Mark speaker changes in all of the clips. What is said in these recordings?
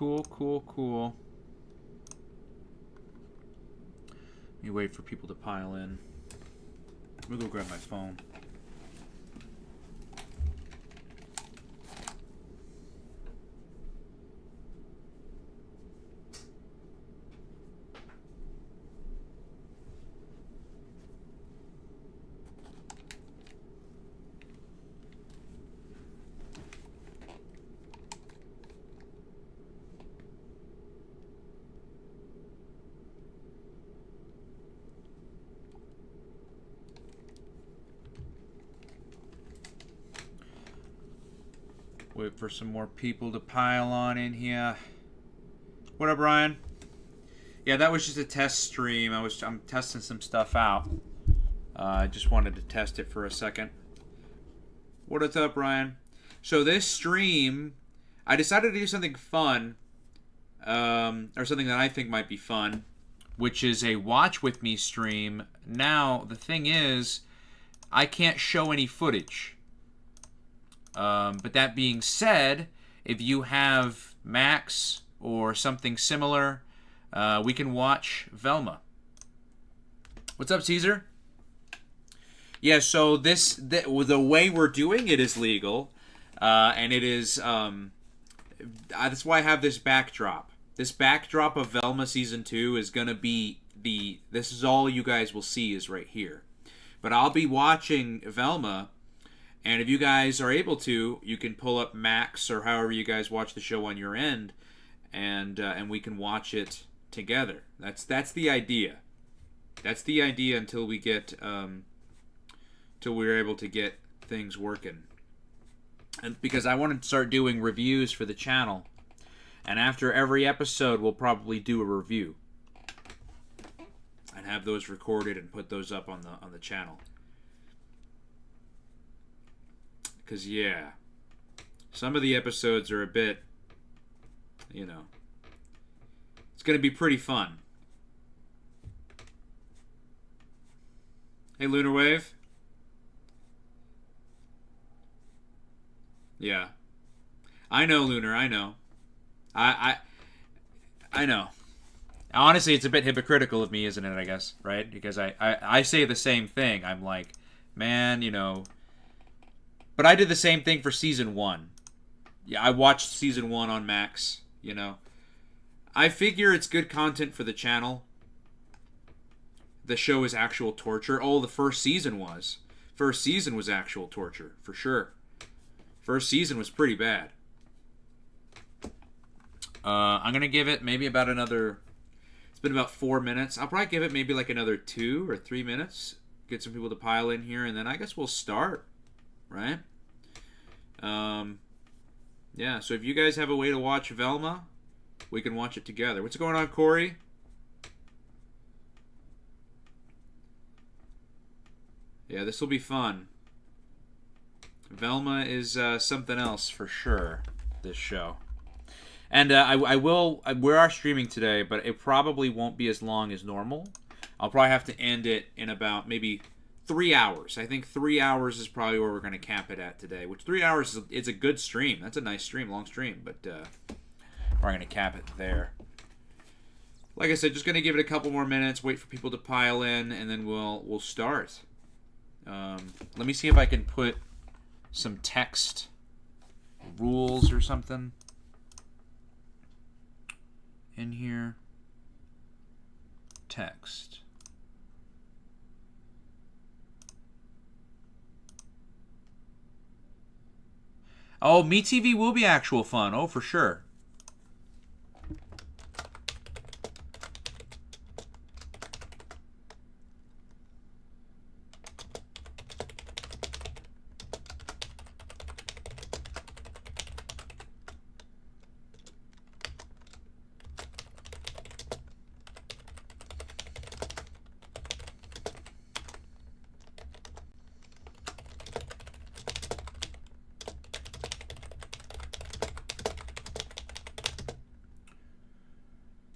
Speaker 1: Cool, cool, cool. Let me wait for people to pile in. Let me go grab my phone. Wait for some more people to pile on in here. What up, Brian? Yeah, that was just a test stream. I'm testing some stuff out. I just wanted to test it for a second. What is up, Brian? So this stream, I decided to do something fun, or something that I think might be fun, which is a watch with me stream. Now, the thing is, I can't show any footage. But that being said, if you have Max or something similar, we can watch Velma. What's up, Caesar? Yeah, so the way we're doing it is legal, and it is that's why I have this backdrop. This backdrop of Velma Season 2 is going to be this is all you guys will see is right here. But I'll be watching Velma. And if you guys are able to, you can pull up Max or however you guys watch the show on your end, and we can watch it together. That's the idea. That's the idea until we get till we're able to get things working. And because I want to start doing reviews for the channel, and after every episode, we'll probably do a review and have those recorded and put those up on the channel. Because, yeah, some of the episodes are a bit, you know, it's going to be pretty fun. Hey, Lunar Wave. Yeah. I know, Lunar, I know. I know. Honestly, it's a bit hypocritical of me, isn't it, I guess, right? Because I say the same thing. I'm like, man, you know... But I did the same thing for Season 1. Yeah, I watched Season 1 on Max, you know. I figure it's good content for the channel. The show is actual torture. Oh, the first season was. First season was actual torture, for sure. First season was pretty bad. I'm going to give it maybe about another... It's been about 4 minutes. I'll probably give it maybe like another 2 or 3 minutes. Get some people to pile in here, and then I guess we'll start. Right? Yeah, so if you guys have a way to watch Velma, we can watch it together. What's going on, Corey? Yeah, this will be fun. Velma is something else for sure, this show. And we are streaming today, but it probably won't be as long as normal. I'll probably have to end it in about maybe 3 hours. I think 3 hours is probably where we're going to cap it at today. Which 3 hours is a good stream. That's a nice stream, long stream. But we're going to cap it there. Like I said, just going to give it a couple more minutes. Wait for people to pile in, and then we'll start. Let me see if I can put some text rules or something in here. Text. Oh, MeTV will be actual fun. Oh, for sure.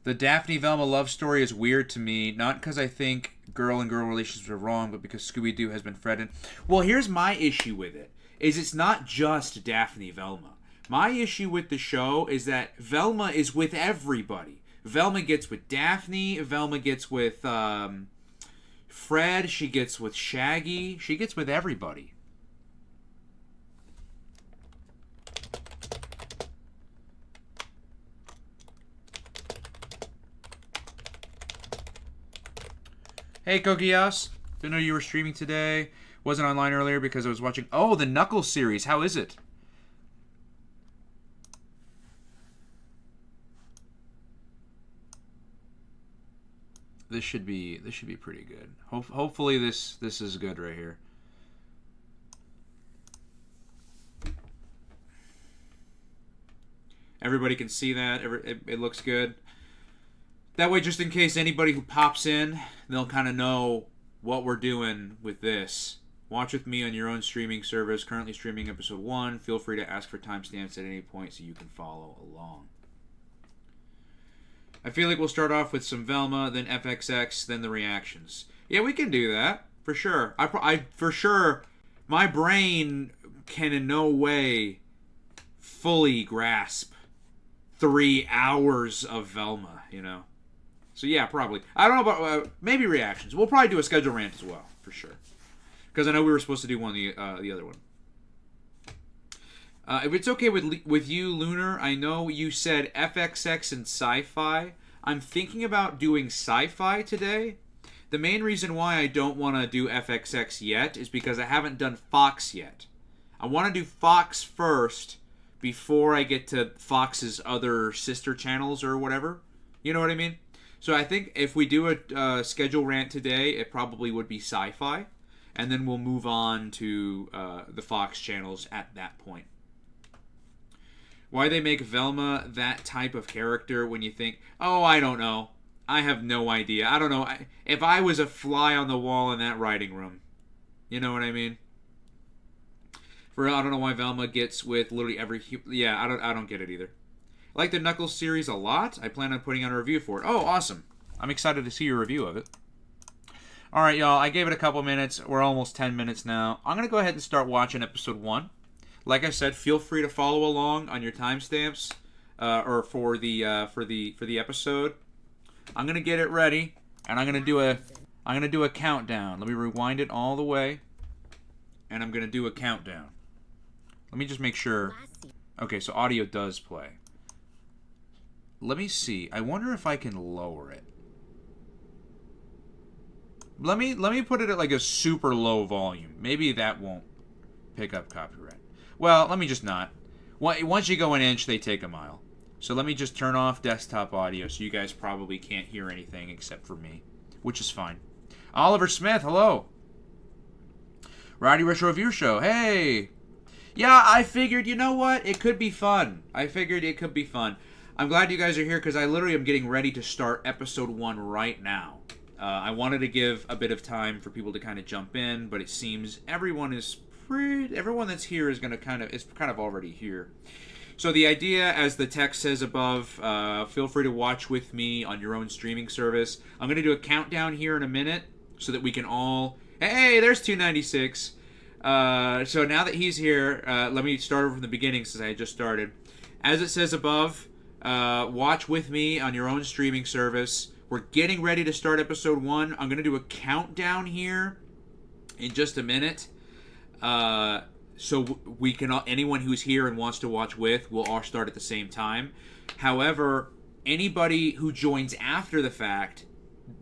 Speaker 1: The Daphne Velma love story is weird to me, not because I think girl and girl relationships are wrong, but because Scooby-Doo has been threatened. Well, here's my issue with it, is it's not just Daphne Velma. My issue with the show is that Velma is with everybody. Velma gets with Daphne. Velma gets with Fred. She gets with Shaggy. She gets with everybody. Hey, Kokias. Didn't know you were streaming today. Wasn't online earlier because I was watching... Oh, the Knuckles series. How is it? This should be pretty good. Hopefully this is good right here. Everybody can see that. It looks good. That way, just in case anybody who pops in, they'll kind of know what we're doing with this. Watch with me on your own streaming service. Currently streaming episode 1. Feel free to ask for timestamps at any point so you can follow along. I feel like we'll start off with some Velma, then FXX, then the reactions. Yeah, we can do that for sure. I for sure, my brain can in no way fully grasp 3 hours of Velma. You know, so yeah, probably. I don't know about maybe reactions. We'll probably do a schedule rant as well for sure, because I know we were supposed to do the other one. If it's okay with you, Lunar, I know you said FXX and Sci-fi. I'm thinking about doing Sci-fi today. The main reason why I don't want to do FXX yet is because I haven't done Fox yet. I want to do Fox first before I get to Fox's other sister channels or whatever. You know what I mean? So I think if we do a schedule rant today, it probably would be Sci-fi. And then we'll move on to the Fox channels at that point. Why they make Velma that type of character when you think, oh, I don't know. I have no idea. I don't know. If I was a fly on the wall in that writing room. You know what I mean? For I don't know why Velma gets with literally every... Yeah, I don't get it either. I like the Knuckles series a lot. I plan on putting out a review for it. Oh, awesome. I'm excited to see your review of it. Alright, y'all. I gave it a couple minutes. We're almost 10 minutes now. I'm going to go ahead and start watching episode 1. Like I said, feel free to follow along on your timestamps, or for the episode. I'm gonna get it ready, and I'm gonna do a countdown. Let me rewind it all the way, and I'm gonna do a countdown. Let me just make sure. Okay, so audio does play. Let me see. I wonder if I can lower it. Let me put it at like a super low volume. Maybe that won't pick up copyright. Well, let me just not. Once you go an inch, they take a mile. So let me just turn off desktop audio so you guys probably can't hear anything except for me, which is fine. Oliver Smith, hello. Rowdy Retro Review Show, hey. Yeah, I figured, you know what? It could be fun. I figured it could be fun. I'm glad you guys are here because I literally am getting ready to start episode 1 right now. I wanted to give a bit of time for people to kind of jump in, but it seems everyone that's here is kind of already here. So the idea, as the text says above, feel free to watch with me on your own streaming service. I'm going to do a countdown here in a minute so that we can all... Hey, there's 296. So now that he's here, let me start over from the beginning since I just started. As it says above, watch with me on your own streaming service. We're getting ready to start episode 1. I'm going to do a countdown here in just a minute. So we can anyone who's here and wants to watch with will all start at the same time. However, anybody who joins after the fact,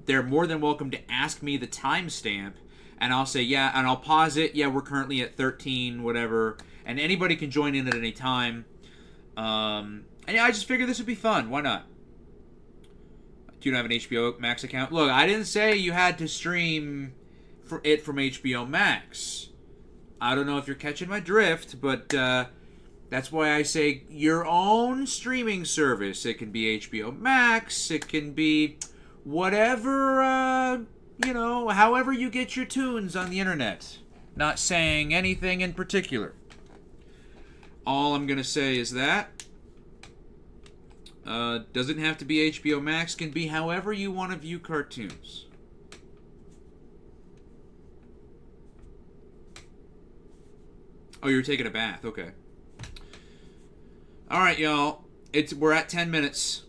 Speaker 1: they're more than welcome to ask me the timestamp, and I'll say yeah, and I'll pause it. Yeah, we're currently at 13, whatever, and anybody can join in at any time. And yeah, I just figured this would be fun. Why not? Do you have an HBO Max account? Look, I didn't say you had to stream from HBO Max. I don't know if you're catching my drift, but that's why I say your own streaming service. It can be HBO Max. It can be whatever, however you get your tunes on the internet. Not saying anything in particular. All I'm going to say is that doesn't have to be HBO Max. Can be however you want to view cartoons. Oh, you're taking a bath. Okay. All right, y'all. We're at 10 minutes.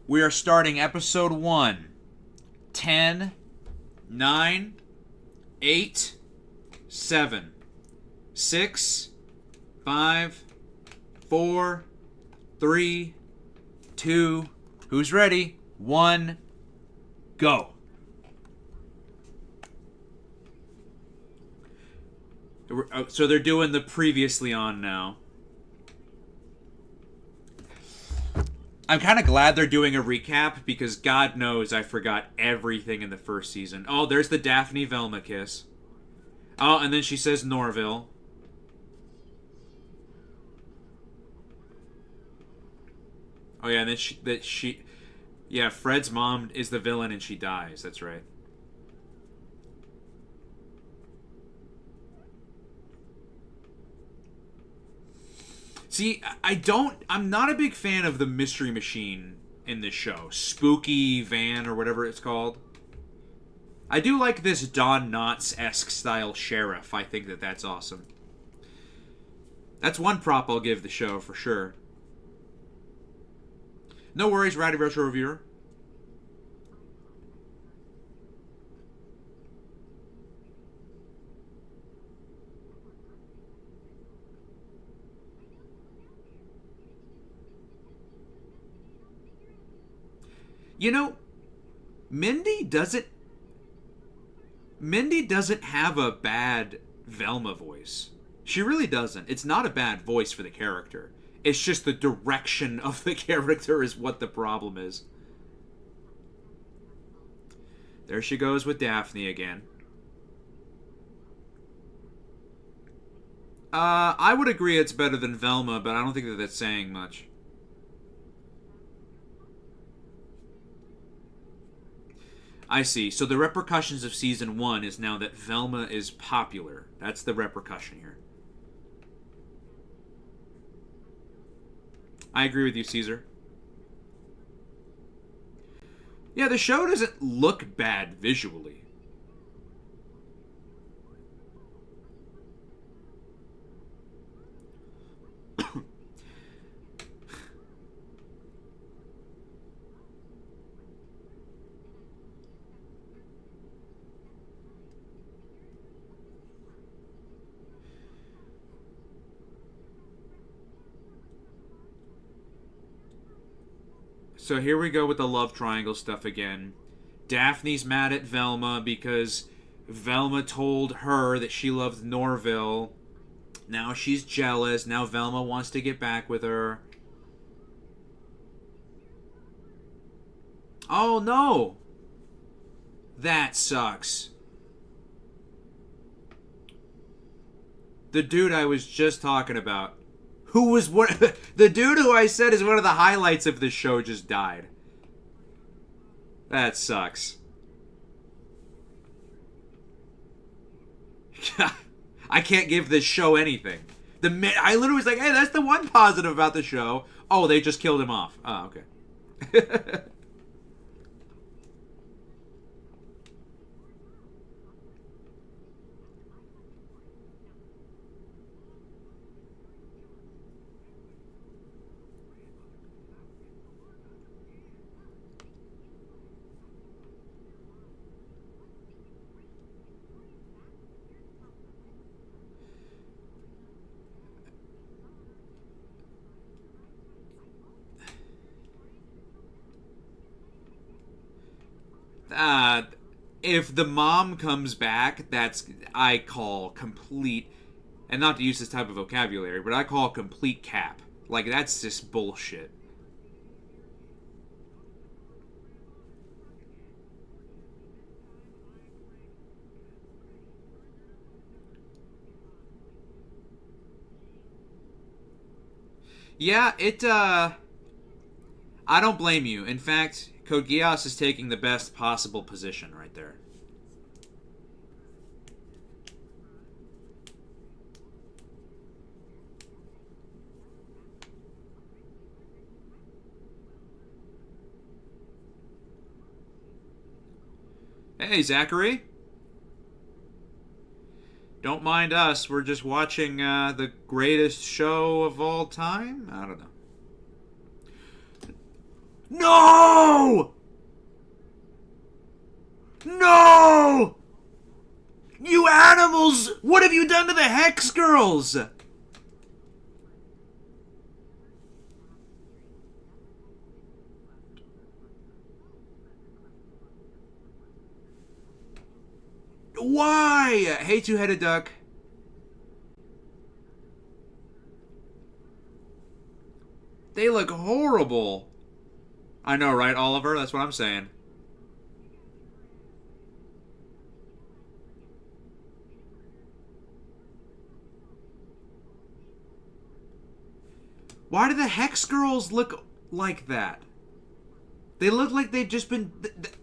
Speaker 1: We are starting episode 1. 10, 9, 8, 7, 6, 5, 4, 3, 2. Who's ready? 1. Go. So they're doing the previously on now. I'm kind of glad they're doing a recap because God knows I forgot everything in the first season. Oh, there's the Daphne Velma kiss. Oh, and then she says Norville. Oh yeah, and then she yeah, Fred's mom is the villain and she dies. That's right. See, I'm not a big fan of the mystery machine in this show. Spooky van or whatever it's called. I do like this Don Knotts-esque style sheriff. I think that's awesome. That's one prop I'll give the show for sure. No worries, Rowdy Retro Reviewer. You know, Mindy doesn't have a bad Velma voice. She really doesn't. It's not a bad voice for the character. It's just the direction of the character is what the problem is. There she goes with Daphne again. I would agree it's better than Velma, but I don't think that's saying much. I see. So the repercussions of season 1 is now that Velma is popular. That's the repercussion here. I agree with you, Caesar. Yeah, the show doesn't look bad visually. So here we go with the love triangle stuff again. Daphne's mad at Velma because Velma told her that she loved Norville. Now she's jealous. Now Velma wants to get back with her. Oh no! That sucks. The dude I was just talking about. Who was one? The dude who I said is one of the highlights of this show just died. That sucks. I can't give this show anything. I literally was like, hey, that's the one positive about the show. Oh, they just killed him off. Oh, okay. If the mom comes back, I call complete, and not to use this type of vocabulary, but I call complete cap. Like, that's just bullshit. Yeah, I don't blame you. In fact, Code Geass is taking the best possible position right there. Hey, Zachary. Don't mind us. We're just watching the greatest show of all time. I don't know. No! No! You animals! What have you done to the Hex Girls? Why? Hey, two-headed duck. They look horrible. I know, right, Oliver? That's what I'm saying. Why do the Hex Girls look like that? They look like they've just been...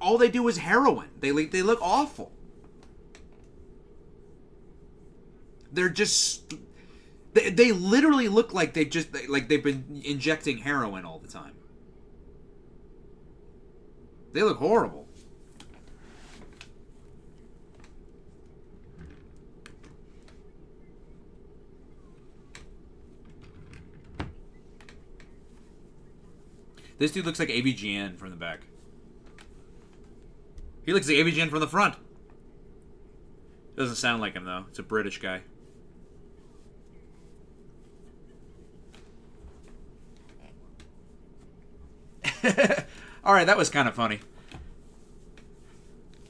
Speaker 1: All they do is heroin. They look awful. They're just... They literally look like they've been injecting heroin all the time. They look horrible. This dude looks like AVGN from the back. He looks like AVGN from the front. Doesn't sound like him, though. It's a British guy. Alright, that was kind of funny.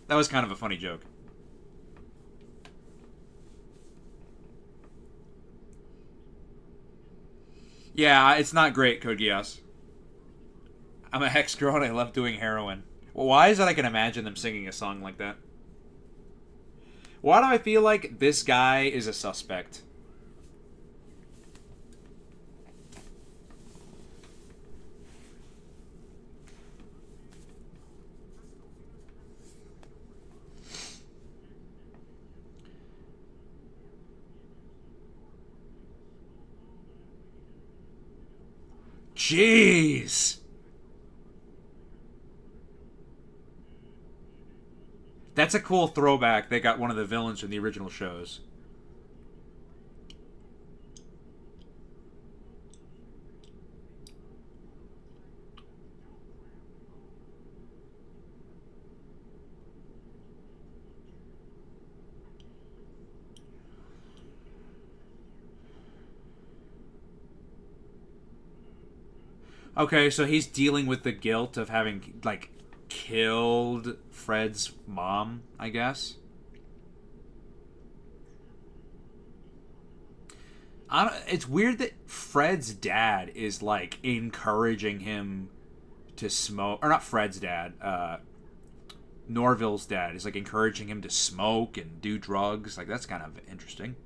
Speaker 1: That was kind of a funny joke. Yeah, it's not great, Code Geass. I'm a Hex girl and I love doing heroin. Well, why is it I can imagine them singing a song like that? Why do I feel like this guy is a suspect? Jeez! That's a cool throwback. They got one of the villains from the original shows. Okay, so he's dealing with the guilt of having, like, killed Fred's mom, I guess. It's weird that Fred's dad is, like, encouraging him to smoke. Or not Fred's dad. Norville's dad is, like, encouraging him to smoke and do drugs. Like, that's kind of interesting.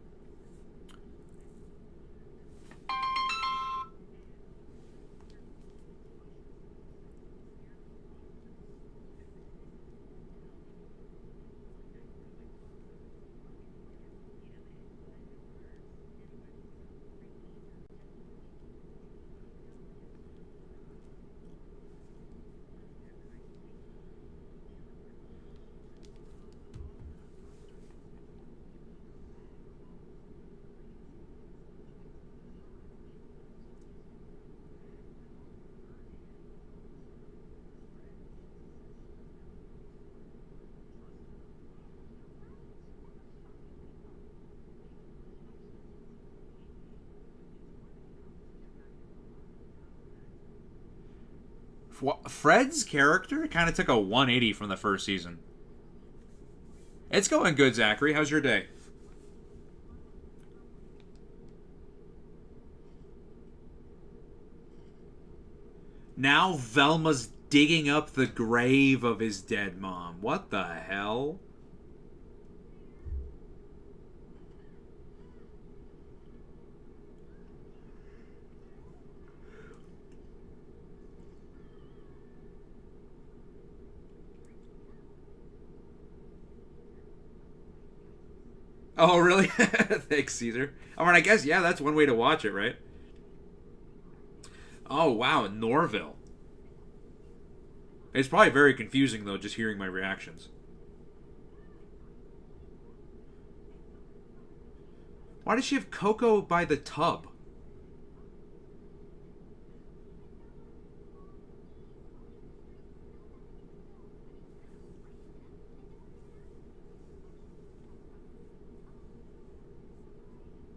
Speaker 1: Fred's character kind of took a 180 from the first season. It's going good, Zachary. How's your day? Now Velma's digging up the grave of his dead mom. What the hell? Oh, really? Thanks, Caesar. I mean, I guess, yeah, that's one way to watch it, right? Oh, wow, Norville. It's probably very confusing, though, just hearing my reactions. Why does she have Coco by the tub?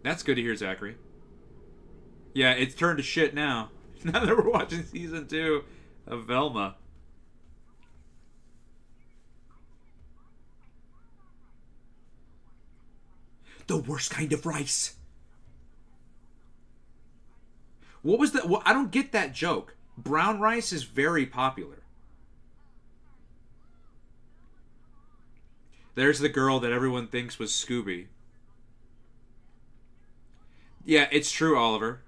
Speaker 1: That's good to hear, Zachary. Yeah, it's turned to shit now. Now that we're watching season 2 of Velma. The worst kind of rice. What was that? I don't get that joke. Brown rice is very popular. There's the girl that everyone thinks was Scooby. Yeah, it's true, Oliver.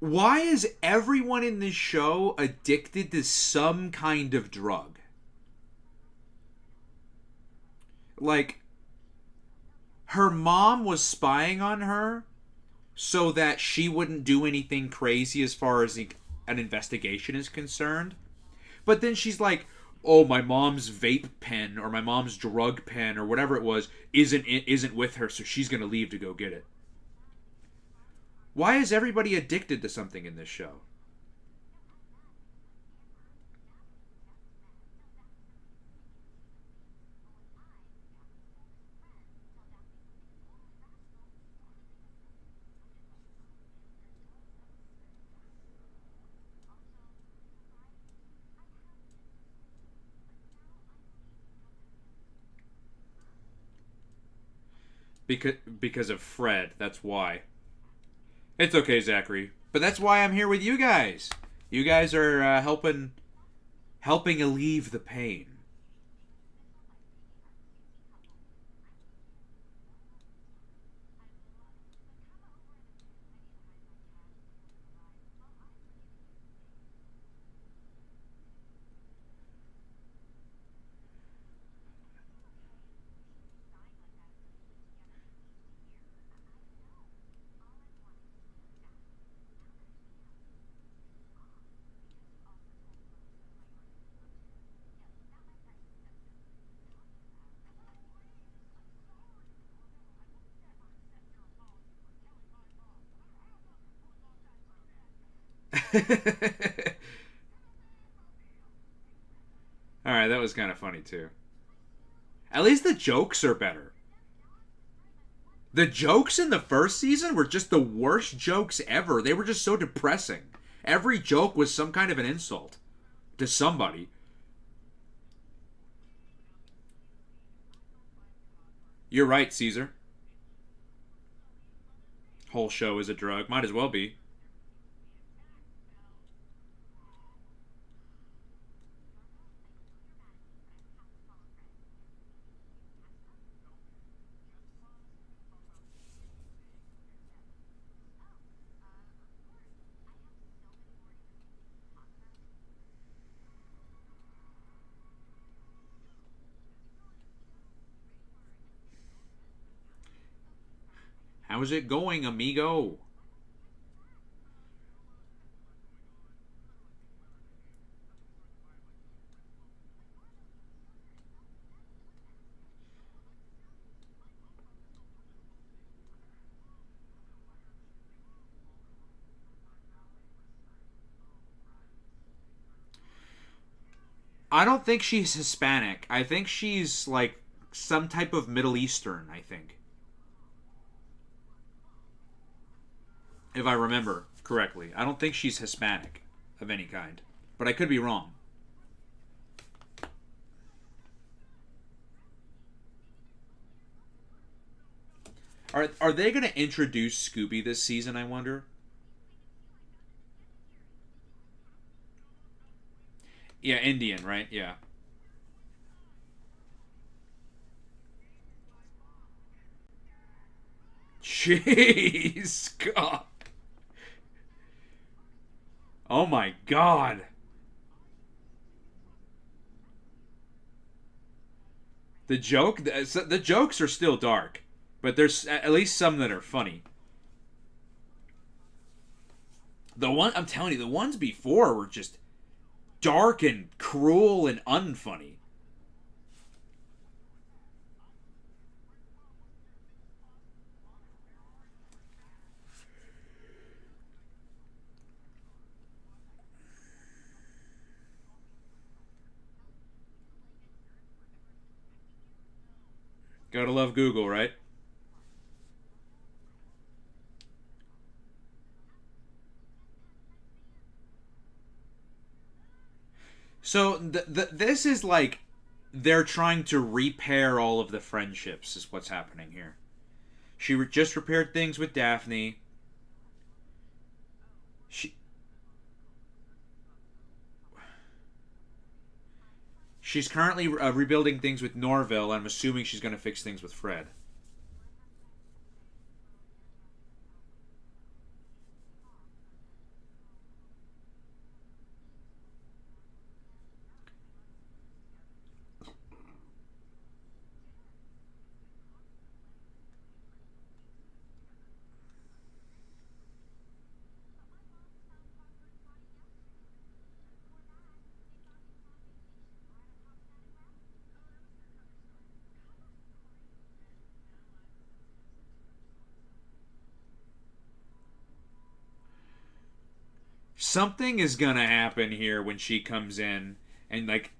Speaker 1: Why is everyone in this show addicted to some kind of drug? Like, her mom was spying on her so that she wouldn't do anything crazy as far as an investigation is concerned. But then she's like, "Oh, my mom's vape pen or my mom's drug pen or whatever it was isn't with her, so she's gonna leave to go get it." Why is everybody addicted to something in this show? Because of Fred. That's why. It's okay, Zachary. But that's why I'm here with you guys. You guys are helping alleviate the pain. All right, that was kind of funny too. At least the jokes are better. The jokes in the first season were just the worst jokes ever. They were just so depressing. Every joke was some kind of an insult to somebody. You're right, Caesar. Whole show is a drug. Might as well be. How's it going, amigo? I don't think she's Hispanic. I think she's like some type of Middle Eastern, I think. If I remember correctly. I don't think she's Hispanic of any kind. But I could be wrong. Are they going to introduce Scooby this season, I wonder? Yeah, Indian, right? Yeah. Jeez. God. Oh my god. The jokes are still dark, but there's at least some that are funny. I'm telling you, the ones before were just dark and cruel and unfunny. Gotta love Google, right? So this is like they're trying to repair all of the friendships. Is what's happening here. She just repaired things with Daphne. She she's currently rebuilding things with Norville. I'm assuming she's going to fix things with Fred. Something is gonna happen here when she comes in, and like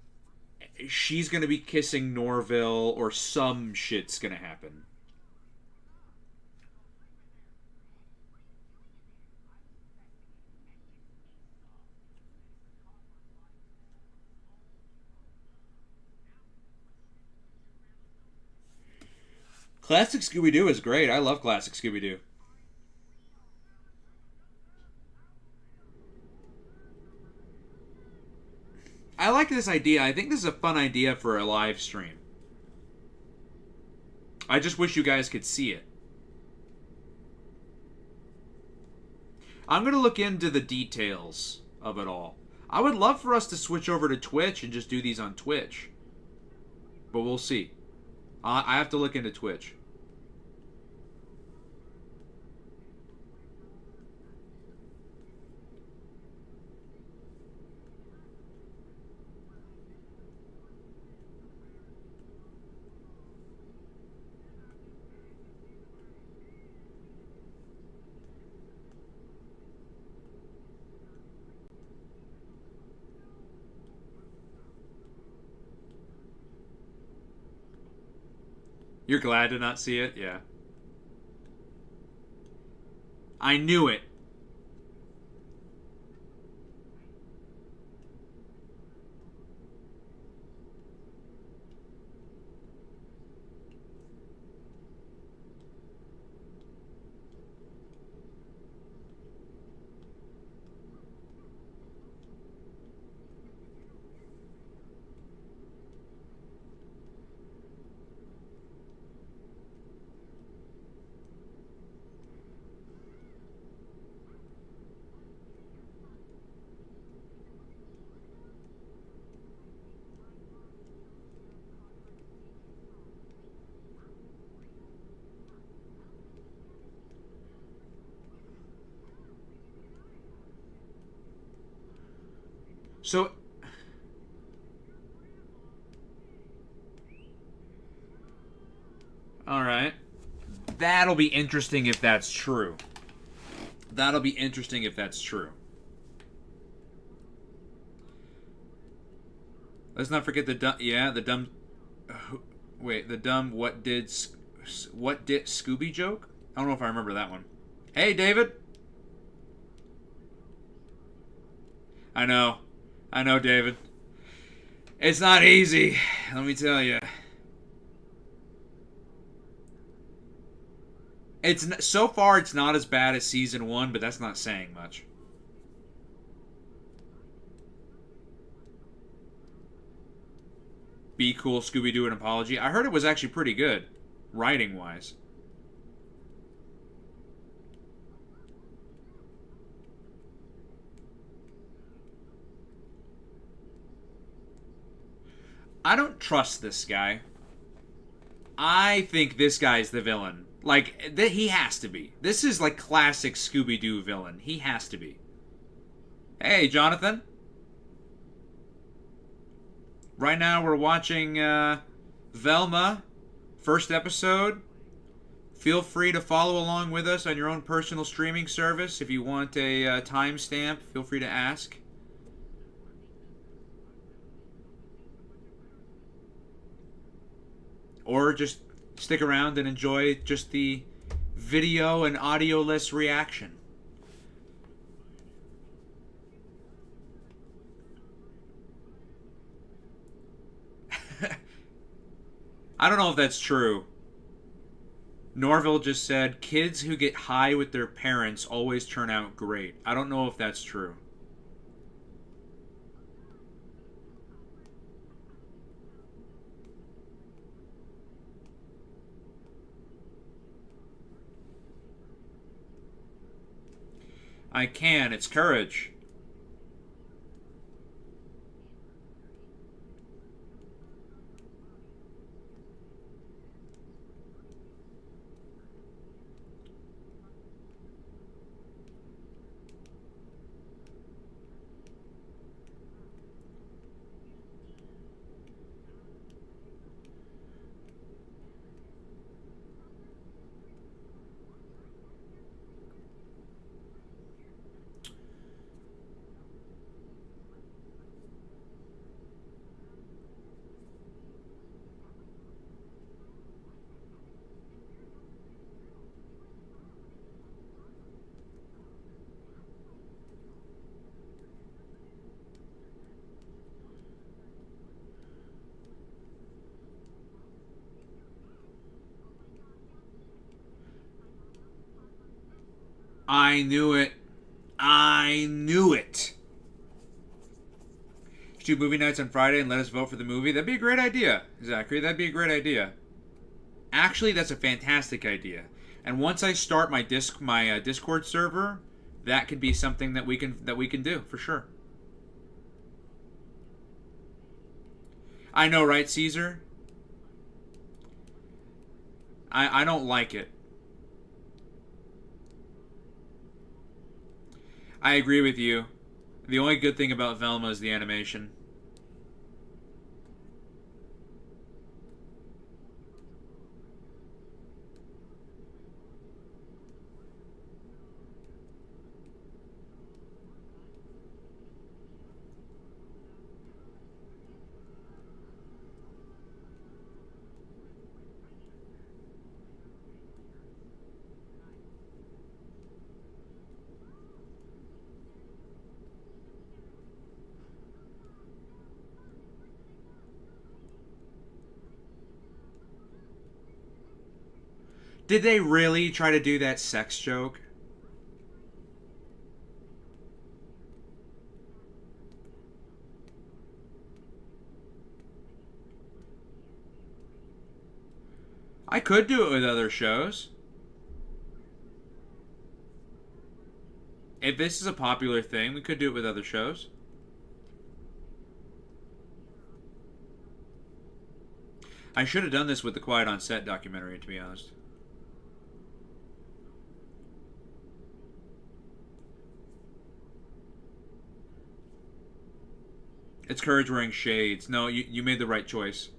Speaker 1: she's gonna be kissing Norville, or some shit's gonna happen. Classic Scooby Doo is great. I love classic Scooby Doo. I like this idea. I think this is a fun idea for a live stream. I just wish you guys could see it. I'm going to look into the details of it all. I would love for us to switch over to Twitch and just do these on Twitch. But we'll see. I have to look into Twitch. You're glad to not see it? Yeah. I knew it. So, all right. That'll be interesting if that's true. That'll be interesting if that's true. Let's not forget the dumb. Yeah, the dumb. Wait, the dumb. What did Scooby joke? I don't know if I remember that one. Hey, David. I know. I know, David. It's not easy. Let me tell you. So far it's not as bad as season 1, but that's not saying much. Be cool, Scooby-Doo, an apology. I heard it was actually pretty good, writing-wise. I don't trust this guy. I think this guy's the villain. Like, he has to be. This is like classic Scooby-Doo villain. He has to be. Hey, Jonathan. Right now we're watching Velma, first episode. Feel free to follow along with us on your own personal streaming service. If you want a timestamp, feel free to ask. Or just stick around and enjoy just the video and audio-less reaction. I don't know if that's true. Norville just said kids who get high with their parents always turn out great. I don't know if that's true. I can. It's courage. I knew it. I knew it. Should do movie nights on Friday and let us vote for the movie. That'd be a great idea, Zachary. That'd be a great idea. Actually, that's a fantastic idea. And once I start my Discord server, that could be something that we can do for sure. I know, right, Caesar? I don't like it. I agree with you. The only good thing about Velma is the animation. Did they really try to do that sex joke? I could do it with other shows. If this is a popular thing, we could do it with other shows. I should have done this with the Quiet on Set documentary, to be honest. It's Courage wearing shades. No, you made the right choice.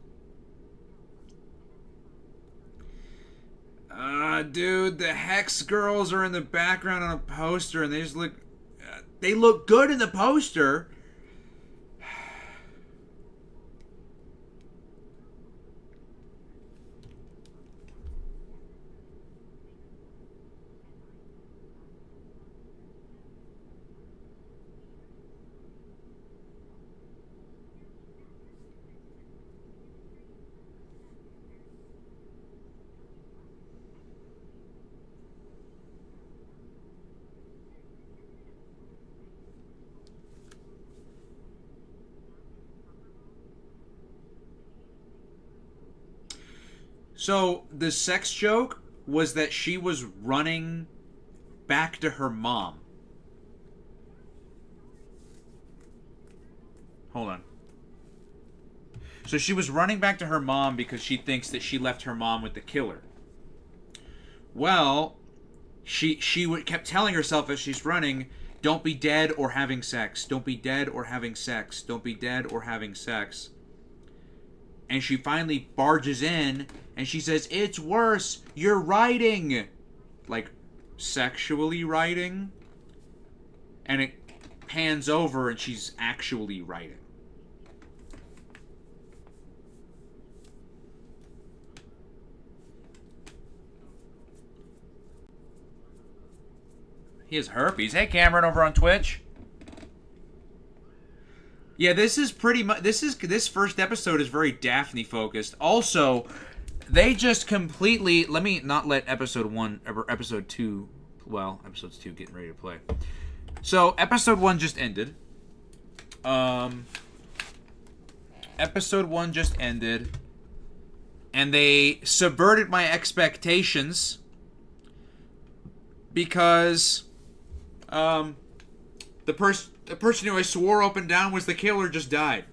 Speaker 1: Dude, the Hex girls are in the background on a poster, and they just look. They look good in the poster. So the sex joke was that she was running back to her mom. Hold on. So she was running back to her mom because she thinks that she left her mom with the killer. Well, she kept telling herself as she's running, Don't be dead or having sex. Don't be dead or having sex. Don't be dead or having sex. And she finally barges in and she says, it's worse. You're writing. Like, sexually writing. And it pans over and she's actually writing. He has herpes. Hey, Cameron over on Twitch. Yeah, this is pretty much... This first episode is very Daphne focused. Also, they just completely... Let me not let episode 1... or episode 2... Well, episode's 2 getting ready to play. So, episode 1 just ended. Episode 1 just ended. And they subverted my expectations. Because... the person who I swore up and down was the killer just died.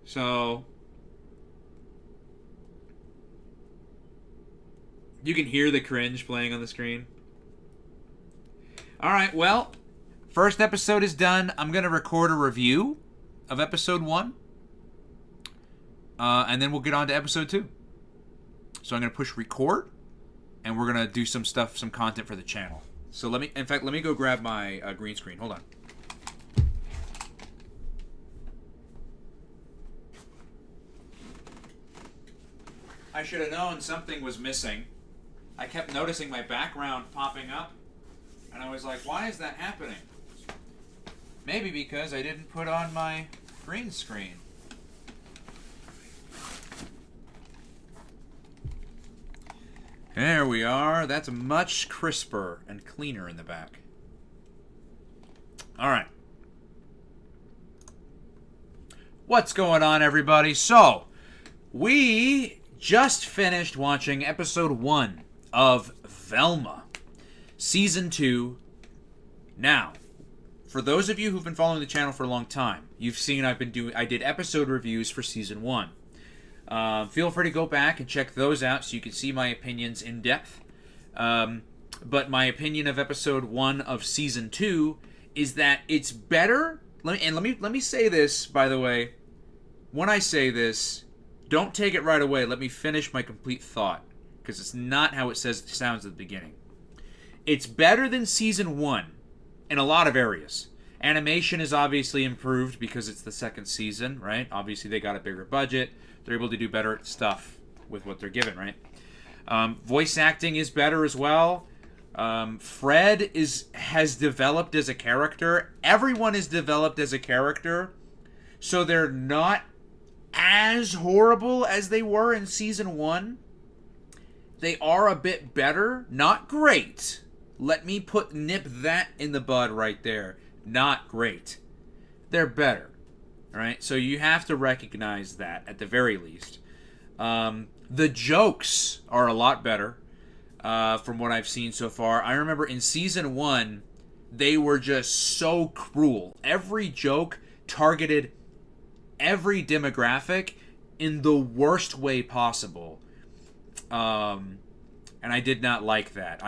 Speaker 1: So... You can hear the cringe playing on the screen. Alright, well, first episode is done. I'm going to record a review of episode 1. And then we'll get on to episode 2. So I'm going to push record. And we're going to do some stuff, some content for the channel. So let me go grab my green screen. Hold on. I should have known something was missing. I kept noticing my background popping up. And I was like, why is that happening? Maybe because I didn't put on my green screen. There we are. That's much crisper and cleaner in the back. Alright. What's going on, everybody? So, we just finished watching episode 1 of Velma, season 2. Now, for those of you who've been following the channel for a long time, you've seen I did episode reviews for season 1. Feel free to go back and check those out so you can see my opinions in depth. But my opinion of episode 1 of season 2 is that it's better. Let me say this, by the way. When I say this, don't take it right away. Let me finish my complete thought, because it's not how it sounds at the beginning. It's better than season 1 in a lot of areas. Animation is obviously improved because it's the second season, right? Obviously, they got a bigger budget. They're able to do better stuff with what they're given, right? Voice acting is better as well. Fred has developed as a character. Everyone is developed as a character. So they're not as horrible as they were in season 1. They are a bit better. Not great. Let me nip that in the bud right there. Not great. They're better. Alright, so you have to recognize that at the very least. The jokes are a lot better from what I've seen so far. I remember in season 1, they were just so cruel. Every joke targeted every demographic in the worst way possible. And I did not like that.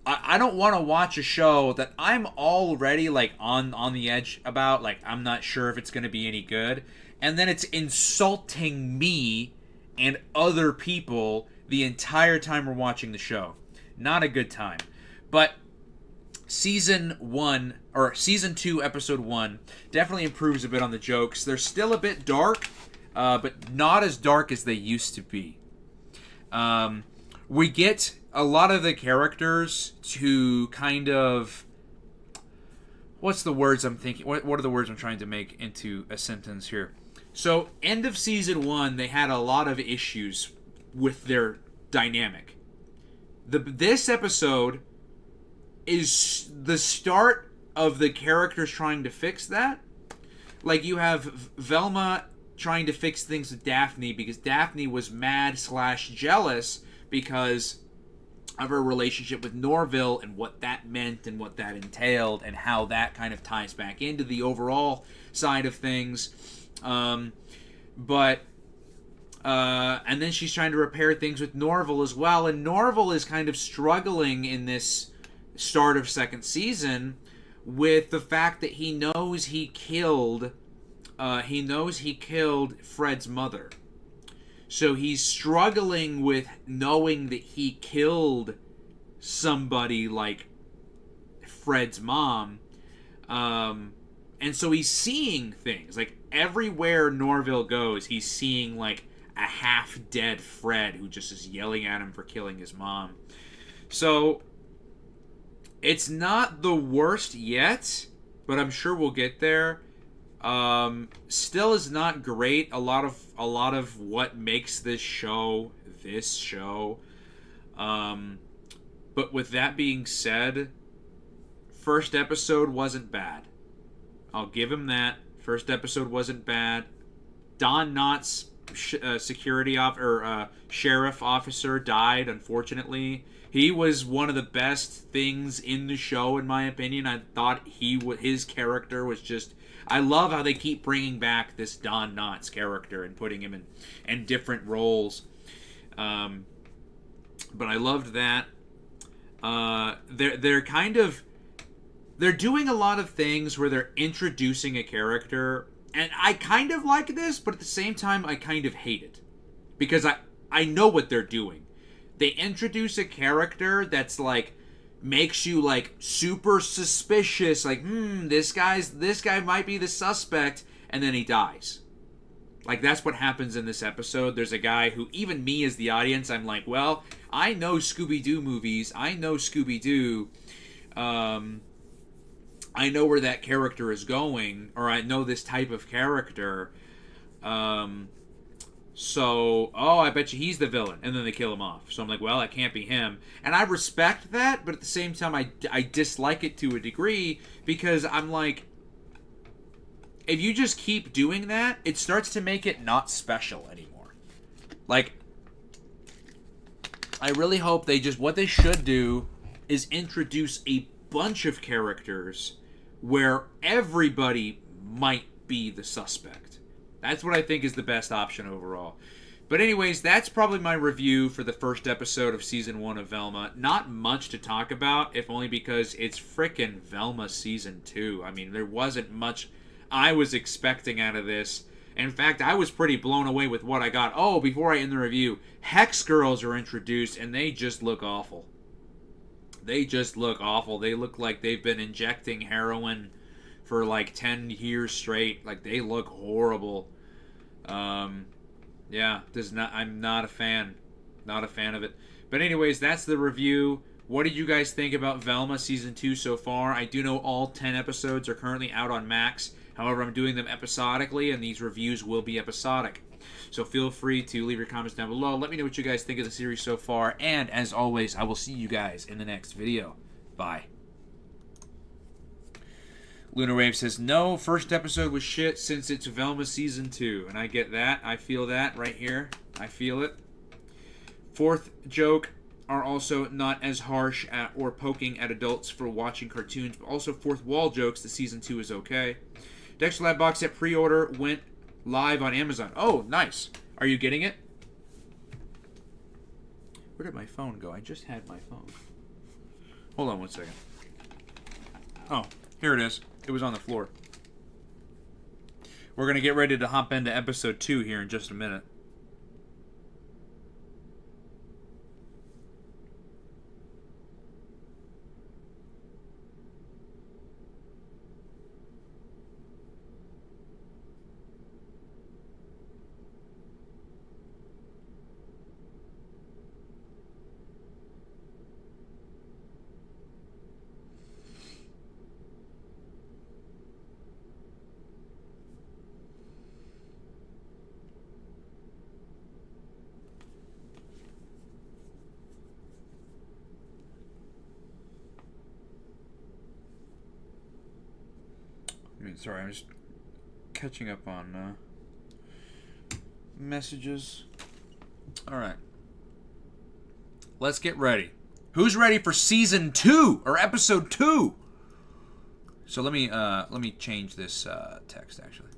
Speaker 1: I don't want to watch a show that I'm already like on the edge about. Like, I'm not sure if it's going to be any good, and then it's insulting me and other people the entire time we're watching the show. Not a good time. But season 2 episode 1 definitely improves a bit on the jokes. They're still a bit dark, but not as dark as they used to be. We get a lot of the characters to kind of... What's the words I'm thinking? What are the words I'm trying to make into a sentence here? So, end of season 1, they had a lot of issues with their dynamic. This episode is the start of the characters trying to fix that. Like, you have Velma trying to fix things with Daphne because Daphne was mad/jealous because of her relationship with Norville and what that meant and what that entailed and how that kind of ties back into the overall side of things. And then she's trying to repair things with Norville as well, and Norville is kind of struggling in this start of second season with the fact that he knows he killed Fred's mother. So he's struggling with knowing that he killed somebody like Fred's mom. And so he's seeing things. Like, everywhere Norville goes, he's seeing, like, a half-dead Fred who just is yelling at him for killing his mom. So, it's not the worst yet, but I'm sure we'll get there. Still is not great. A lot of what makes this show. But with that being said, first episode wasn't bad. I'll give him that. First episode wasn't bad. Don Knotts, sheriff officer, died, unfortunately. He was one of the best things in the show, in my opinion. I thought his character was just... I love how they keep bringing back this Don Knotts character and putting him in different roles. But I loved that. They're doing a lot of things where they're introducing a character, and I kind of like this, but at the same time, I kind of hate it. Because I know what they're doing. They introduce a character that's like, makes you like super suspicious, like, this guy might be the suspect, and then he dies. Like, that's what happens in this episode. There's a guy who, even me as the audience, I'm like, well, I know Scooby-Doo movies, I know Scooby-Doo, I know where that character is going, or I know this type of character. So, I bet you he's the villain. And then they kill him off. So I'm like, well, that can't be him. And I respect that, but at the same time, I dislike it to a degree, because I'm like, if you just keep doing that, it starts to make it not special anymore. Like, I really hope what they should do is introduce a bunch of characters where everybody might be the suspect. That's what I think is the best option overall. But anyways, that's probably my review for the first episode of Season 1 of Velma. Not much to talk about, if only because it's frickin' Velma Season 2. I mean, there wasn't much I was expecting out of this. In fact, I was pretty blown away with what I got. Oh, before I end the review, Hex Girls are introduced, and they just look awful. They just look awful. They look like they've been injecting heroin for like 10 years straight. Like, they look horrible. Yeah, I'm not a fan. Not a fan of it. But anyways, that's the review. What did you guys think about Velma Season 2 so far? I do know all 10 episodes are currently out on Max. However, I'm doing them episodically, and these reviews will be episodic. So feel free to leave your comments down below. Let me know what you guys think of the series so far. And as always, I will see you guys in the next video. Bye. Lunar Wave says, no, first episode was shit since it's Velma Season 2. And I get that. I feel that right here. I feel it. Fourth joke are also not as harsh or poking at adults for watching cartoons, but also fourth wall jokes that Season 2 is okay. Dexter Lab box set pre-order went live on Amazon. Oh, nice. Are you getting it? Where did my phone go? I just had my phone. Hold on one second. Oh, here it is. It was on the floor. We're going to get ready to hop into episode 2 here in just a minute. Sorry, I'm just catching up on messages. Alright. Let's get ready. Who's ready for Season 2? Or Episode 2? So let me change this text, actually.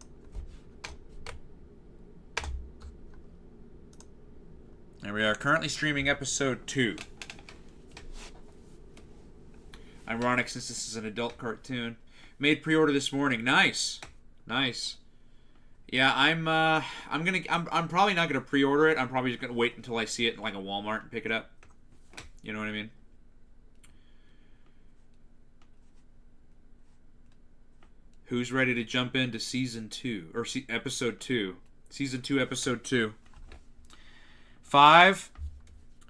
Speaker 1: There we are. Currently streaming Episode 2. Ironic since this is an adult cartoon. Made pre-order this morning. Nice, nice. Yeah, I'm probably not gonna pre-order it. I'm probably just gonna wait until I see it in like a Walmart and pick it up. You know what I mean? Who's ready to jump into season 2 or episode 2? Season 2, episode 2. 5,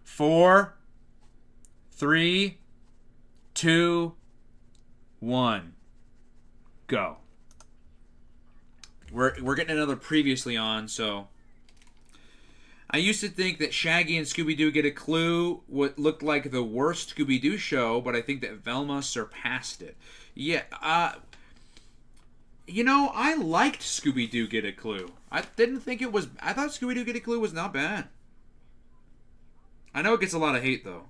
Speaker 1: 4, 3, 2, 1. Go. We're getting another previously on, so I used to think that Shaggy and Scooby-Doo Get a Clue what looked like the worst Scooby-Doo show, but I think that Velma surpassed it. Yeah, you know, I liked Scooby-Doo Get a Clue. I didn't think it was... I thought Scooby-Doo Get a Clue was not bad. I know it gets a lot of hate, though.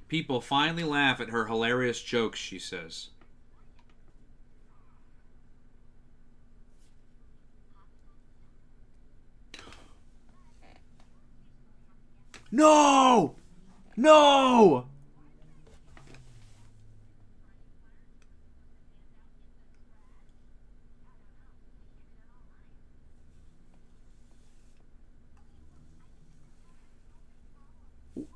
Speaker 1: People finally laugh at her hilarious jokes, she says. No! No!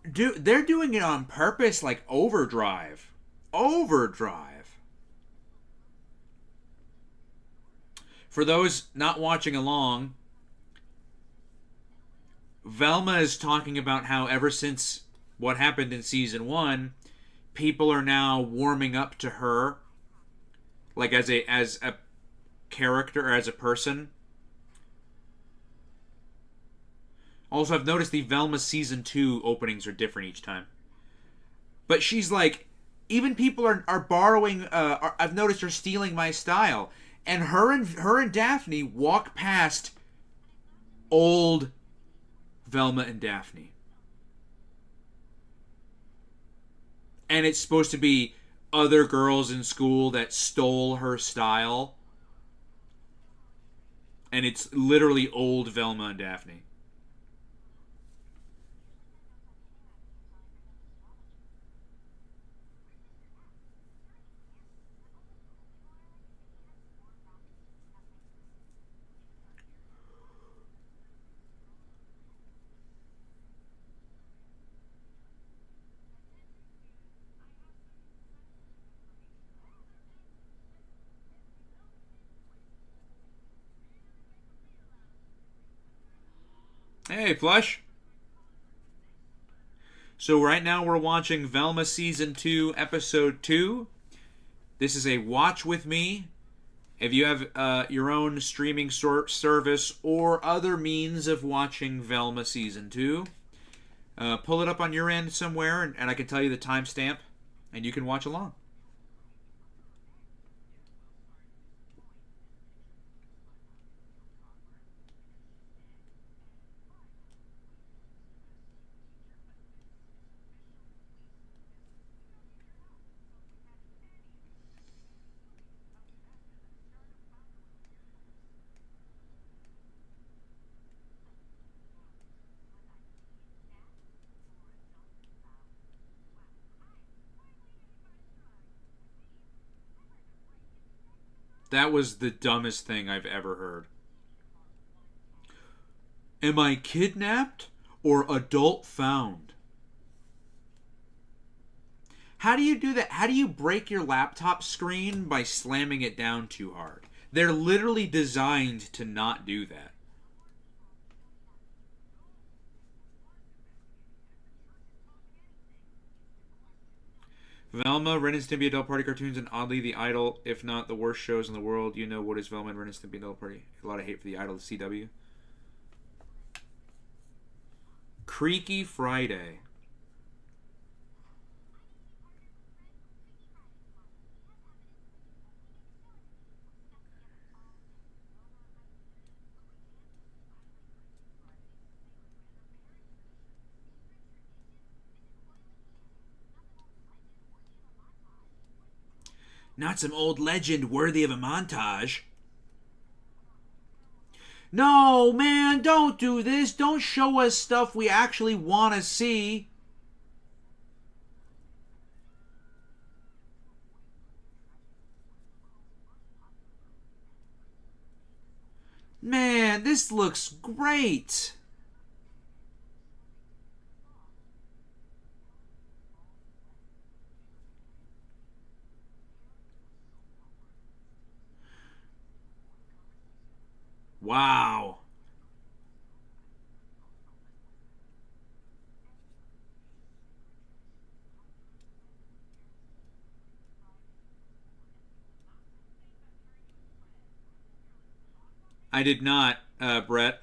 Speaker 1: Dude, they're doing it on purpose, like overdrive. Overdrive. For those not watching along, Velma is talking about how ever since what happened in season 1, people are now warming up to her, like as a character or as a person. Also, I've noticed the Velma season 2 openings are different each time. But she's like, even people are borrowing. I've noticed her stealing my style, and her and Daphne walk past old Velma and Daphne, and it's supposed to be other girls in school that stole her style, and it's literally old Velma and Daphne. Hey, Plush. So right now we're watching Velma season 2, episode 2. This is a watch with me. If you have your own streaming service or other means of watching Velma season 2, pull it up on your end somewhere, and I can tell you the timestamp, and you can watch along. That was the dumbest thing I've ever heard. Am I kidnapped or adult found? How do you do that? How do you break your laptop screen by slamming it down too hard? They're literally designed to not do that. Velma, Ren and Stimpy adult party cartoons, and oddly the Idol, if not the worst shows in the world. You know what is Velma and Ren and Stimpy adult party? A lot of hate for the Idol, CW. Creaky Friday. Not some old legend worthy of a montage. No, man, don't do this. Don't show us stuff we actually want to see. Man, this looks great. Wow. I did not, Brett.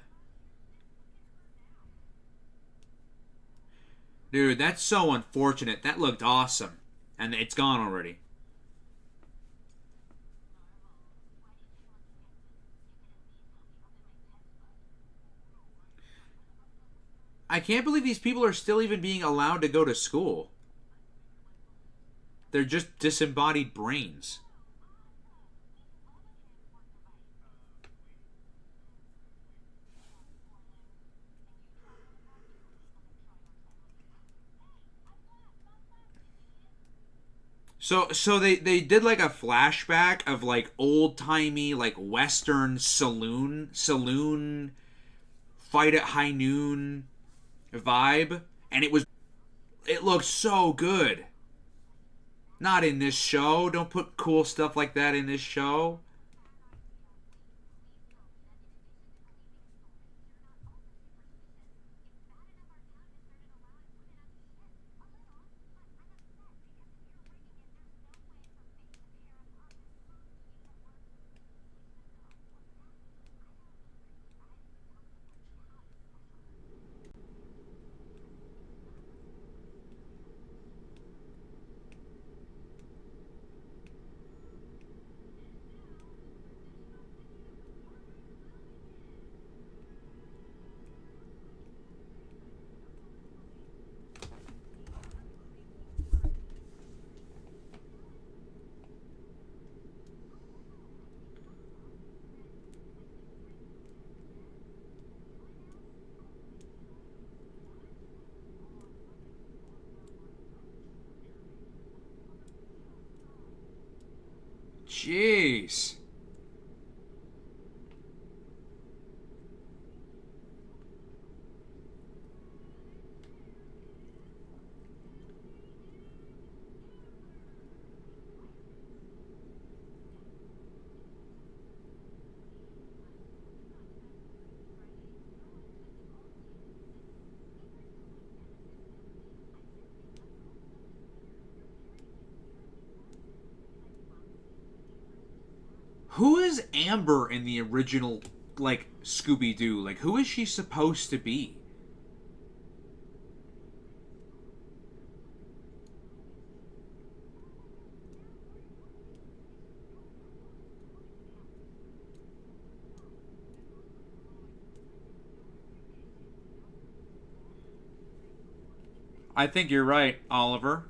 Speaker 1: Dude, that's so unfortunate. That looked awesome. And it's gone already. I can't believe these people are still even being allowed to go to school. They're just disembodied brains. So they did like a flashback of like old timey like Western saloon fight at high noon vibe, and it looked so good. Not in this show. Don't put cool stuff like that in this show. Jeez. Who is Amber in the original like Scooby Doo? Like who is she supposed to be? I think you're right, Oliver.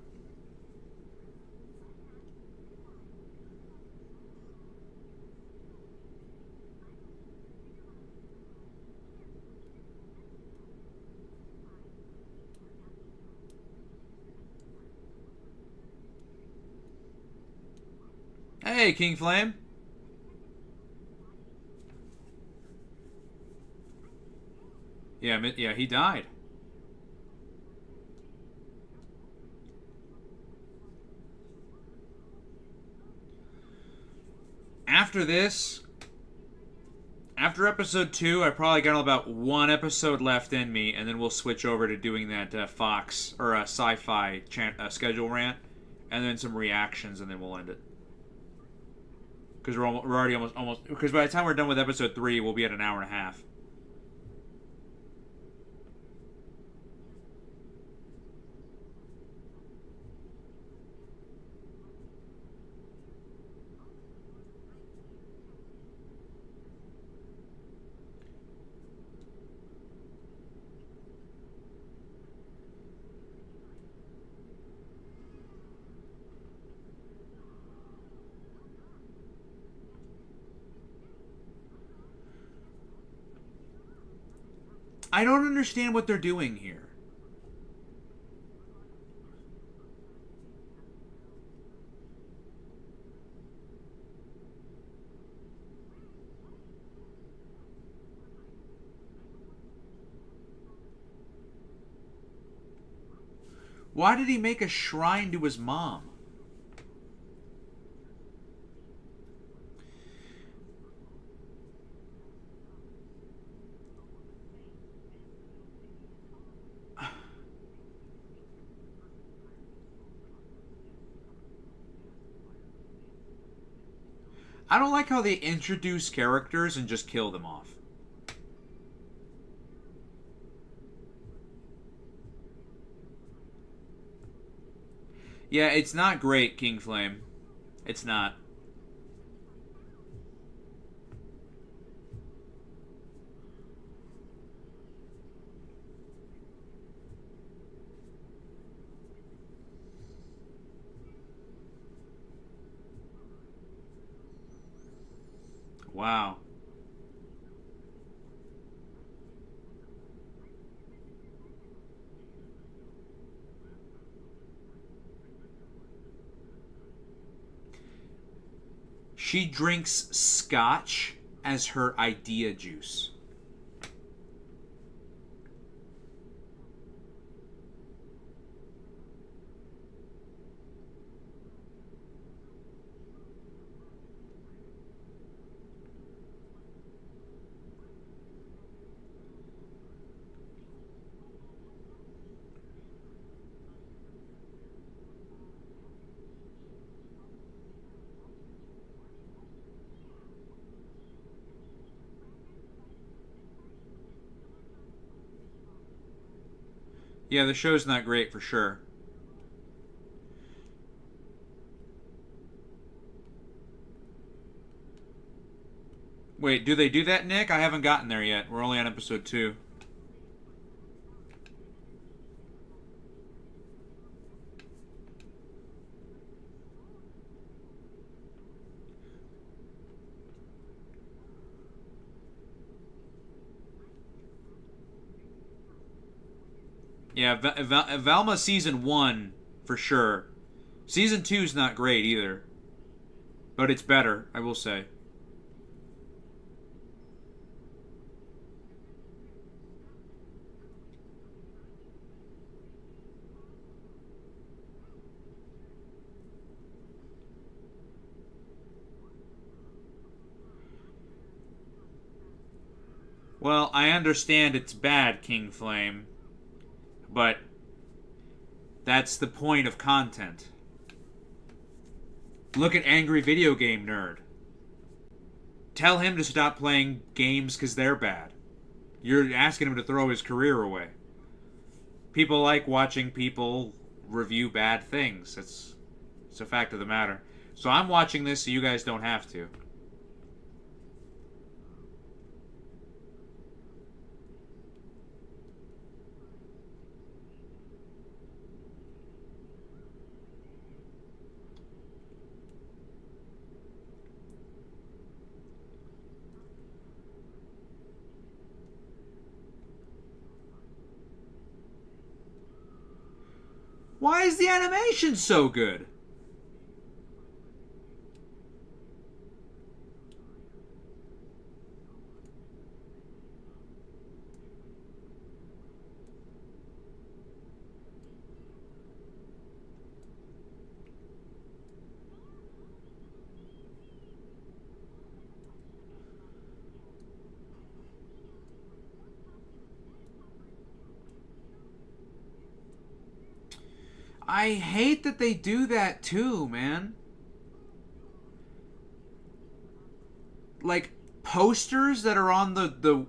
Speaker 1: Hey, King Flame. Yeah, he died. After this, after episode 2, I probably got about one episode left in me, and then we'll switch over to doing that Fox or Sci-fi schedule rant, and then some reactions, and then we'll end it. Because we're already almost. Because by the time we're done with episode 3, we'll be at an hour and a half. I don't understand what they're doing here. Why did he make a shrine to his mom? I don't like how they introduce characters and just kill them off. Yeah, it's not great, King Flame. It's not. Wow. She drinks scotch as her idea juice. Yeah, the show's not great for sure. Wait, do they do that, Nick? I haven't gotten there yet. We're only on episode 2. Yeah, Velma season 1 for sure. Season 2's not great either. But it's better, I will say. Well, I understand it's bad, King Flame. But that's the point of content. Look at Angry Video Game Nerd. Tell him to stop playing games because they're bad. You're asking him to throw his career away. People like watching people review bad things. It's a fact of the matter. So I'm watching this so you guys don't have to. Why is the animation so good? I hate that they do that too, man. Like, posters that are on the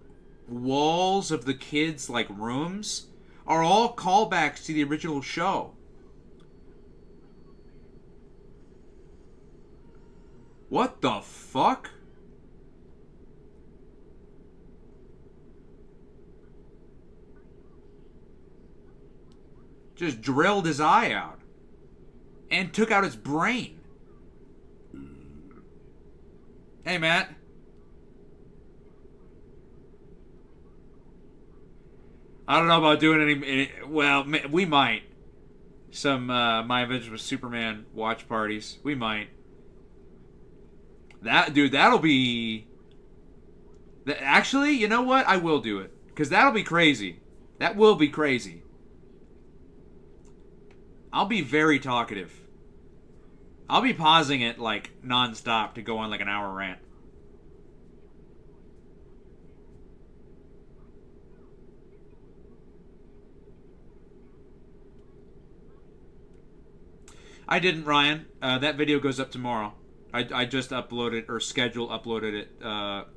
Speaker 1: walls of the kids' like rooms are all callbacks to the original show. What the fuck? Just drilled his eye out. And took out his brain. Hey, Matt. I don't know about doing any. Well, we might. Some My Adventures with Superman watch parties. We might. That'll be. Actually, you know what? I will do it because that'll be crazy. That will be crazy. I'll be very talkative. I'll be pausing it like nonstop to go on like an hour rant. I didn't, Ryan. That video goes up tomorrow. I just uploaded or schedule uploaded it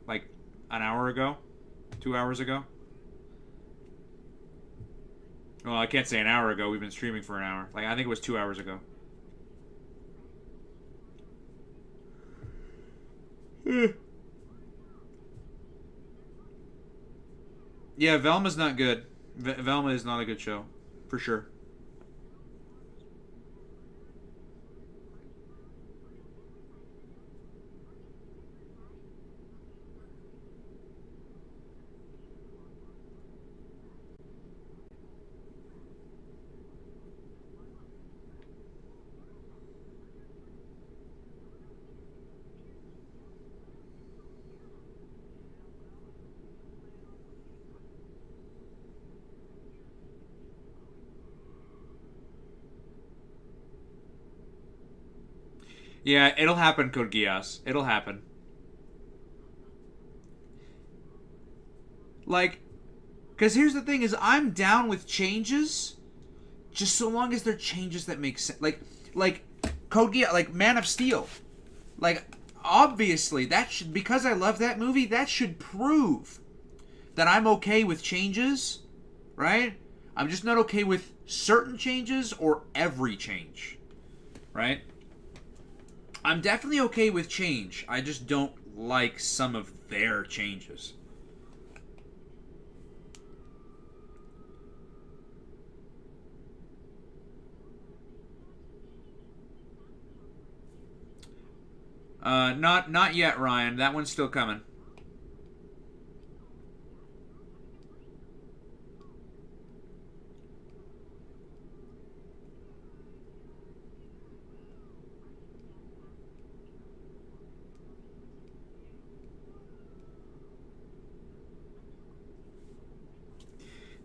Speaker 1: like an hour ago, 2 hours ago. Well, I can't say an hour ago. We've been streaming for an hour. Like I think it was 2 hours ago. Yeah, Velma's not good. Velma is not a good show, for sure. Yeah, it'll happen, Code Geass. It'll happen. Like, because here's the thing: is I'm down with changes, just so long as they're changes that make sense. Like Code Geass, like Man of Steel. Like, obviously, that should because I love that movie. That should prove that I'm okay with changes, right? I'm just not okay with certain changes or every change, right? I'm definitely okay with change. I just don't like some of their changes. Not yet, Ryan. That one's still coming.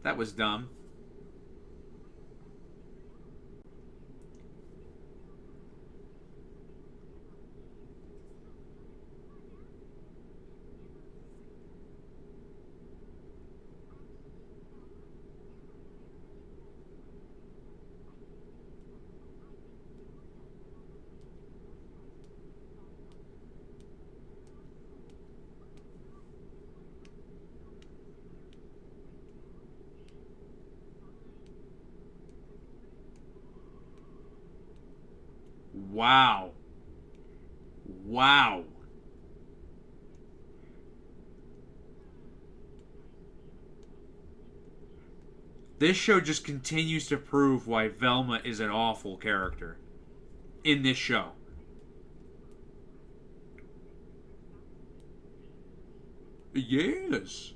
Speaker 1: That was dumb. Wow. Wow. This show just continues to prove why Velma is an awful character in this show. Yes.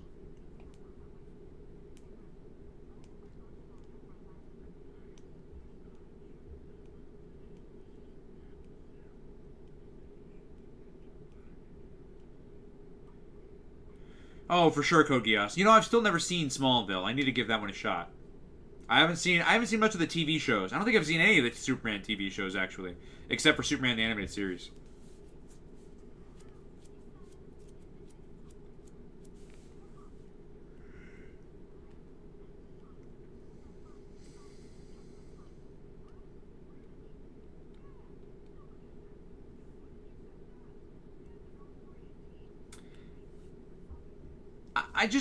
Speaker 1: Oh, for sure, Code Geass. You know, I've still never seen Smallville. I need to give that one a shot. I haven't seen much of the TV shows. I don't think I've seen any of the Superman TV shows actually, except for Superman the animated series.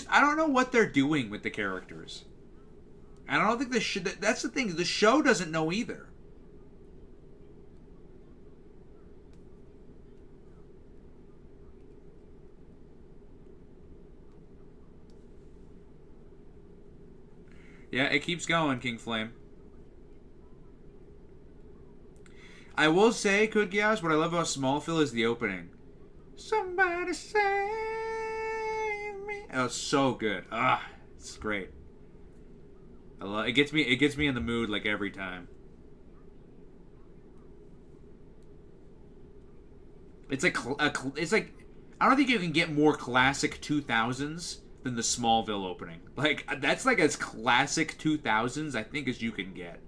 Speaker 1: I don't know what they're doing with the characters. And I don't think that's the thing. The show doesn't know either. Yeah, it keeps going, King Flame. I will say, Code Geass, what I love about Smallville is the opening. Somebody save me. Oh, it's so good. Ah, it's great. It gets me. It gets me in the mood like every time. It's like it's like I don't think you can get more classic 2000s than the Smallville opening. Like that's like as classic 2000s I think as you can get.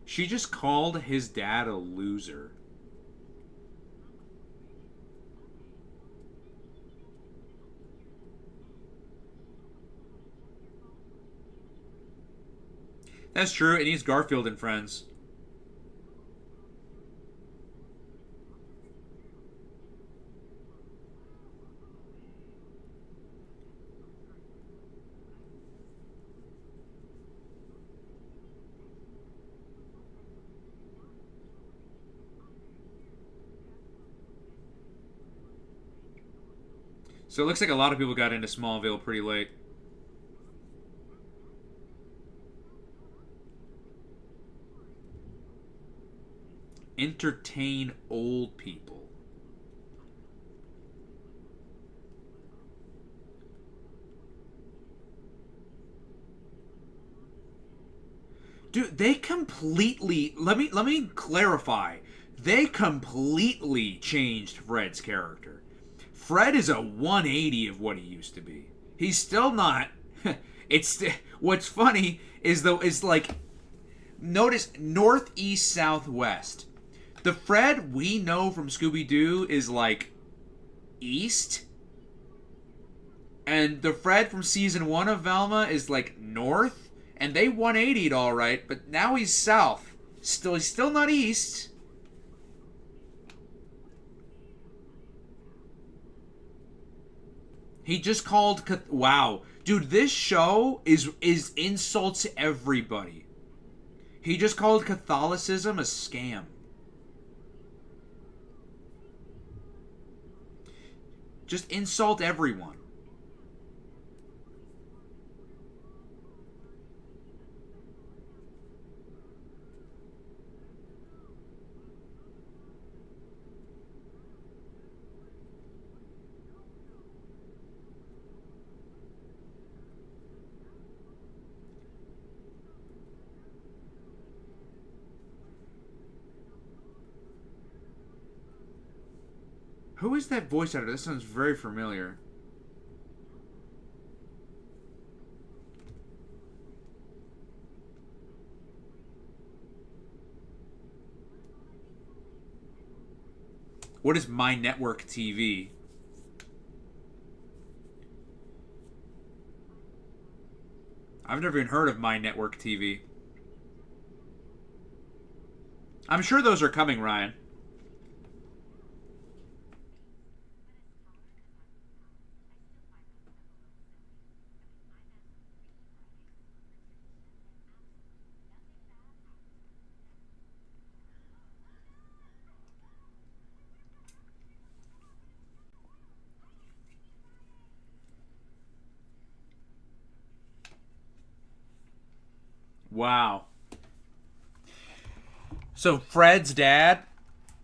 Speaker 1: She just called his dad a loser. That's true. It needs Garfield and Friends. So it looks like a lot of people got into Smallville pretty late. Entertain old people. Dude, they completely let me clarify. They completely changed Fred's character. Fred is a 180 of what he used to be. He's still not. It's what's funny is though is like notice northeast southwest. The Fred we know from Scooby Doo is like east, and the Fred from season 1 of Velma is like north, and they 180'd all right, but now he's south. He's still not east. He just called wow, dude, this show is insults to everybody. He just called Catholicism a scam. Just insult everyone. Who is that voice actor? This sounds very familiar. What is My Network TV? I've never even heard of My Network TV. I'm sure those are coming, Ryan. Wow. So Fred's dad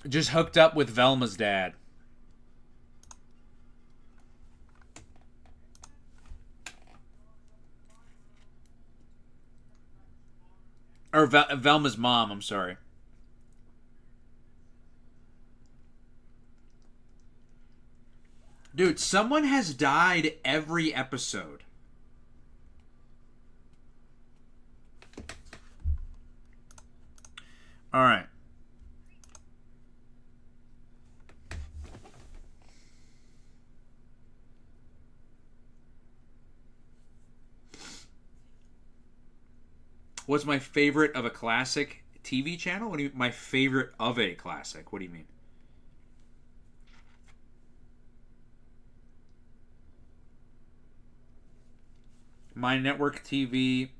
Speaker 1: just hooked up with Velma's dad. Or Velma's mom, I'm sorry. Dude, someone has died every episode. All right. What's my favorite of a classic TV channel? What do you my favorite of a classic? What do you mean? My network TV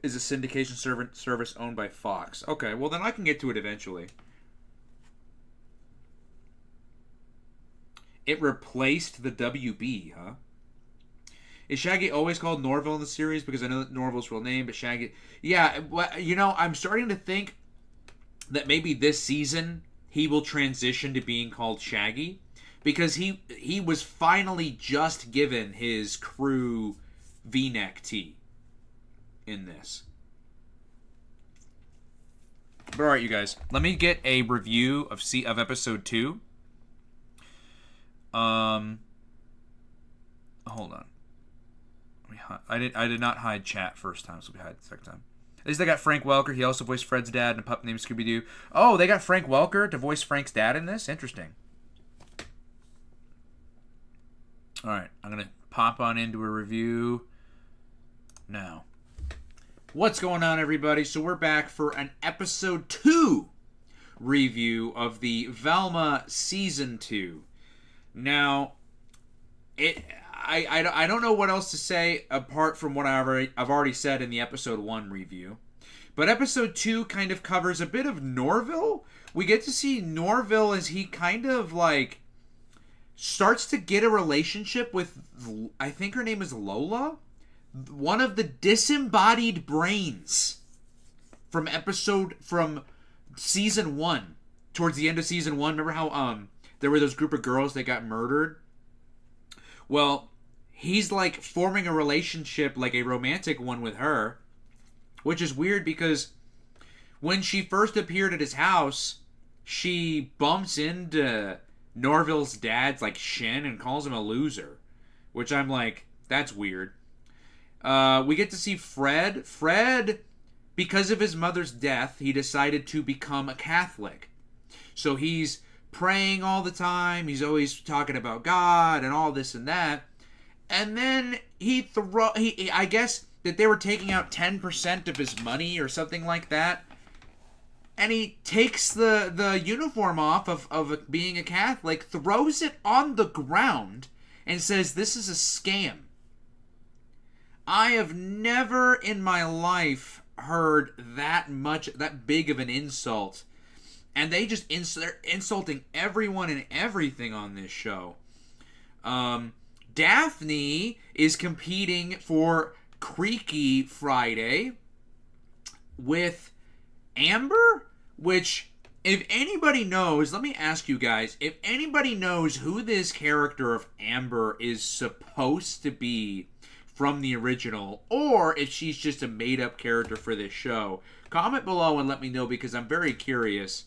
Speaker 1: is a syndication service owned by Fox. Okay, well then I can get to it eventually. It replaced the WB, huh? Is Shaggy always called Norville in the series? Because I know that Norville's real name, but Shaggy... Yeah, you know, I'm starting to think that maybe this season he will transition to being called Shaggy. Because he was finally just given his crew V-neck tee in this. But alright, you guys. Let me get a review of episode 2. Hold on. I did not hide chat first time, so we hide the second time. At least they got Frank Welker. He also voiced Fred's dad in a pup named Scooby-Doo. Oh, they got Frank Welker to voice Frank's dad in this? Interesting. Alright, I'm going to pop on into a review now. What's going on, everybody? So we're back for an episode 2 review of the Velma Season 2. Now, I don't know what else to say apart from what I've already said in the episode 1 review. But episode 2 kind of covers a bit of Norville. We get to see Norville as he kind of like starts to get a relationship with, I think her name is Lola, one of the disembodied brains from season 1. Towards the end of season 1, remember how there were those group of girls that got murdered? Well, he's like forming a relationship, like a romantic one with her, which is weird because when she first appeared at his house, she bumps into Norville's dad's like shin and calls him a loser, which I'm like, that's weird. We get to see Fred. Fred, because of his mother's death, he decided to become a Catholic. So he's praying all the time. He's always talking about God and all this and that. And then I guess that they were taking out 10% of his money or something like that. And he takes the uniform off of being a Catholic, throws it on the ground, and says, "This is a scam." I have never in my life heard that big of an insult. And they just they're insulting everyone and everything on this show. Daphne is competing for Creaky Friday with Amber, which, if anybody knows, let me ask you guys, if anybody knows who this character of Amber is supposed to be from the original, or if she's just a made-up character for this show, comment below and let me know, because I'm very curious.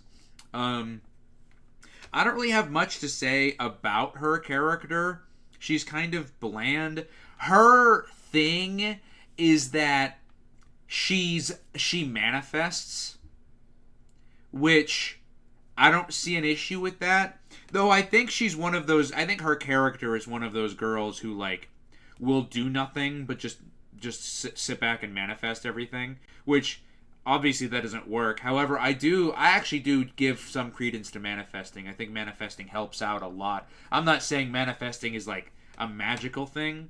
Speaker 1: I don't really have much to say about her character. She's kind of bland. Her thing is that she manifests, which I don't see an issue with that. Though I think she's one of those, I think her character is one of those girls who like will do nothing but just sit back and manifest everything, which obviously that doesn't work. However, I actually do give some credence to manifesting. I think manifesting helps out a lot. I'm not saying manifesting is like a magical thing,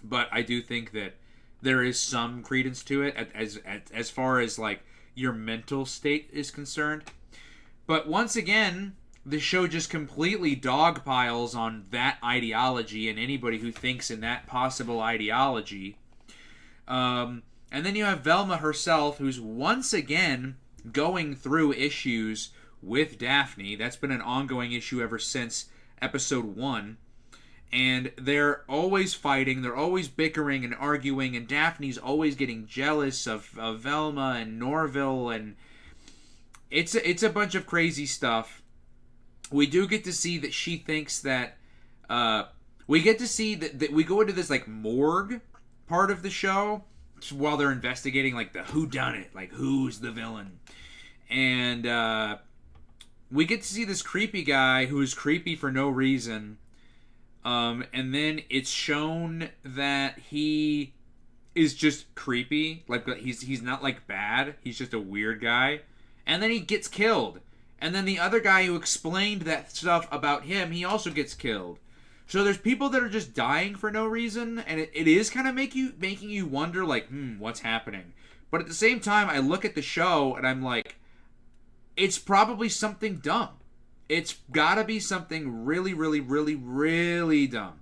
Speaker 1: but I do think that there is some credence to it as far as like your mental state is concerned. But once again, the show just completely dogpiles on that ideology and anybody who thinks in that possible ideology. And then you have Velma herself, who's once again going through issues with Daphne. That's been an ongoing issue ever since episode 1. And they're always fighting, they're always bickering and arguing, and Daphne's always getting jealous of Velma and Norville, and it's a bunch of crazy stuff. We do get to see that she thinks that... we get to see that we go into this like morgue part of the show while they're investigating like the whodunit, like who's the villain. And we get to see this creepy guy who is creepy for no reason. And then it's shown that he is just creepy. Like he's not like bad. He's just a weird guy. And then he gets killed. And then the other guy who explained that stuff about him, he also gets killed. So there's people that are just dying for no reason, and it is kind of making you wonder, like, what's happening? But at the same time, I look at the show and I'm like, it's probably something dumb. It's gotta be something really, really, really, really dumb.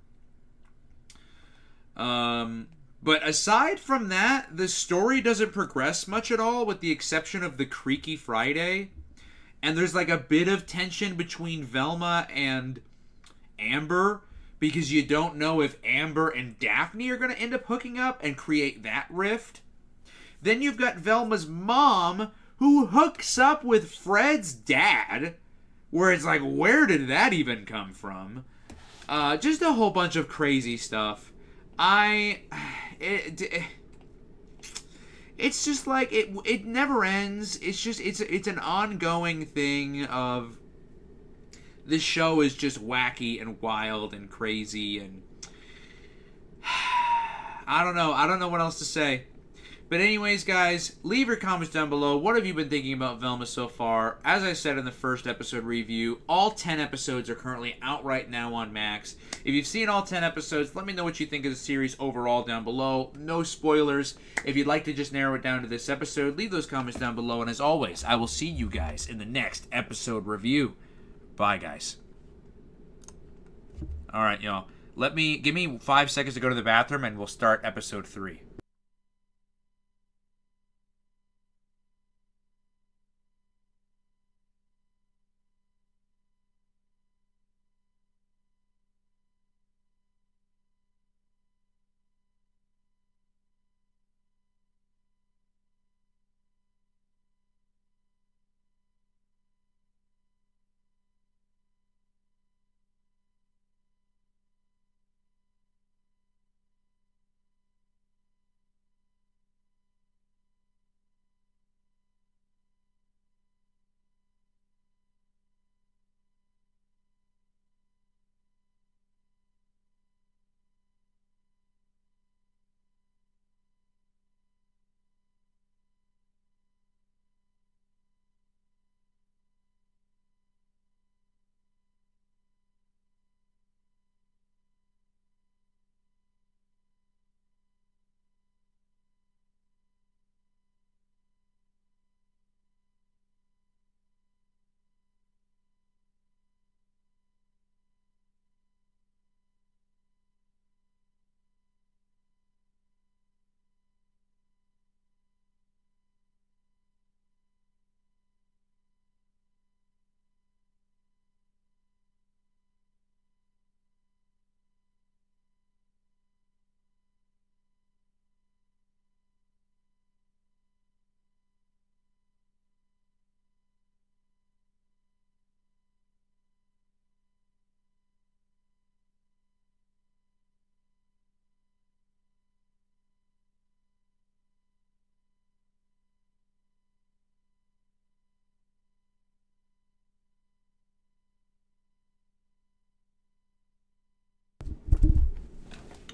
Speaker 1: But aside from that, the story doesn't progress much at all, with the exception of the Creaky Friday. And there's like a bit of tension between Velma and Amber, because you don't know if Amber and Daphne are going to end up hooking up and create that rift. Then you've got Velma's mom, who hooks up with Fred's dad, where it's like, where did that even come from? Just a whole bunch of crazy stuff. It's just like, it never ends. It's just, it's an ongoing thing of, this show is just wacky and wild and crazy, and I don't know what else to say. But anyways, guys, leave your comments down below. What have you been thinking about Velma so far? As I said in the first episode review, all 10 episodes are currently out right now on Max. If you've seen all 10 episodes, let me know what you think of the series overall down below. No spoilers. If you'd like to just narrow it down to this episode, leave those comments down below. And as always, I will see you guys in the next episode review. Bye, guys. All right, y'all. Give me 5 seconds to go to the bathroom, and we'll start episode 3.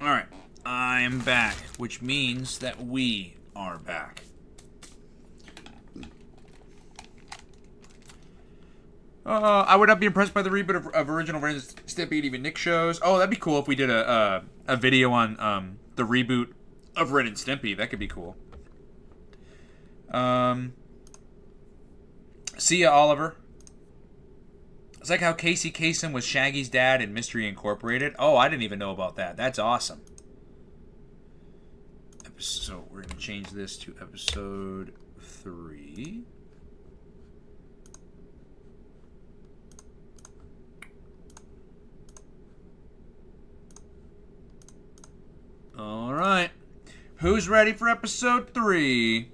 Speaker 1: All right, I am back, which means that we are back. I would not be impressed by the reboot of original Ren and Stimpy and even Nick shows. Oh, that'd be cool if we did a video on the reboot of Ren and Stimpy. That could be cool. See ya, Oliver. It's like how Casey Kasem was Shaggy's dad in Mystery Incorporated. Oh, I didn't even know about that. That's awesome. So we're going to change this to episode 3. All right. Who's ready for episode 3?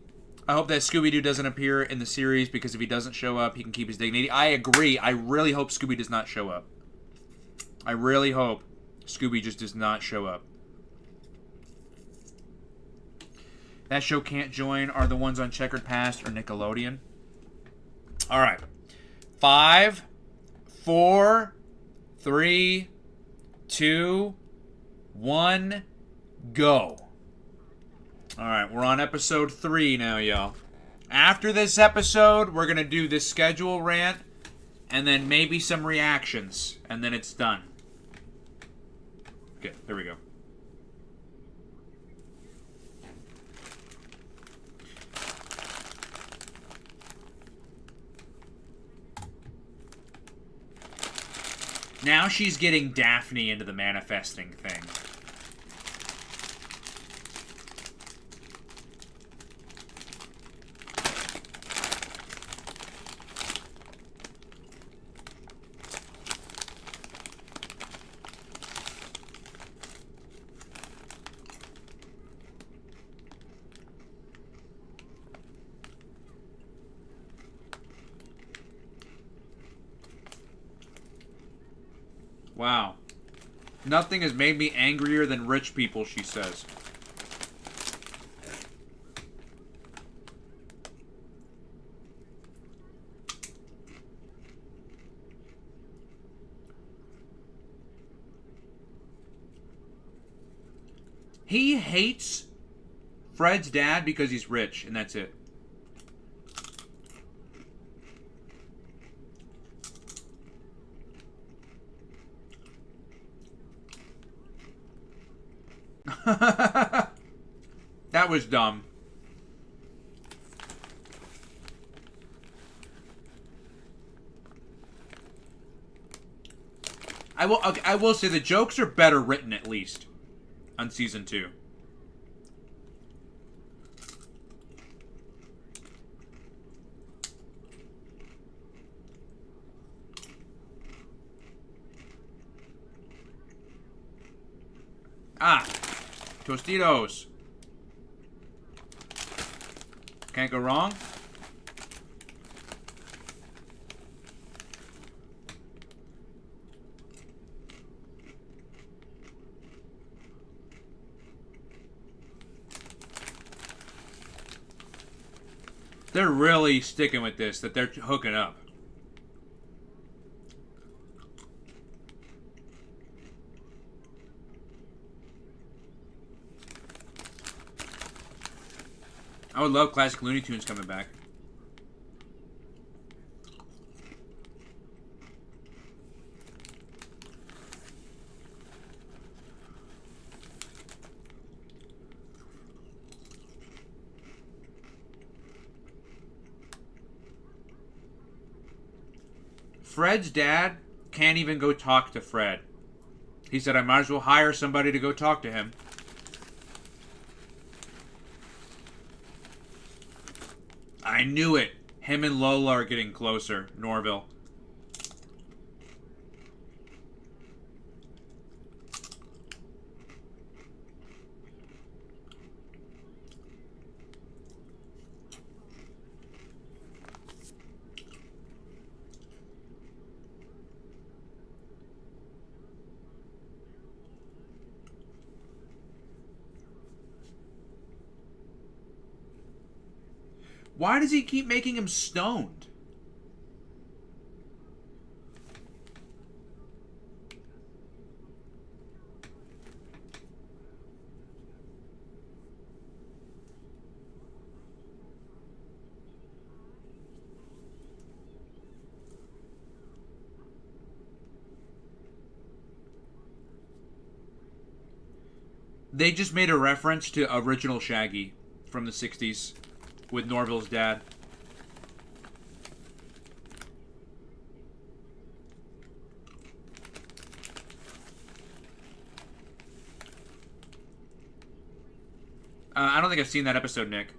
Speaker 1: I hope that Scooby-Doo doesn't appear in the series, because if he doesn't show up, he can keep his dignity. I agree. I really hope Scooby does not show up. I really hope Scooby just does not show up. That show can't join are the ones on Checkered Past or Nickelodeon. All right. 5, 4, 3, 2, 1, go. All right, we're on episode 3 now, y'all. After this episode, we're going to do this schedule rant and then maybe some reactions, and then it's done. Okay, there we go. Now she's getting Daphne into the manifesting thing. Wow. Nothing has made me angrier than rich people, she says. He hates Fred's dad because he's rich, and that's it. That was dumb. I will say the jokes are better written, at least on season 2. Ah, Tostitos. Can't go wrong. They're really sticking with this, that they're hooking up. I would love classic Looney Tunes coming back. Fred's dad can't even go talk to Fred. He said, I might as well hire somebody to go talk to him. I knew it. Him and Lola are getting closer, Norville. Why does he keep making him stoned? They just made a reference to original Shaggy from the 60s with Norville's dad. I don't think I've seen that episode, Nick.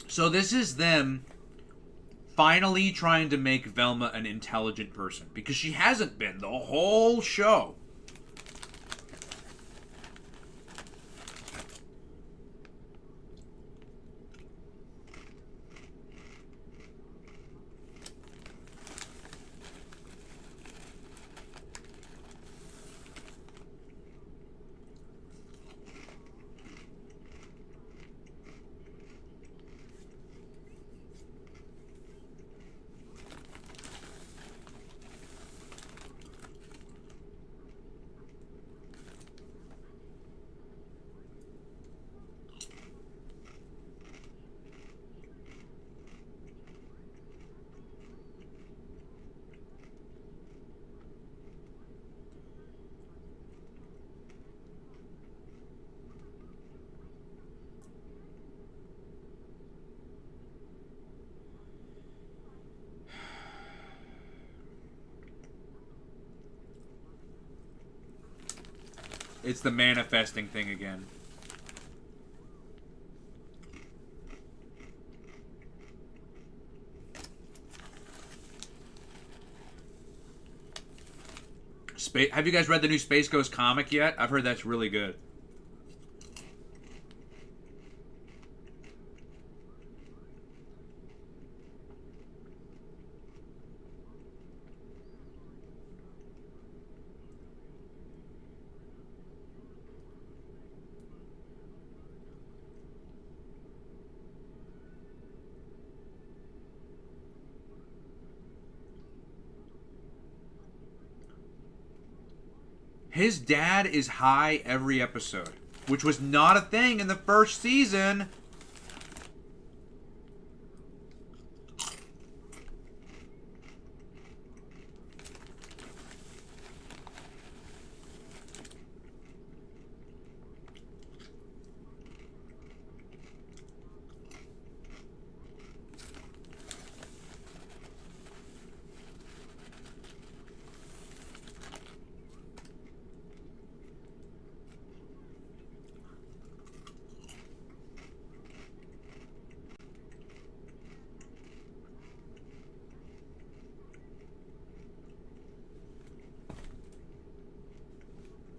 Speaker 1: So this is them finally trying to make Velma an intelligent person, because she hasn't been the whole show. It's the manifesting thing again. Have you guys read the new Space Ghost comic yet? I've heard that's really good. His dad is high every episode, which was not a thing in the first season.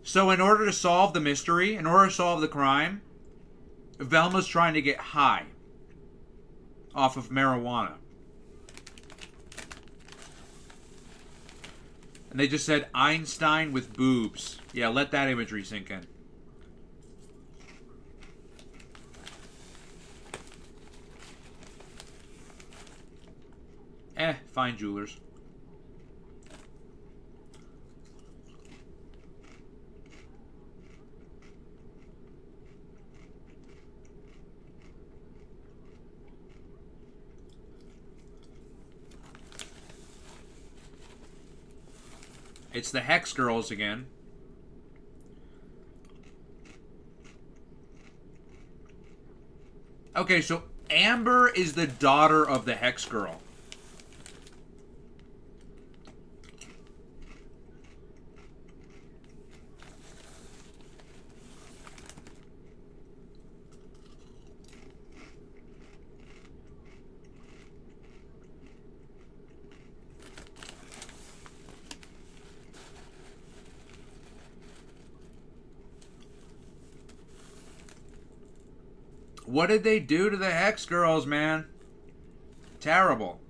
Speaker 1: So in order to solve the mystery, in order to solve the crime, Velma's trying to get high off of marijuana. And they just said Einstein with boobs. Yeah, let that imagery sink in. Fine jewelers. It's the Hex Girls again. Okay, so Amber is the daughter of the Hex Girl. What did they do to the Hex Girls, man? Terrible.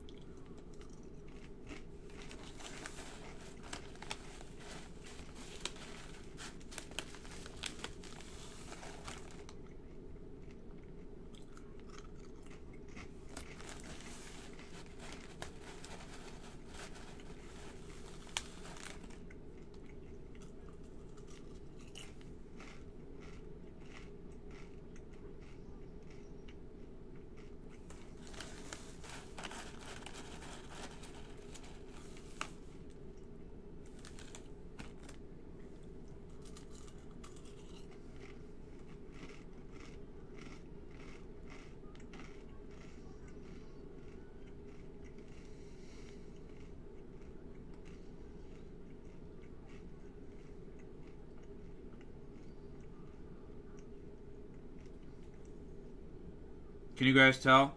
Speaker 1: Can you guys tell?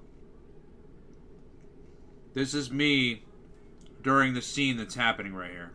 Speaker 1: This is me during the scene that's happening right here.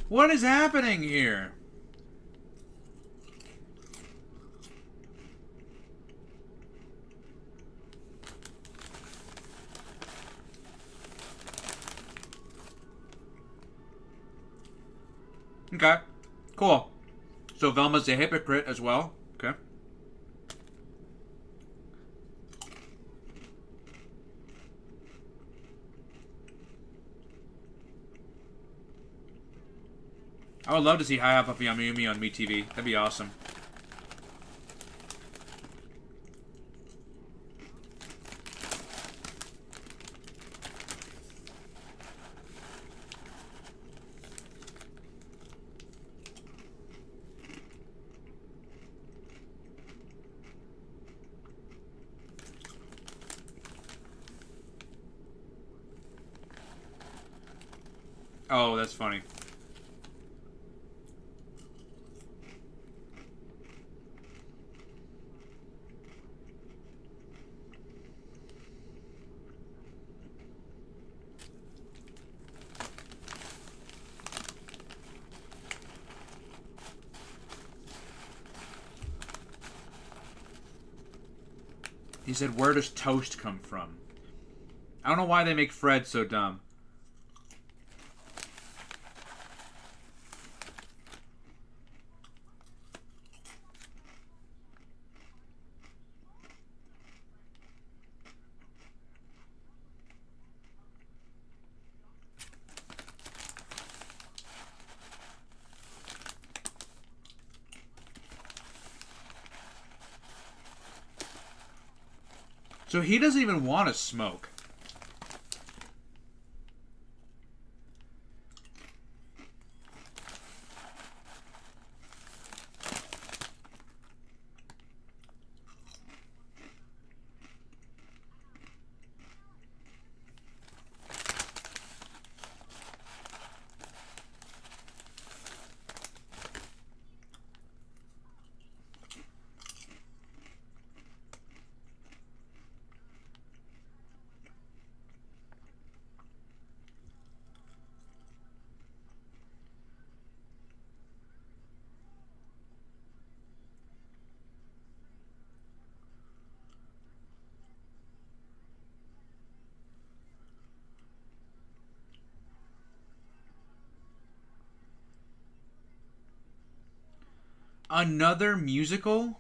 Speaker 1: What is happening here? Okay, cool. So Velma's a hypocrite as well. Okay. I would love to see Hi Puffy Yumi on MeTV. That'd be awesome. Oh, that's funny. He said, where does toast come from? I don't know why they make Fred so dumb. So he doesn't even want to smoke. Another musical?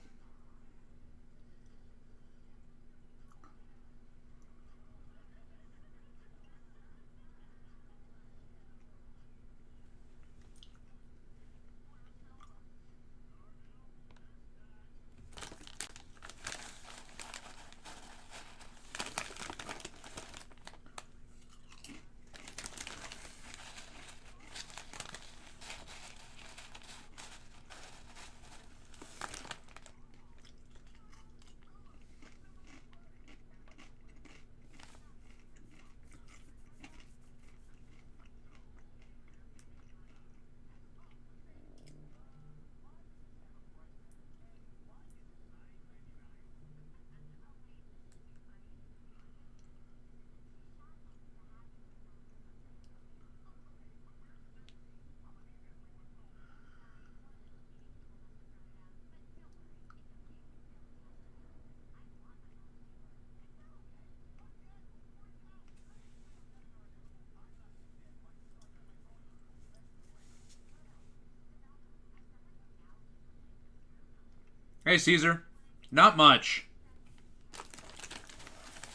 Speaker 1: Hey, Caesar. Not much.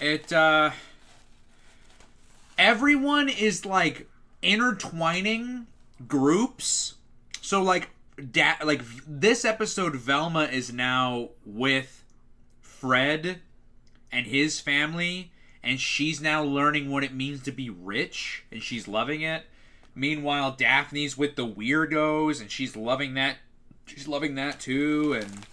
Speaker 1: It, everyone is, like, intertwining groups. So, like, this episode, Velma is now with Fred and his family, and she's now learning what it means to be rich, and she's loving it. Meanwhile, Daphne's with the weirdos, and she's loving that. She's loving that too, and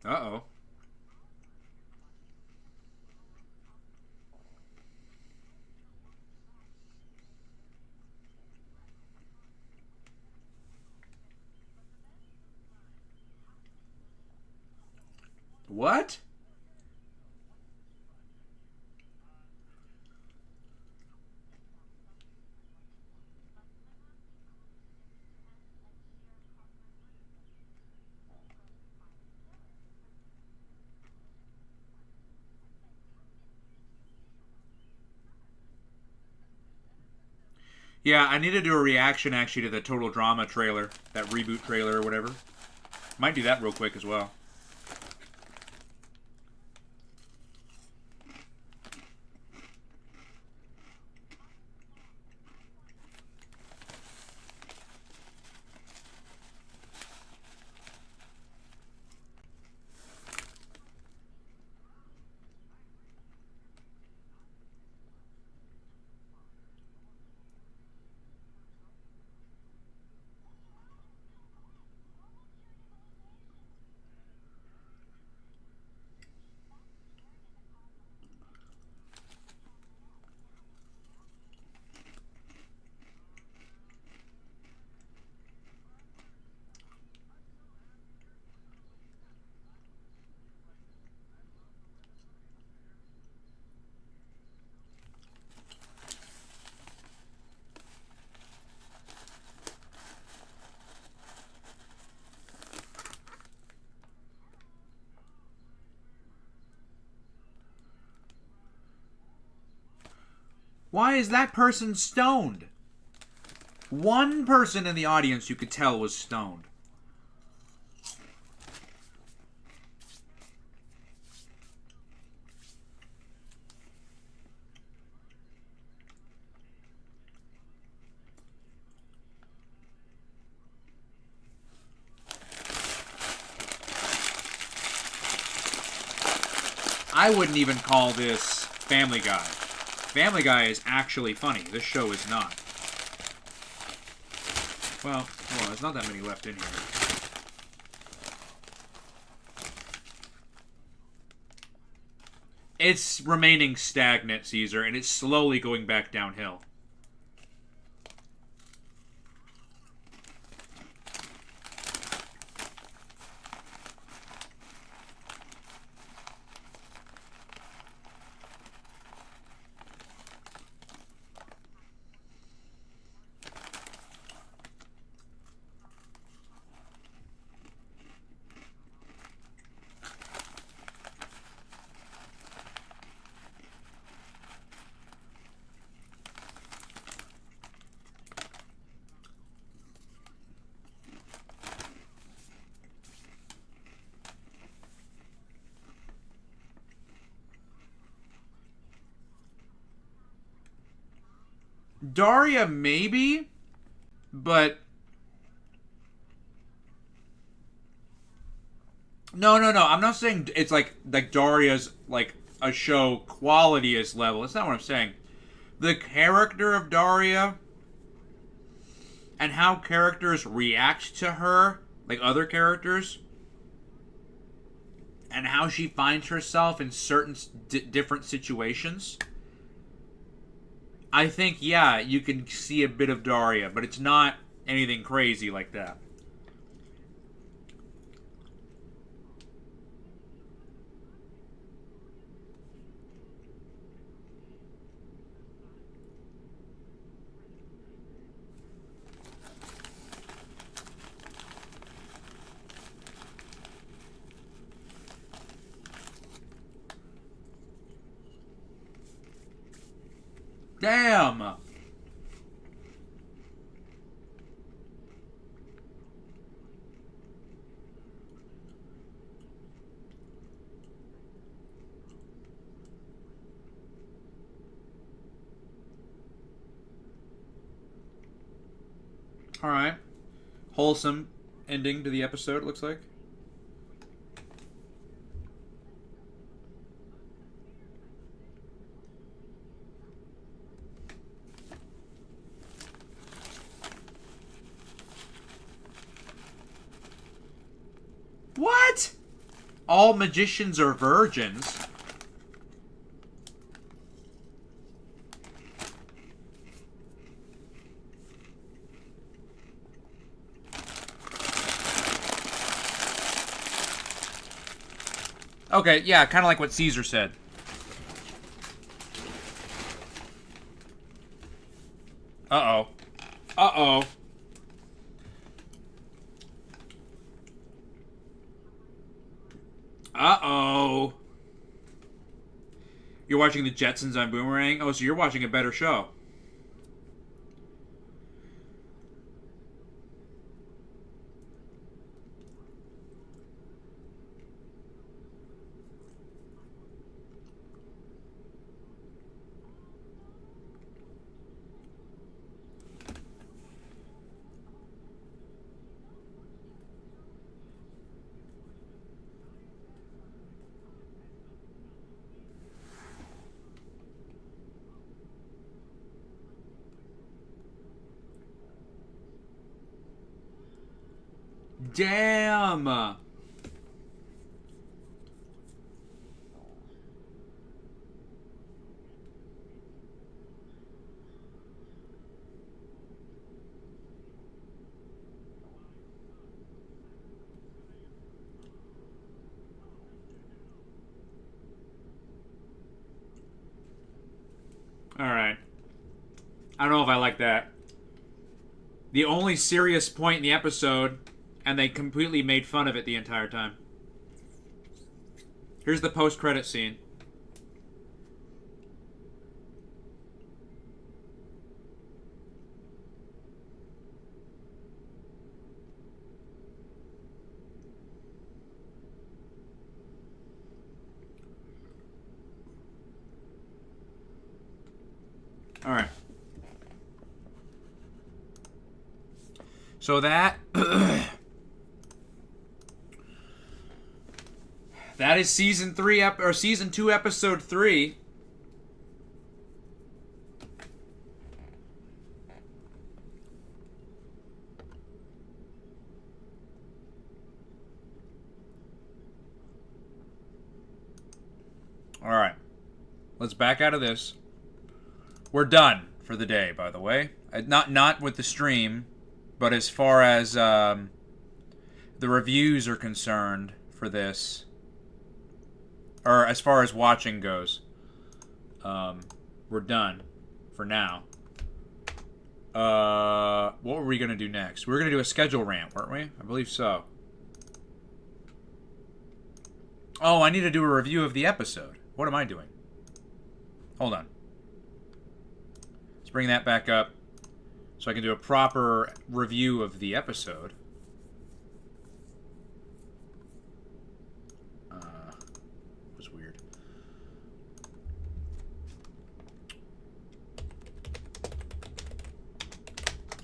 Speaker 1: uh-oh. What? Yeah, I need to do a reaction actually to the Total Drama trailer, that reboot trailer or whatever. Might do that real quick as well. Why is that person stoned? One person in the audience you could tell was stoned. I wouldn't even call this Family Guy. Family Guy is actually funny. This show is not. Well, there's not that many left in here. It's remaining stagnant, Caesar, and it's slowly going back downhill. Daria, maybe, but no. I'm not saying it's like Daria's like a show quality is level. That's not what I'm saying. The character of Daria and how characters react to her, like other characters, and how she finds herself in certain different situations. I think, yeah, you can see a bit of Daria, but it's not anything crazy like that. Damn. All right. Wholesome ending to the episode, it looks like. What? All magicians are virgins. Okay, yeah, kind of like what Caesar said. Uh-oh. Uh-oh. Uh-oh. You're watching the Jetsons on Boomerang? Oh, so you're watching a better show. Damn. All right. I don't know if I like that. The only serious point in the episode, and they completely made fun of it the entire time. Here's the post-credit scene. All right. So that that is season 3 or season 2 episode 3. All right. Let's back out of this. We're done for the day, by the way. Not with the stream, but as far as the reviews are concerned for this, or as far as watching goes, we're done for now. What were we going to do next? We were going to do a schedule rant, weren't we? I believe so. Oh, I need to do a review of the episode. What am I doing? Hold on. Let's bring that back up so I can do a proper review of the episode. It was weird.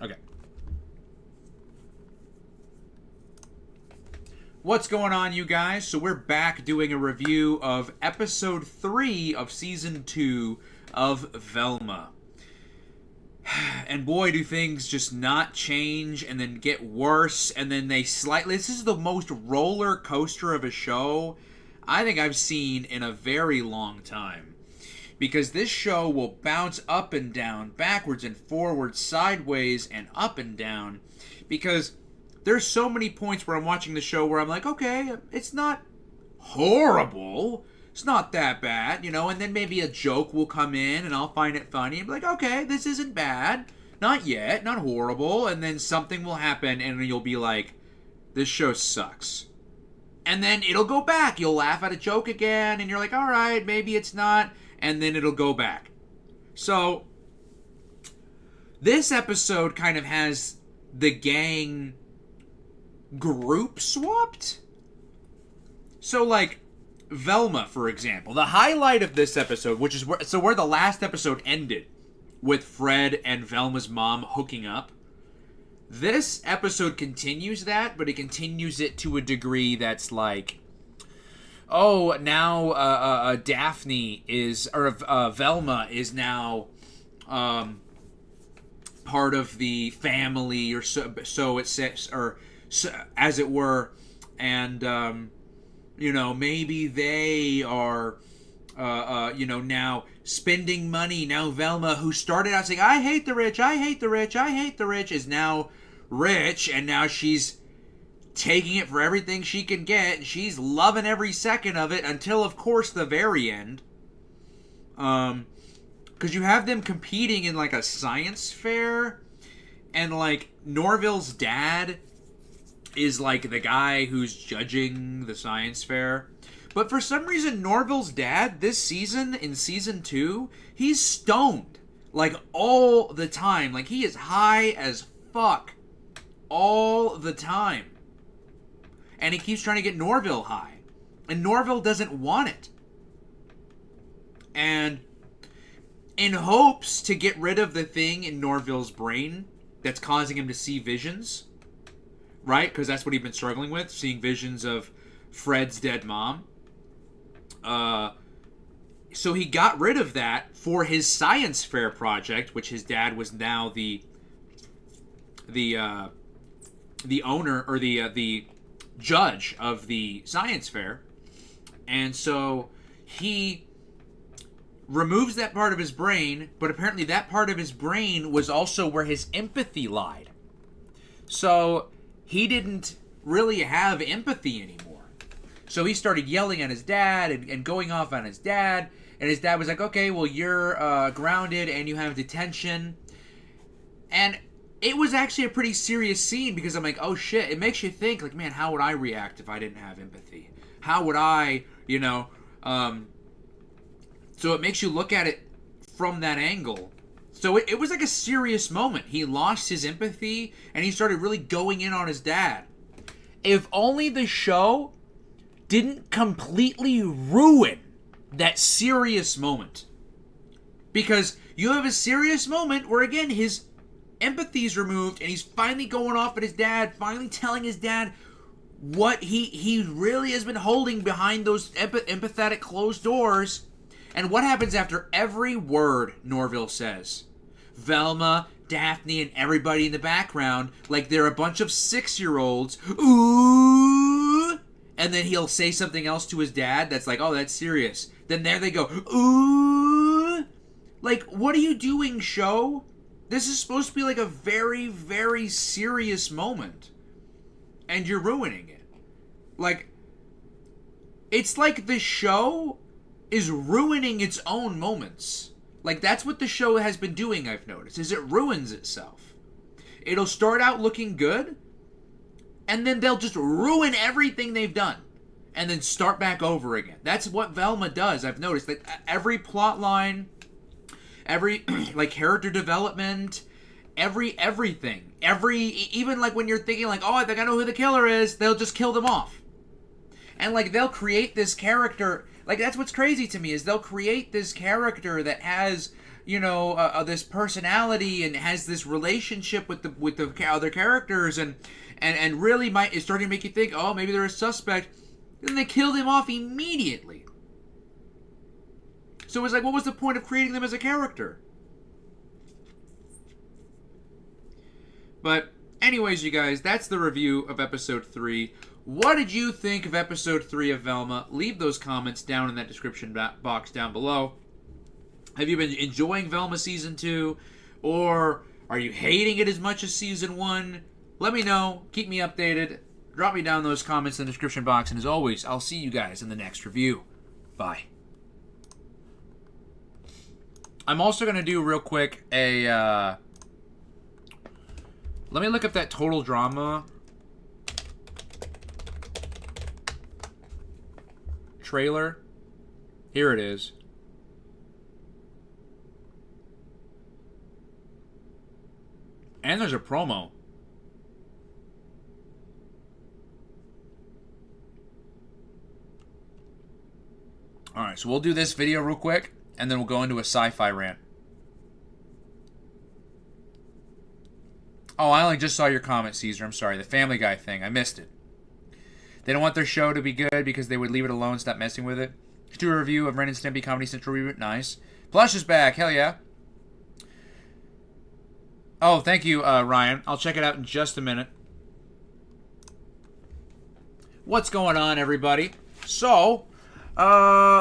Speaker 1: Okay. What's going on, you guys? So we're back doing a review of episode 3 of season 2 of Velma. And boy, do things just not change and then get worse, and then they slightly... This is the most roller coaster of a show I think I've seen in a very long time. Because this show will bounce up and down, backwards and forwards, sideways and up and down. Because there's so many points where I'm watching the show where I'm like, okay, it's not horrible. It's not that bad, you know, and then maybe a joke will come in and I'll find it funny and be like, okay, this isn't bad. Not yet, not horrible. And then something will happen and you'll be like, this show sucks. And then it'll go back. You'll laugh at a joke again and you're like, all right, maybe it's not. And then it'll go back. So This episode kind of has the gang group swapped. So, like, Velma, for example. The highlight of this episode, which is where the last episode ended, with Fred and Velma's mom hooking up. This episode continues that, but it continues it to a degree that's like, oh, now Daphne is, or Velma is now part of the family, or so it says, or so, as it were, and maybe they are, now spending money. Now Velma, who started out saying, I hate the rich, I hate the rich, I hate the rich, is now rich, and now she's taking it for everything she can get. She's loving every second of it until, of course, the very end. Because you have them competing in, like, a science fair, and, like, Norville's dad is, like, the guy who's judging the science fair. But for some reason, Norville's dad, this season, in season 2, he's stoned. Like, all the time. Like, he is high as fuck. All the time. And he keeps trying to get Norville high. And Norville doesn't want it. And in hopes to get rid of the thing in Norville's brain that's causing him to see visions, right? Because that's what he'd been struggling with, seeing visions of Fred's dead mom. So he got rid of that for his science fair project, which his dad was now the owner, or the judge of the science fair. And so he removes that part of his brain, but apparently that part of his brain was also where his empathy lied. So he didn't really have empathy anymore. So he started yelling at his dad and going off on his dad. And his dad was like, okay, well, you're grounded and you have detention. And it was actually a pretty serious scene, because I'm like, oh shit, it makes you think, like, man, how would I react if I didn't have empathy? How would I, so it makes you look at it from that angle. So it was like a serious moment. He lost his empathy, and he started really going in on his dad. If only the show didn't completely ruin that serious moment. Because you have a serious moment where, again, his empathy's removed, and he's finally going off at his dad, finally telling his dad what he really has been holding behind those empathetic closed doors. And what happens after every word Norville says? Velma, Daphne, and everybody in the background, like they're a bunch of 6-year-olds, ooh, and then he'll say something else to his dad that's like, oh, that's serious. Then there they go, ooh. Like, what are you doing, show? This is supposed to be like a very, very serious moment. And you're ruining it. Like, it's like the show is ruining its own moments. Like, that's what the show has been doing, I've noticed, is it ruins itself. It'll start out looking good, and then they'll just ruin everything they've done, and then start back over again. That's what Velma does, I've noticed. Like, every plot line, every, like, character development, everything. Even, like, when you're thinking, like, oh, I think I know who the killer is, they'll just kill them off. And, like, they'll create this character. Like, that's what's crazy to me, is they'll create this character that has, this personality and has this relationship with the other characters, and really is starting to make you think, oh, maybe they're a suspect. Then they killed him off immediately. So it's like, what was the point of creating them as a character? But anyways, you guys, that's the review of episode 3. What did you think of episode 3 of Velma? Leave those comments down in that description box down below. Have you been enjoying Velma season 2? Or are you hating it as much as season 1? Let me know. Keep me updated. Drop me down those comments in the description box. And as always, I'll see you guys in the next review. Bye. I'm also going to do real quick let me look up that Total Drama trailer. Here it is. And there's a promo. Alright, so we'll do this video real quick, and then we'll go into a sci-fi rant. Oh, I only just saw your comment, Caesar. I'm sorry. The Family Guy thing. I missed it. They don't want their show to be good because they would leave it alone, stop messing with it. Do a review of Ren and Stimpy Comedy Central reboot. Nice. Plush is back. Hell yeah. Oh, thank you, Ryan. I'll check it out in just a minute. What's going on, everybody? So,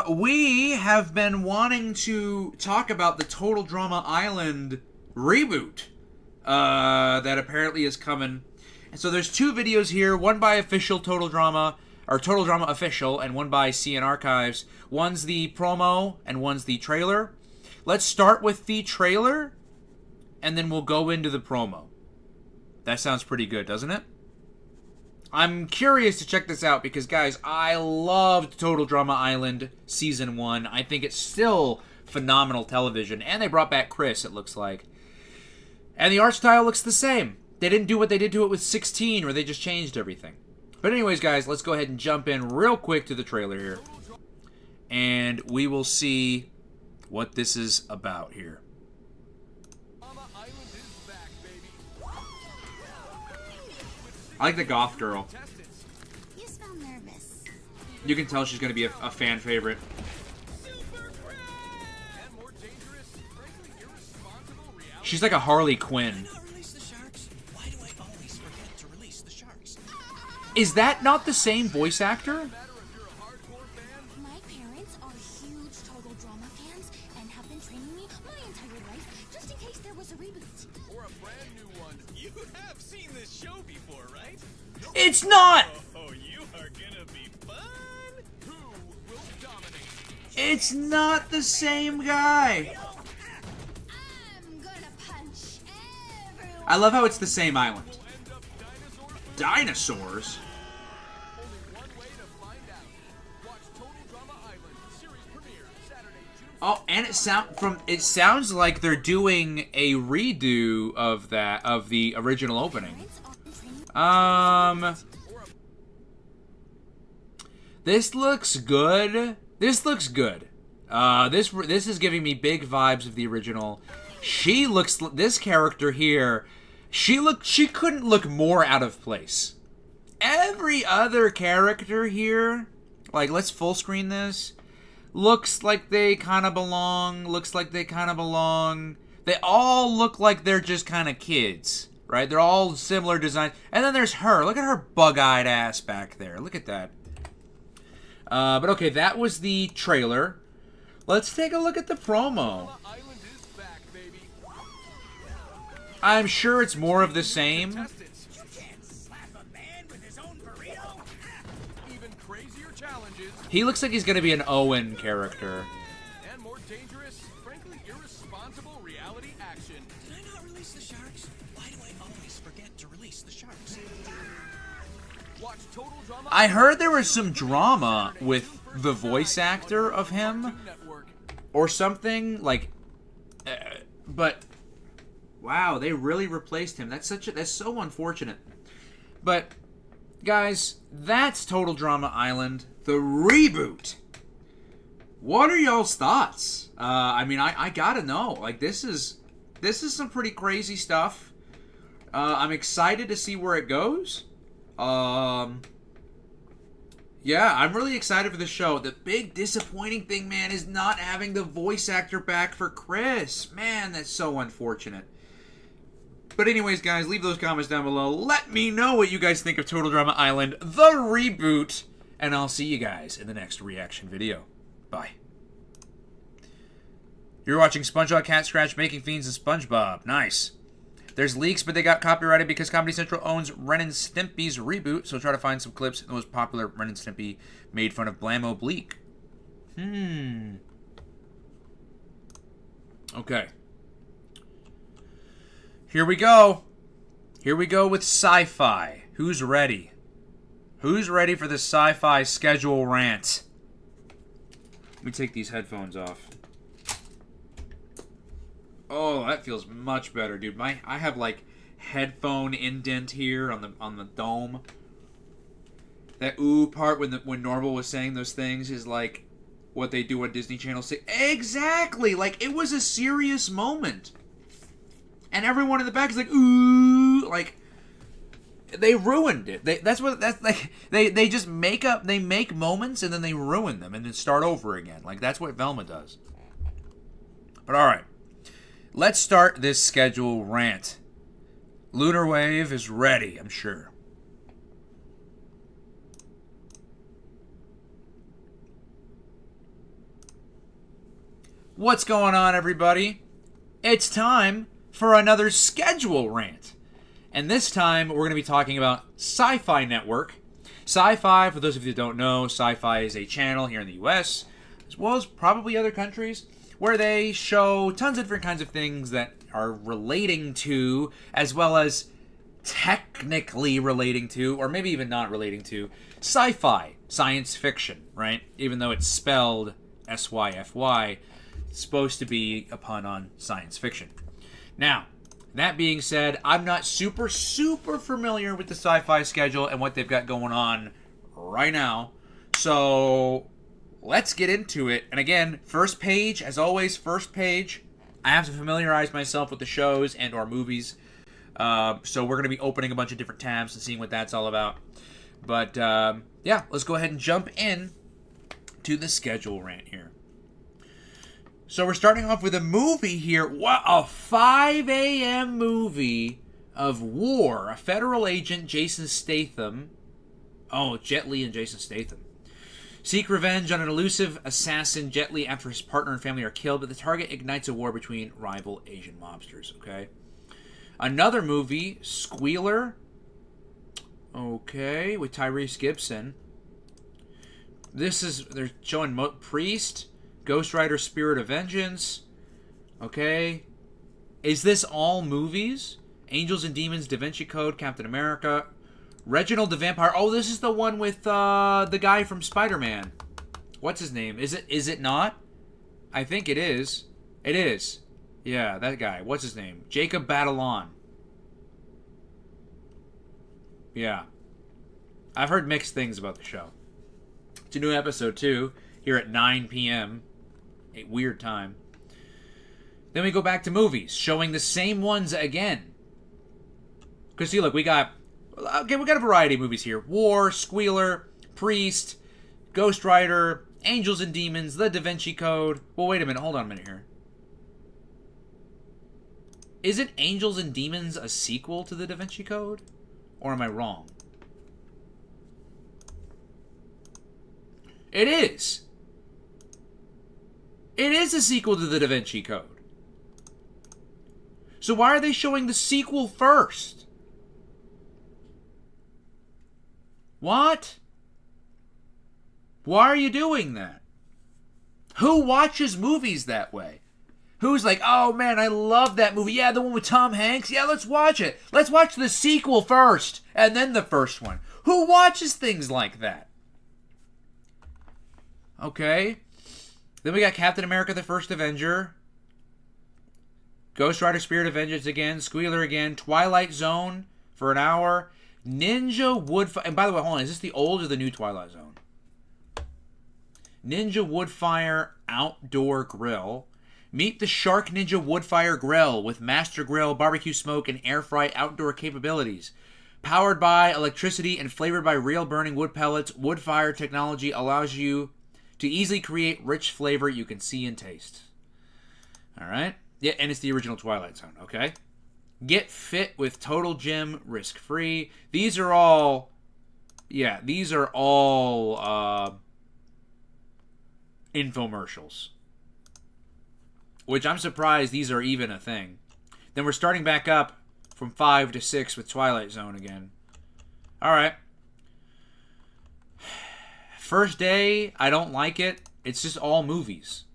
Speaker 1: we have been wanting to talk about the Total Drama Island reboot that apparently is coming. And so there's two videos here, one by Official Total Drama, or Total Drama Official, and one by CN Archives. One's the promo, and one's the trailer. Let's start with the trailer, and then we'll go into the promo. That sounds pretty good, doesn't it? I'm curious to check this out because, guys, I loved Total Drama Island Season 1. I think it's still phenomenal television. And they brought back Chris, it looks like. And the art style looks the same. They didn't do what they did to it with 16, where they just changed everything. But anyways, guys, let's go ahead and jump in real quick to the trailer here. And we will see what this is about here. I like the goth girl.
Speaker 2: You smell nervous.
Speaker 1: You can tell she's going to be a fan favorite. She's like a Harley Quinn. Is that not the same voice actor?
Speaker 2: My parents are huge Total Drama fans and have been training me my entire life just in case there was a reboot.
Speaker 3: Or a brand new one. You have seen this show before, right?
Speaker 1: It's not!
Speaker 3: Oh, you are gonna be fun! Who will dominate?
Speaker 1: It's not the same guy.
Speaker 2: I'm gonna punch everyone.
Speaker 1: I love how it's the same island. Dinosaurs?
Speaker 3: Only one way to find out. Watch Total Drama Island series premiere Saturday, June.
Speaker 1: Oh, and it sounds like they're doing a redo of the original opening. This looks good. This looks good. This is giving me big vibes of the original. This character here, she couldn't look more out of place. Every other character here, like, let's full screen this, looks like they kind of belong, They all look like they're just kind of kids, right? They're all similar designs. And then there's her. Look at her bug-eyed ass back there. Look at that. But okay, that was the trailer. Let's take a look at the promo.
Speaker 3: Island is back, baby.
Speaker 1: I'm sure it's more of the same.
Speaker 3: You can't slap a man with his own burrito. Even crazier challenges
Speaker 1: He looks like he's going to be an Owen character.
Speaker 3: and more dangerous, frankly irresponsible reality action.
Speaker 4: Did I not release the sharks? Why do I always forget to release the sharks?
Speaker 3: Watch Total Drama
Speaker 1: I heard there was some drama with the voice actor of him
Speaker 3: Network.
Speaker 1: or something, like, but wow, they really replaced him. That's so unfortunate. But guys, that's Total Drama Island, the reboot. What are y'all's thoughts? I mean, I gotta know. Like, this is some pretty crazy stuff. I'm excited to see where it goes. Yeah, I'm really excited for the show. The big disappointing thing, man, is not having the voice actor back for Chris. Man, that's so unfortunate. But anyways, guys, leave those comments down below. Let me know what you guys think of Total Drama Island, the reboot. And I'll see you guys in the next reaction video. Bye. You're watching SpongeBob Cat Scratch Making Fiends of SpongeBob. Nice. There's leaks, but they got copyrighted because Comedy Central owns Ren and Stimpy's reboot, so try to find some clips. The most popular Ren and Stimpy made fun of Blammo Bleak. Okay. Here we go. Here we go with Sci-fi. Who's ready? Who's ready for the Sci-fi schedule rant? Let me take these headphones off. Oh, that feels much better, dude. I have like headphone indent here on the dome. That ooh part when Norval was saying those things is like what they do on Disney Channel 6. Exactly! Like, it was a serious moment. And everyone in the back is like, ooh, like, they ruined it. They just make moments and then they ruin them and then start over again. Like, that's what Velma does. But alright. Let's start this schedule rant. Lunar Wave is ready, I'm sure. What's going on, everybody? It's time for another schedule rant. And this time, we're going to be talking about Sci-fi Network. Sci-fi, for those of you that don't know, Sci-fi is a channel here in the US, as well as probably other countries, where they show tons of different kinds of things that are relating to, as well as technically relating to, or maybe even not relating to, sci-fi, science fiction, right? Even though it's spelled S-Y-F-Y, it's supposed to be a pun on science fiction. Now, that being said, I'm not super familiar with the Sci-fi schedule and what they've got going on right now. So, let's get into it. And again, first page, as always, first page. I have to familiarize myself with the shows and or movies. So we're going to be opening a bunch of different tabs and seeing what that's all about. But, yeah, let's go ahead and jump in to the schedule rant here. So we're starting off with a movie here. Wow, a 5 a.m. movie of War. A federal agent, Jason Statham. Oh, Jet Li and Jason Statham. Seek revenge on an elusive assassin, Jet Li, after his partner and family are killed, but the target ignites a war between rival Asian mobsters, okay? Another movie, Squealer. Okay, with Tyrese Gibson. They're showing Priest, Ghost Rider Spirit of Vengeance. Okay. Is this all movies? Angels and Demons, Da Vinci Code, Captain America. Reginald the Vampire. Oh, this is the one with the guy from Spider-Man. What's his name? Is it not? I think it is. It is. Yeah, that guy. What's his name? Jacob Batalon. Yeah. I've heard mixed things about the show. It's a new episode, too, here at 9 p.m. A weird time. Then we go back to movies, showing the same ones again. Because, see, look, we got a variety of movies here. War, Squealer, Priest, Ghost Rider, Angels and Demons, The Da Vinci Code. Well, wait a minute. Hold on a minute here. Isn't Angels and Demons a sequel to The Da Vinci Code? Or am I wrong? It is. It is a sequel to The Da Vinci Code. So why are they showing the sequel first? What? Why are you doing that? Who watches movies that way? Who's like, oh man, I love that movie. Yeah, the one with Tom Hanks. Yeah, let's watch it. Let's watch the sequel first, and then the first one. Who watches things like that? Okay. Then we got Captain America, the First Avenger. Ghost Rider Spirit of Vengeance again. Squealer again. Twilight Zone for an hour. Ninja Woodfire. And by the way, hold on. Is this the old or the new Twilight Zone? Ninja Woodfire Outdoor Grill. Meet the Shark Ninja Woodfire Grill with master grill, barbecue smoke, and air fry outdoor capabilities. Powered by electricity and flavored by real burning wood pellets, Woodfire technology allows you to easily create rich flavor you can see and taste. All right? Yeah, and it's the original Twilight Zone, okay? Get fit with Total Gym, risk-free. These are all infomercials. Which I'm surprised these are even a thing. Then we're starting back up from 5 to 6 with Twilight Zone again. All right. First day, I don't like it. It's just all movies.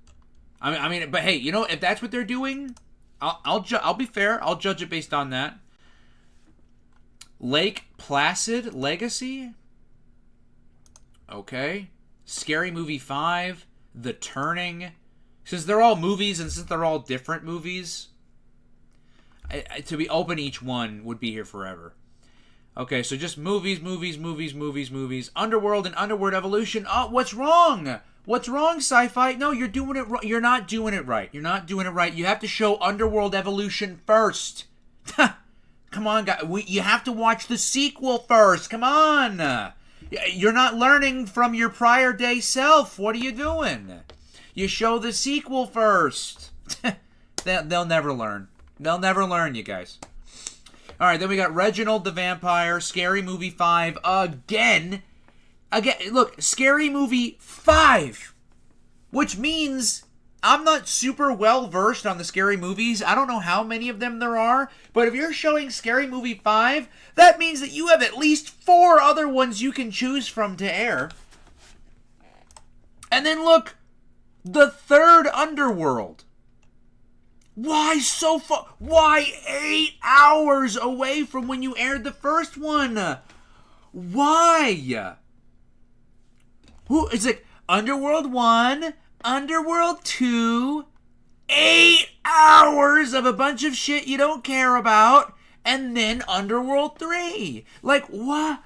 Speaker 1: I mean, but hey, you know, if that's what they're doing, I'll be fair. I'll judge it based on that. Lake Placid Legacy. Okay. Scary Movie 5. The Turning. Since they're all movies and since they're all different movies, To be open each one would be here forever. Okay, so just movies. Underworld and Underworld Evolution. Oh, what's wrong? What's wrong, Sci-Fi? No, you're doing it wrong. You're not doing it right. You're not doing it right. You have to show Underworld Evolution first. Come on, guys. You have to watch the sequel first. Come on. You're not learning from your prior day self. What are you doing? You show the sequel first. They'll never learn. They'll never learn, you guys. All right, then we got Reginald the Vampire, Scary Movie 5 again. Look, Scary Movie 5, which means I'm not super well versed on the scary movies. I don't know how many of them there are, but if you're showing Scary Movie 5, that means that you have at least 4 other ones you can choose from to air. And then look, the third Underworld. Why so far? Why 8 hours away from when you aired the first one? Why? It's like Underworld 1, Underworld 2, 8 hours of a bunch of shit you don't care about, and then Underworld 3. Like, why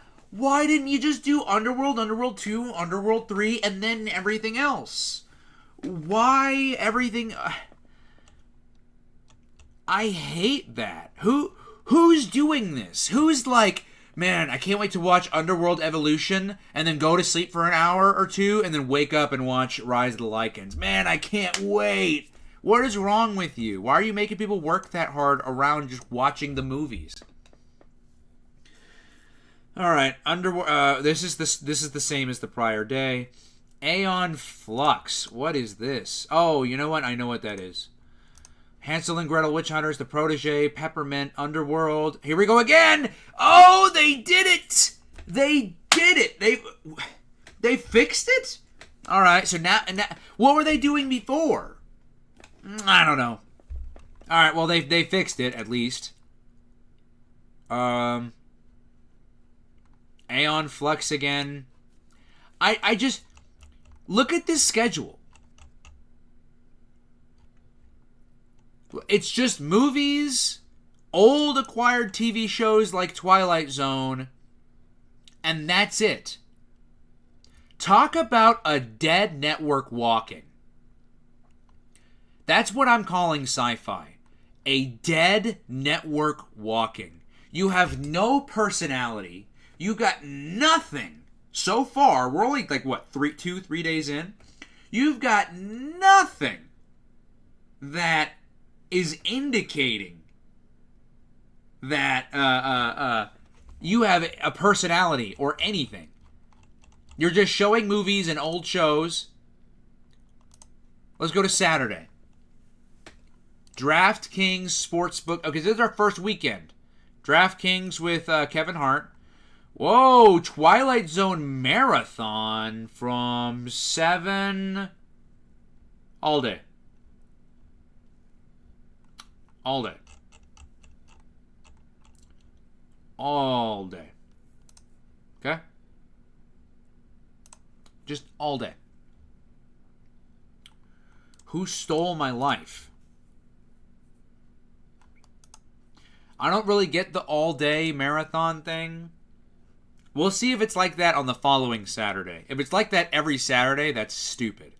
Speaker 1: didn't you just do Underworld, Underworld 2, Underworld 3, and then everything else? Why everything... I hate that. Who's doing this? Who's like, man, I can't wait to watch Underworld Evolution and then go to sleep for an hour or two and then wake up and watch Rise of the Lycans. Man, I can't wait. What is wrong with you? Why are you making people work that hard around just watching the movies? All right, this is the same as the prior day. Aeon Flux. What is this? Oh, you know what? I know what that is. Hansel and Gretel, Witch Hunters, The Protege, Peppermint, Underworld. Here we go again! Oh, they did it! They did it! They fixed it? Alright, so now, what were they doing before? I don't know. Alright, well, they fixed it, at least. Aeon Flux again. I just... Look at this schedule. It's just movies, old acquired TV shows like Twilight Zone, and that's it. Talk about a dead network walking. That's what I'm calling Sci-Fi. A dead network walking. You have no personality. You got nothing. So far, we're only like, what, 3 days in? You've got nothing that is indicating that you have a personality or anything. You're just showing movies and old shows. Let's go to Saturday. DraftKings Sportsbook. Okay, this is our first weekend. DraftKings with Kevin Hart. Whoa, Twilight Zone Marathon from 7 all day. All day. All day. Okay? Just all day. Who stole my life? I don't really get the all-day marathon thing. We'll see if it's like that on the following Saturday. If it's like that every Saturday, that's stupid.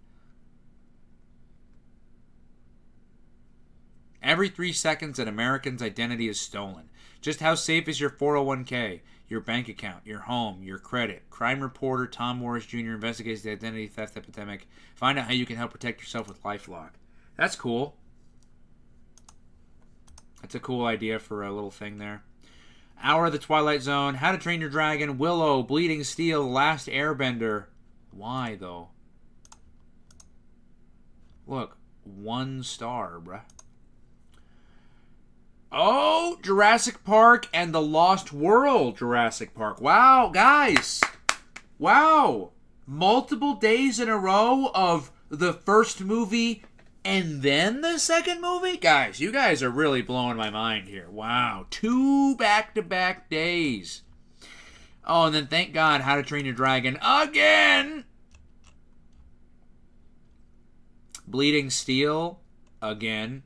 Speaker 1: Every 3 seconds, an American's identity is stolen. Just how safe is your 401k, your bank account, your home, your credit? Crime reporter Tom Morris Jr. investigates the identity theft epidemic. Find out how you can help protect yourself with LifeLock. That's cool. That's a cool idea for a little thing there. Hour of the Twilight Zone, How to Train Your Dragon, Willow, Bleeding Steel, The Last Airbender. Why, though? Look, 1 star, bruh. Oh, Jurassic Park and the Lost World Jurassic Park. Wow, guys. Wow. Multiple days in a row of the first movie and then the second movie? Guys, you guys are really blowing my mind here. Wow. 2 back-to-back days. Oh, and then thank God, How to Train Your Dragon again. Bleeding Steel again.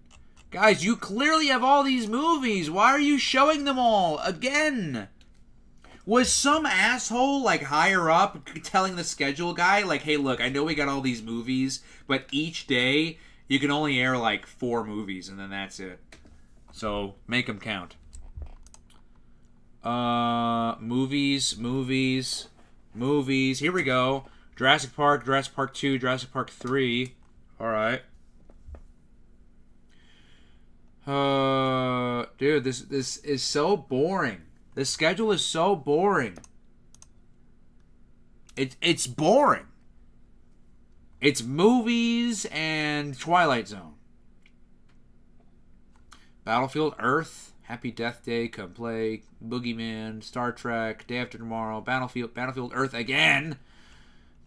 Speaker 1: Guys, you clearly have all these movies. Why are you showing them all again? Was some asshole, like, higher up telling the schedule guy, like, hey, look, I know we got all these movies, but each day you can only air, like, 4 movies, and then that's it. So, make them count. Movies. Here we go. Jurassic Park 2, Jurassic Park 3. Alright. Dude, this is so boring. The schedule is so boring. It's boring. It's movies and Twilight Zone. Battlefield Earth, Happy Death Day, Come Play, Boogeyman, Star Trek, Day After Tomorrow, Battlefield Earth again.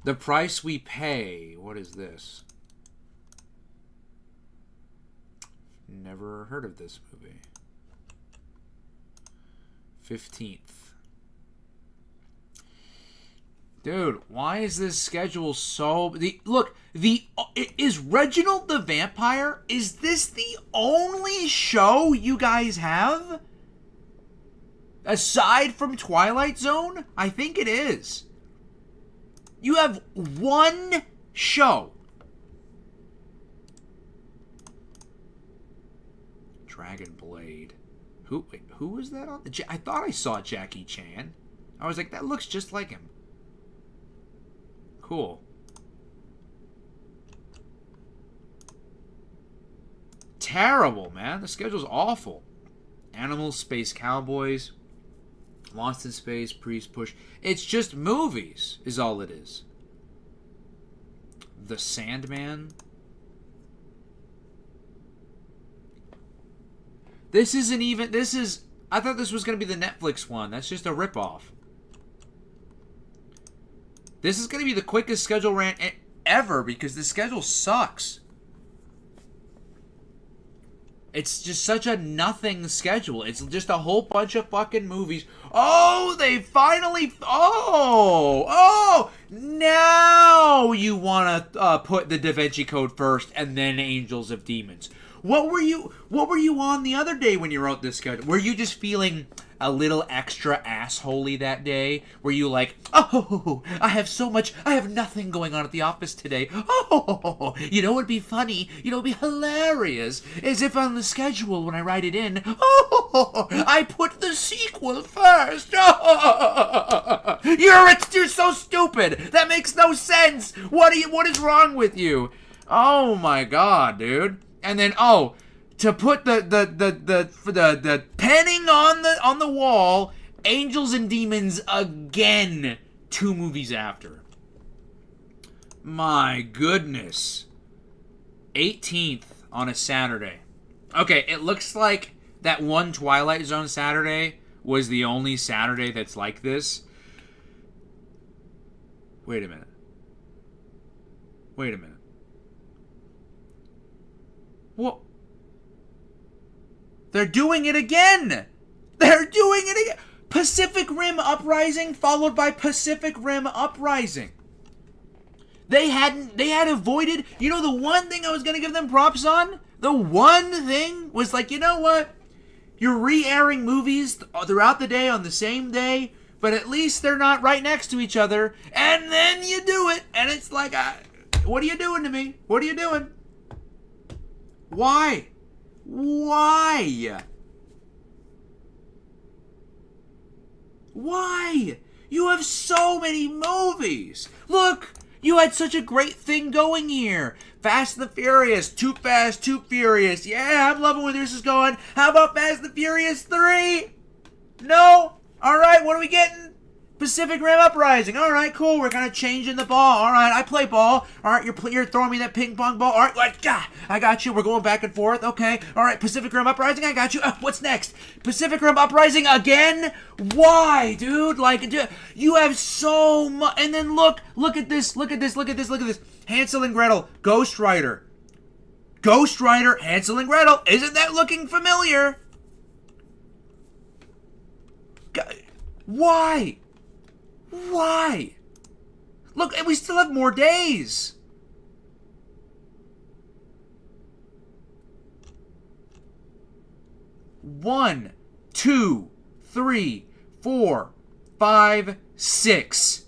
Speaker 1: The Price We Pay. What is this? Never heard of this movie. 15th. Dude, why is this schedule so... Is Reginald the Vampire? Is this the only show you guys have? Aside from Twilight Zone? I think it is. You have one show. Dragon Blade. Who was that on? I thought I saw Jackie Chan. I was like, that looks just like him. Cool. Terrible, man. The schedule's awful. Animals, Space Cowboys, Lost in Space, Priest, Push. It's just movies, is all it is. The Sandman. This isn't even... I thought this was going to be the Netflix one. That's just a ripoff. This is going to be the quickest schedule rant ever because the schedule sucks. It's just such a nothing schedule. It's just a whole bunch of fucking movies. Oh, they finally... Oh! Now you want to put the Da Vinci Code first and then Angels of Demons. What were you on the other day when you wrote this schedule? Were you just feeling a little extra assholey that day? Were you like, oh, I have nothing going on at the office today. Oh, you know what'd be funny? You know what'd be hilarious? Is if on the schedule when I write it in, I put the sequel first. You're so stupid. That makes no sense. What is wrong with you? Oh my god, dude. And then, to put the penning on the wall, Angels and Demons again 2 movies after. My goodness. 18th on a Saturday. Okay, it looks like that one Twilight Zone Saturday was the only Saturday that's like this. Wait a minute. What? They're doing it again! Pacific Rim Uprising followed by Pacific Rim Uprising. They had avoided... You know, the one thing I was going to give them props on? The one thing was like, you know what? You're re-airing movies throughout the day on the same day, but at least they're not right next to each other. And then you do it, and it's like, what are you doing to me? What are you doing? Why? Why? You have so many movies. Look, you had such a great thing going here. Fast and the Furious, Too Fast, Too Furious. Yeah, I'm loving where this is going. How about Fast and the Furious 3? No? Alright, what are we getting? Pacific Rim Uprising. All right, cool. We're kind of changing the ball. All right, I play ball. All right, you're throwing me that ping pong ball. All right, I got you. We're going back and forth. Okay. All right, Pacific Rim Uprising. I got you. What's next? Pacific Rim Uprising again? Why, dude? You have so much. And then look at this. Hansel and Gretel, Ghost Rider, Hansel and Gretel. Isn't that looking familiar? Why? Look, we still have more days. 1, 2, 3, 4, 5, 6.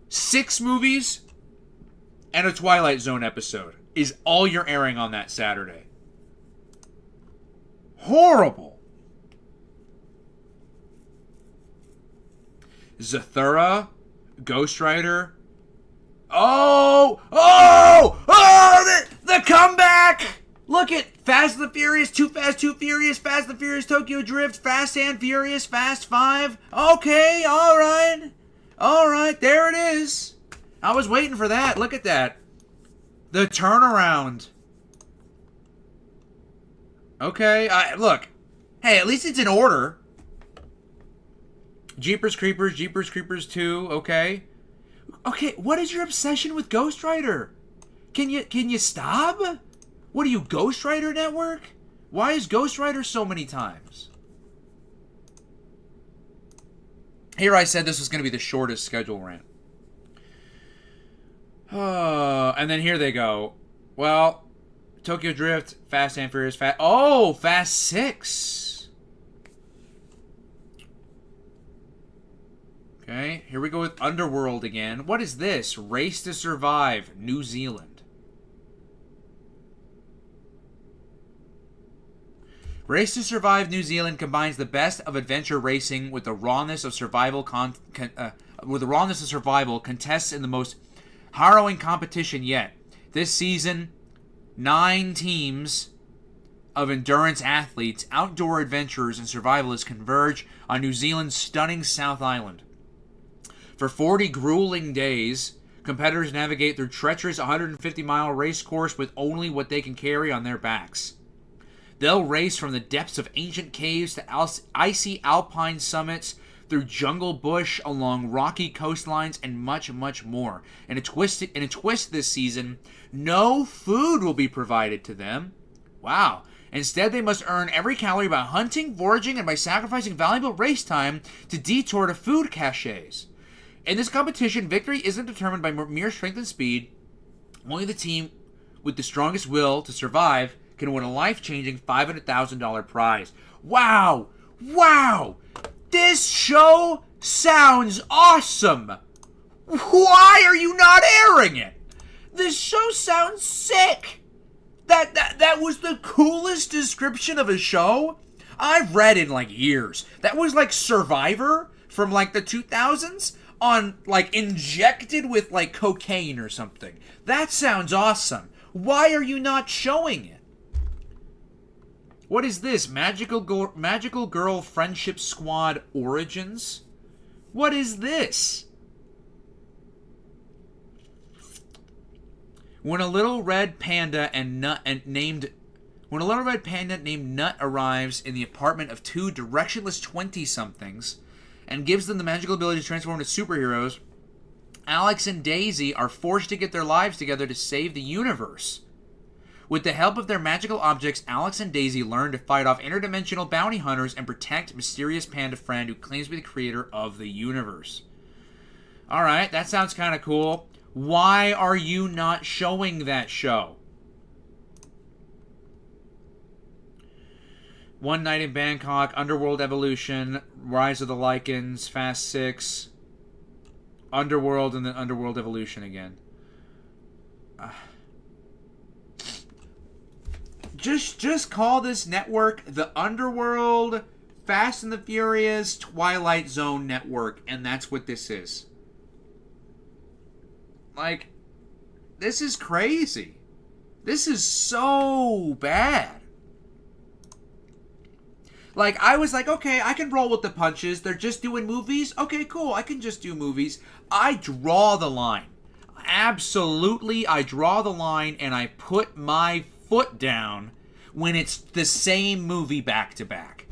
Speaker 1: 6 movies and a Twilight Zone episode is all you're airing on that Saturday. Horrible. Zathura, Ghost Rider. The comeback! Look at Fast and the Furious, Too Fast, Too Furious, Fast and the Furious, Tokyo Drift, Fast and Furious, Fast 5. Okay, alright. Alright, there it is. I was waiting for that. Look at that. The turnaround. Okay, look. Hey, at least it's in order. Jeepers Creepers 2, okay. Okay, what is your obsession with Ghost Rider? Can you stop? What are you, Ghost Rider Network? Why is Ghost Rider so many times? Here I said this was going to be the shortest schedule rant. And then here they go. Well, Tokyo Drift, Fast and Furious, Fast 6. Okay, here we go with Underworld again. What is this? Race to Survive, New Zealand. Race to Survive New Zealand combines the best of adventure racing with the rawness of survival. Contests in the most harrowing competition yet. This season, 9 teams of endurance athletes, outdoor adventurers, and survivalists converge on New Zealand's stunning South Island. For 40 grueling days, competitors navigate through treacherous 150-mile race course with only what they can carry on their backs. They'll race from the depths of ancient caves to icy alpine summits, through jungle bush, along rocky coastlines, and much, much more. In a twist this season, no food will be provided to them. Wow. Instead, they must earn every calorie by hunting, foraging, and by sacrificing valuable race time to detour to food caches. In this competition, victory isn't determined by mere strength and speed. Only the team with the strongest will to survive can win a life-changing $500,000 prize. Wow! Wow! This show sounds awesome! Why are you not airing it? This show sounds sick! That was the coolest description of a show I've read in, like, years. That was like Survivor from, like, the 2000s on, like, injected with, like, cocaine or something. That sounds awesome. Why are you not showing it? What is this? Magical Girl Friendship Squad Origins? What is this? When a little red panda named Nut arrives in the apartment of 2 directionless 20-somethings and gives them the magical ability to transform into superheroes, Alex and Daisy are forced to get their lives together to save the universe. With the help of their magical objects, Alex and Daisy learn to fight off interdimensional bounty hunters and protect mysterious panda friend who claims to be the creator of the universe. Alright, that sounds kind of cool. Why are you not showing that show? One Night in Bangkok, Underworld Evolution, Rise of the Lycans, Fast 6, Underworld, and then Underworld Evolution again. Just call this network the Underworld, Fast and the Furious, Twilight Zone Network, and that's what this is. Like, this is crazy. This is so bad. Like, I was like, okay, I can roll with the punches. They're just doing movies? Okay, cool, I can just do movies. I draw the line. Absolutely, I draw the line, and I put my foot down when it's the same movie back to back.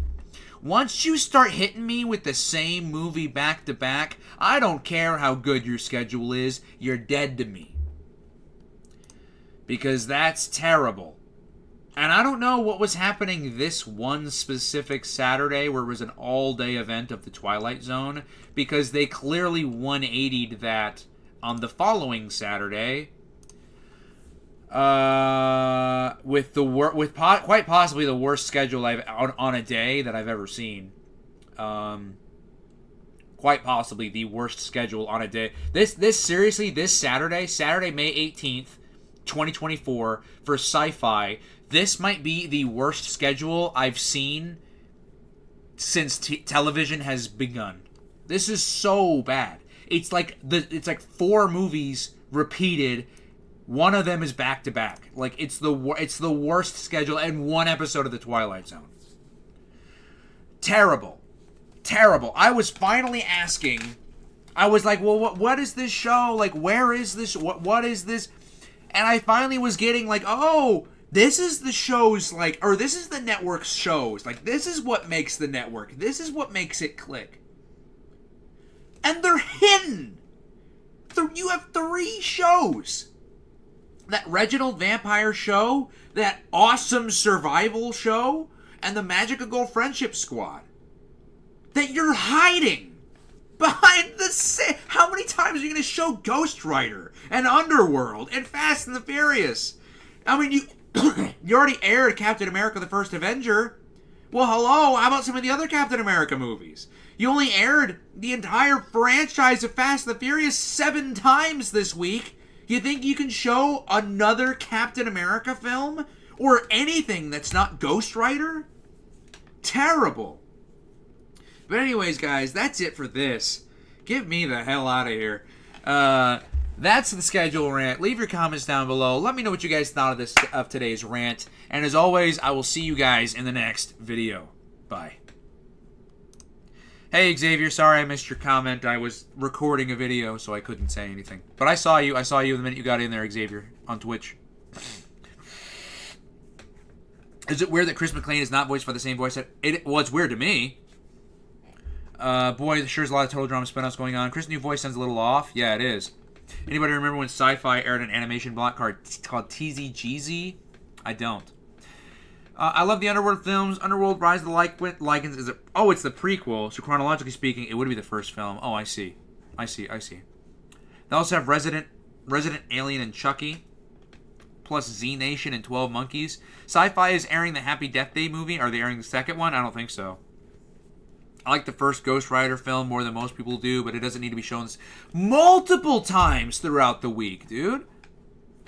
Speaker 1: Once you start hitting me with the same movie back to back, I don't care how good your schedule is, you're dead to me. Because that's terrible. And I don't know what was happening this one specific Saturday where it was an all-day event of the Twilight Zone, because they clearly 180'd that on the following Saturday. With quite possibly the worst schedule I've on a day that I've ever seen. Quite possibly the worst schedule on a day. This seriously, this Saturday, May 18th, 2024 for Sci-fi. This might be the worst schedule I've seen since television has begun. This is so bad. It's like 4 movies repeated. One of them is back to back. Like it's the worst schedule, and 1 episode of The Twilight Zone. Terrible. I was finally asking. I was like, well, what is this show? Like, where is this? What is this? And I finally was getting like, oh, this is the show's like, or this is the network's shows. Like, this is what makes the network. This is what makes it click. And they're hidden. You have 3 shows. That Reginald Vampire show, that awesome survival show, and the Magical Girl Friendship Squad. That you're hiding behind the... How many times are you going to show Ghost Rider and Underworld and Fast and the Furious? I mean, you already aired Captain America the First Avenger. Well, hello, how about some of the other Captain America movies? You only aired the entire franchise of Fast and the Furious 7 times this week. You think you can show another Captain America film? Or anything that's not Ghost Rider? Terrible. But anyways, guys, that's it for this. Get me the hell out of here. That's the schedule rant. Leave your comments down below. Let me know what you guys thought of today's rant. And as always, I will see you guys in the next video. Bye. Hey, Xavier, sorry I missed your comment. I was recording a video, so I couldn't say anything. But I saw you. I saw you the minute you got in there, Xavier, on Twitch. Is it weird that Chris McClane is not voiced by the same voice? Well, it's weird to me. Boy, there sure is a lot of Total Drama spin-offs going on. Chris' new voice sounds a little off. Yeah, it is. Anybody remember when Sci-Fi aired an animation block called TZGZ? I don't. I love the Underworld films. Underworld Rise of the Lycans is it's the prequel. So chronologically speaking, it would be the first film. Oh, I see. They also have Resident Alien and Chucky, plus Z Nation and 12 Monkeys. Sci-Fi is airing the Happy Death Day movie. Are they airing the second one? I don't think so. I like the first Ghost Rider film more than most people do, but it doesn't need to be shown multiple times throughout the week, dude.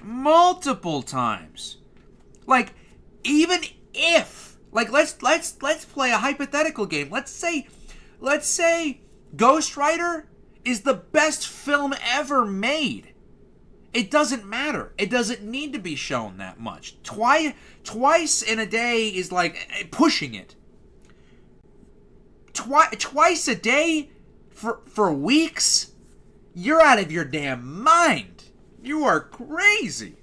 Speaker 1: Multiple times. Like, even if, like, let's play a hypothetical game. Let's say Ghost Rider is the best film ever made. It doesn't matter. It doesn't need to be shown that much. Twice in a day is like pushing it. Twice a day for weeks? You're out of your damn mind. You are crazy.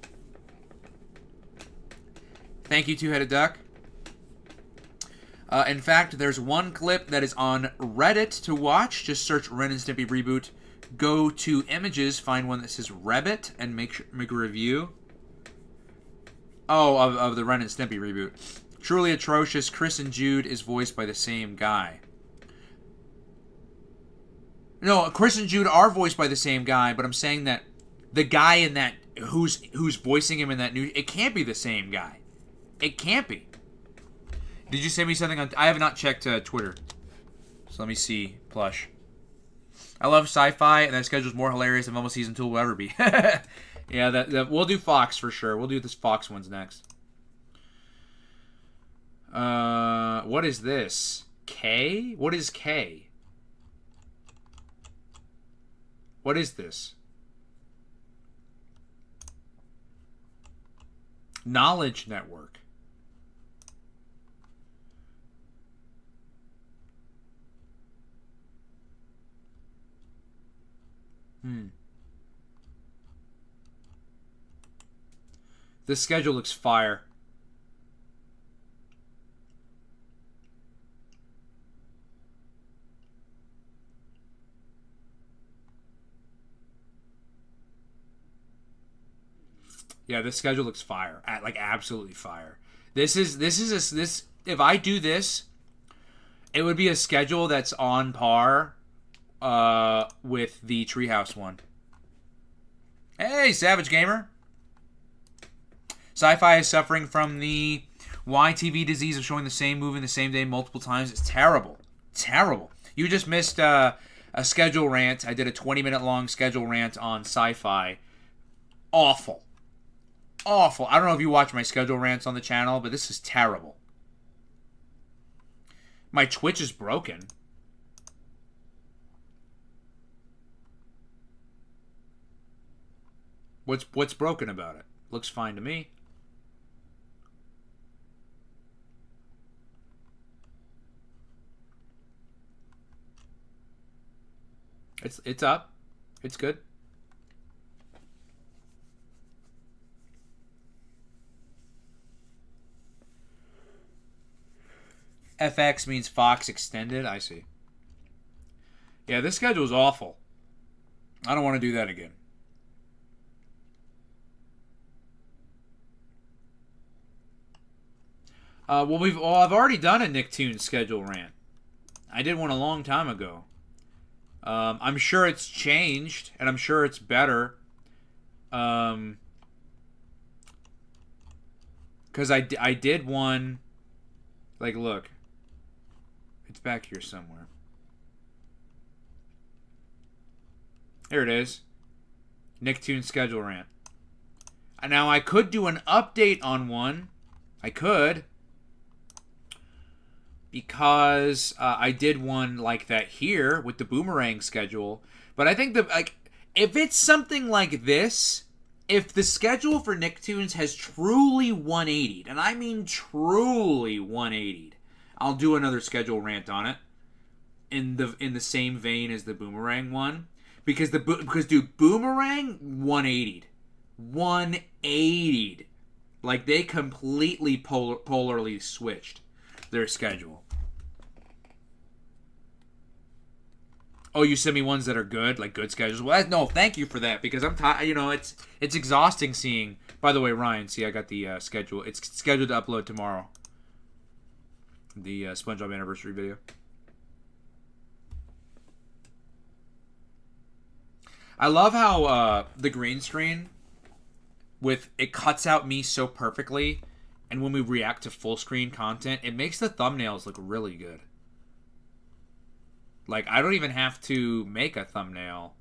Speaker 1: Thank you, Two-Headed Duck. In fact, there's one clip that is on Reddit to watch. Just search Ren and Stimpy Reboot. Go to Images, find one that says Rebbit, and make a review. Oh, of the Ren and Stimpy reboot. Truly atrocious. Chris and Jude is voiced by the same guy. No, Chris and Jude are voiced by the same guy, but I'm saying that the guy in that who's voicing him in that new, it can't be the same guy. It can't be. Did you send me something on? I have not checked Twitter, so let me see. Plush. I love Sci-Fi, and that schedule's more hilarious than Velma Season 2 will ever be. Yeah, that we'll do Fox for sure. We'll do this Fox ones next. What is this? K? What is K? What is this? Knowledge Network. This schedule looks fire. Yeah, this schedule looks fire. Like absolutely fire. This if I do this, it would be a schedule that's on par with the Treehouse one. Hey, Savage Gamer. Sci-fi is suffering from the YTV disease of showing the same movie in the same day multiple times. It's terrible. Terrible. You just missed a schedule rant. I did a 20-minute long schedule rant on Sci-fi. Awful. Awful. I don't know if you watch my schedule rants on the channel, but this is terrible. My Twitch is broken. What's broken about it? Looks fine to me. It's up. It's good. FX means Fox Extended. I see. Yeah, this schedule is awful. I don't want to do that again. Well, I've already done a Nicktoons schedule rant. I did one a long time ago. I'm sure it's changed, and I'm sure it's better. Because I did one. Like, look. It's back here somewhere. Here it is. Nicktoons schedule rant. Now, I could do an update on one. I could. Because I did one like that here with the Boomerang schedule. But I think if it's something like this, if the schedule for Nicktoons has truly 180'd, and I mean truly 180'd, I'll do another schedule rant on it in the same vein as the Boomerang one. Because dude, Boomerang 180'd. 180'd. Like, they completely polarly switched their schedule. Oh, you send me ones that are good, like good schedules. Well, no, thank you for that, because I'm tired. You know, it's exhausting seeing. By the way, Ryan, see, I got the schedule. It's scheduled to upload tomorrow. The SpongeBob anniversary video. I love how the green screen it cuts out me so perfectly, and when we react to full screen content, it makes the thumbnails look really good. Like, I don't even have to make a thumbnail,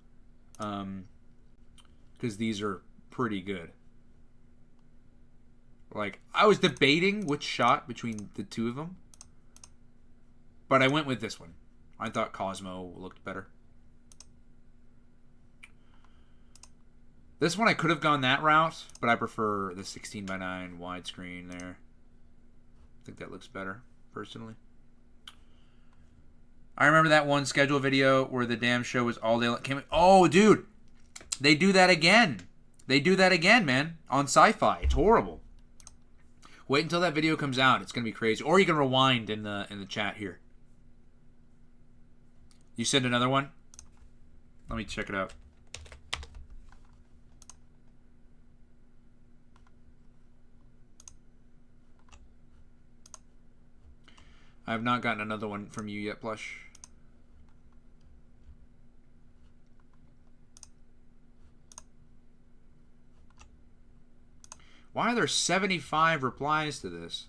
Speaker 1: because these are pretty good. Like, I was debating which shot between the two of them, but I went with this one. I thought Cosmo looked better. This one I could have gone that route, but I prefer the 16:9 widescreen there. I think that looks better, personally. I remember that one schedule video where the damn show was all day. Oh, dude, they do that again. They do that again, man, on Sci-Fi. It's horrible. Wait until that video comes out. It's gonna be crazy. Or you can rewind in the chat here. You send another one? Let me check it out. I have not gotten another one from you yet, Plush. Why are there 75 replies to this?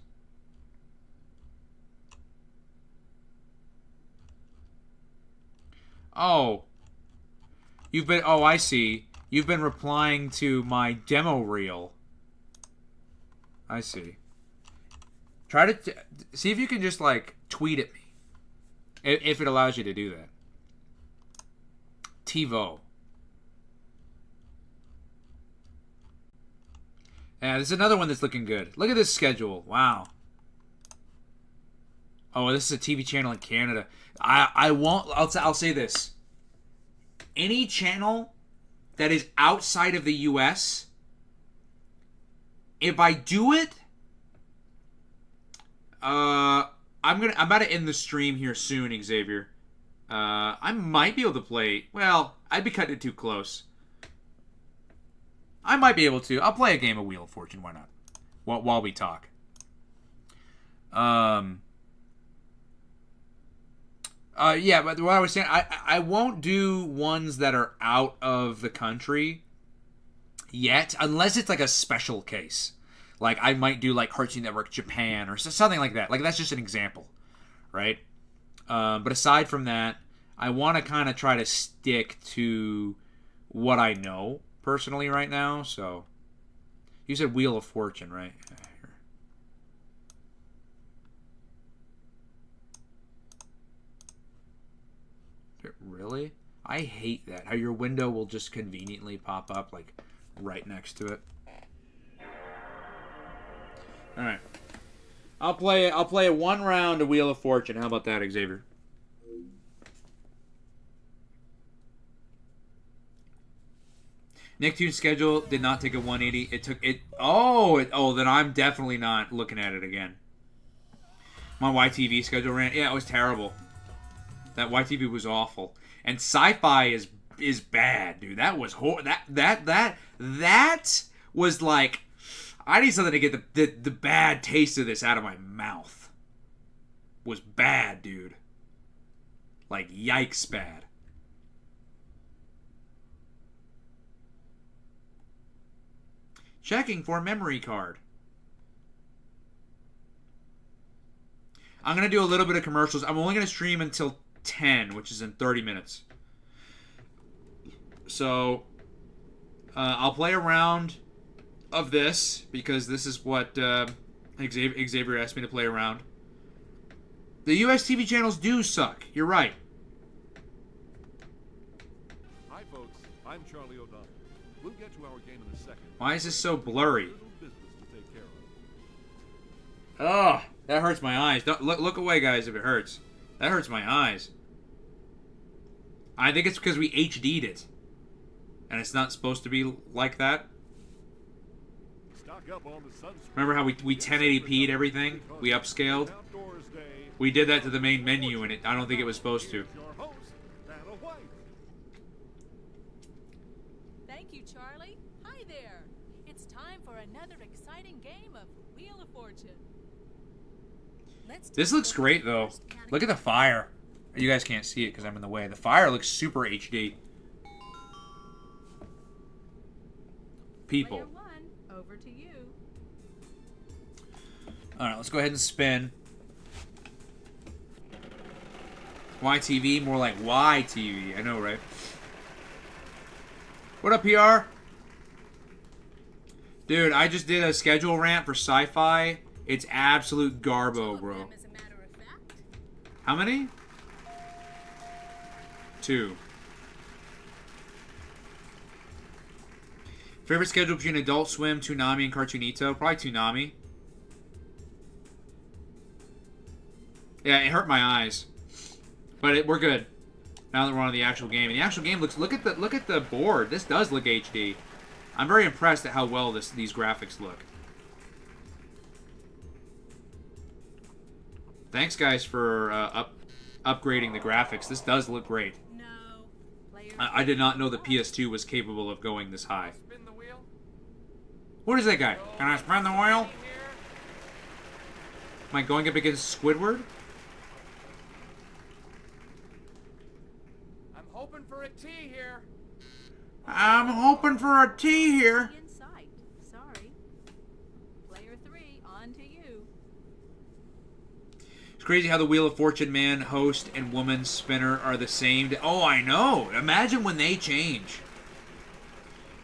Speaker 1: Oh. Oh, I see. You've been replying to my demo reel. I see. Try to see if you can just, like, tweet at me. If it allows you to do that. TiVo. Yeah, this is another one that's looking good. Look at this schedule. Wow. Oh, this is a TV channel in Canada. I'll say this. Any channel that is outside of the US, if I do it, I'm about to end the stream here soon, Xavier. I might be able to play. Well, I'd be cutting it too close. I might be able to. I'll play a game of Wheel of Fortune. Why not? While we talk. Yeah, but what I was saying, I won't do ones that are out of the country yet, unless it's like a special case. Like, I might do, like, Cartoon Network Japan or something like that. Like, that's just an example, right? But aside from that, I want to kind of try to stick to what I know personally right now. So, you said Wheel of Fortune, right? Really? I hate that. How your window will just conveniently pop up, like, right next to it. All right. I'll play one round of Wheel of Fortune. How about that, Xavier? Nicktoons schedule did not take a 180. It took it. Oh, then I'm definitely not looking at it again. My YTV schedule ran. Yeah, it was terrible. That YTV was awful. And Sci-fi is bad, dude. That was that was like, I need something to get the bad taste of this out of my mouth. Was bad, dude. Like, yikes bad. Checking for memory card. I'm going to do a little bit of commercials. I'm only going to stream until 10, which is in 30 minutes. So, I'll play a round of this, because this is what Xavier asked me to play around. The US TV channels do suck. You're right.
Speaker 3: Hi, folks. I'm Charlie O'Donnell. We'll get to our game in a second.
Speaker 1: Why is this so blurry?
Speaker 3: Little business to take care of.
Speaker 1: Ugh, that hurts my eyes. Don't, look away, guys, if it hurts. That hurts my eyes. I think it's because we HD'd it. And it's not supposed to be like that.
Speaker 3: Stock up on the sunscreen.
Speaker 1: Remember how we 1080p'd everything? We upscaled?
Speaker 3: Outdoors Day.
Speaker 1: We did that to the main menu, and I don't think it was supposed to.
Speaker 3: Your host, Vanna White.
Speaker 5: Thank you, Charlie. Hi there. It's time for another exciting game of Wheel of Fortune.
Speaker 1: This looks great, though. Look at the fire. You guys can't see it because I'm in the way. The fire looks super HD. People.
Speaker 5: Player one, over to you.
Speaker 1: Alright, let's go ahead and spin. YTV, more like YTV. I know, right? What up, PR? Dude, I just did a schedule rant for Sci-fi. It's absolute garbo, bro.
Speaker 5: As a matter of fact,
Speaker 1: How many? 2. Favorite schedule between Adult Swim, Toonami, and Cartoonito? Probably Toonami. Yeah, it hurt my eyes, but we're good now that we're on the actual game. And the actual game looks. Look at the board. This does look HD. I'm very impressed at how well these graphics look. Thanks, guys, for upgrading the graphics. This does look great.
Speaker 5: no. Player
Speaker 1: I did not know the PS2 was capable of going this high.
Speaker 3: Spin the wheel.
Speaker 1: What is that guy? Can I spin the wheel?
Speaker 3: Here.
Speaker 1: Am I going up against Squidward?
Speaker 3: I'm hoping for a T here.
Speaker 1: I'm hoping for a T here.
Speaker 5: in sight. Sorry. Player 3, on to you.
Speaker 1: It's crazy how the Wheel of Fortune man, host, and woman spinner are the same. Oh, I know. Imagine when they change.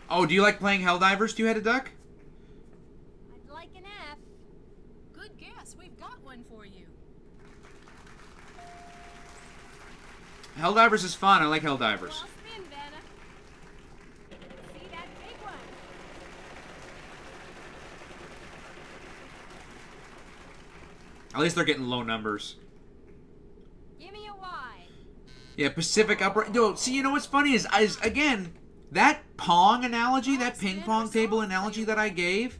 Speaker 1: Oh, do you like playing Helldivers, Two Headed Duck?
Speaker 2: I'd like an F.
Speaker 5: Good guess. We've got one for you.
Speaker 1: Helldivers is fun. I like Helldivers.
Speaker 2: Well, spin, Vanna. See that big one?
Speaker 1: At least they're getting low numbers.
Speaker 2: Give me a Y.
Speaker 1: Yeah, Pacific Upper. Yo, see, you know what's funny is again, that Pong analogy, that ping pong table analogy that I gave,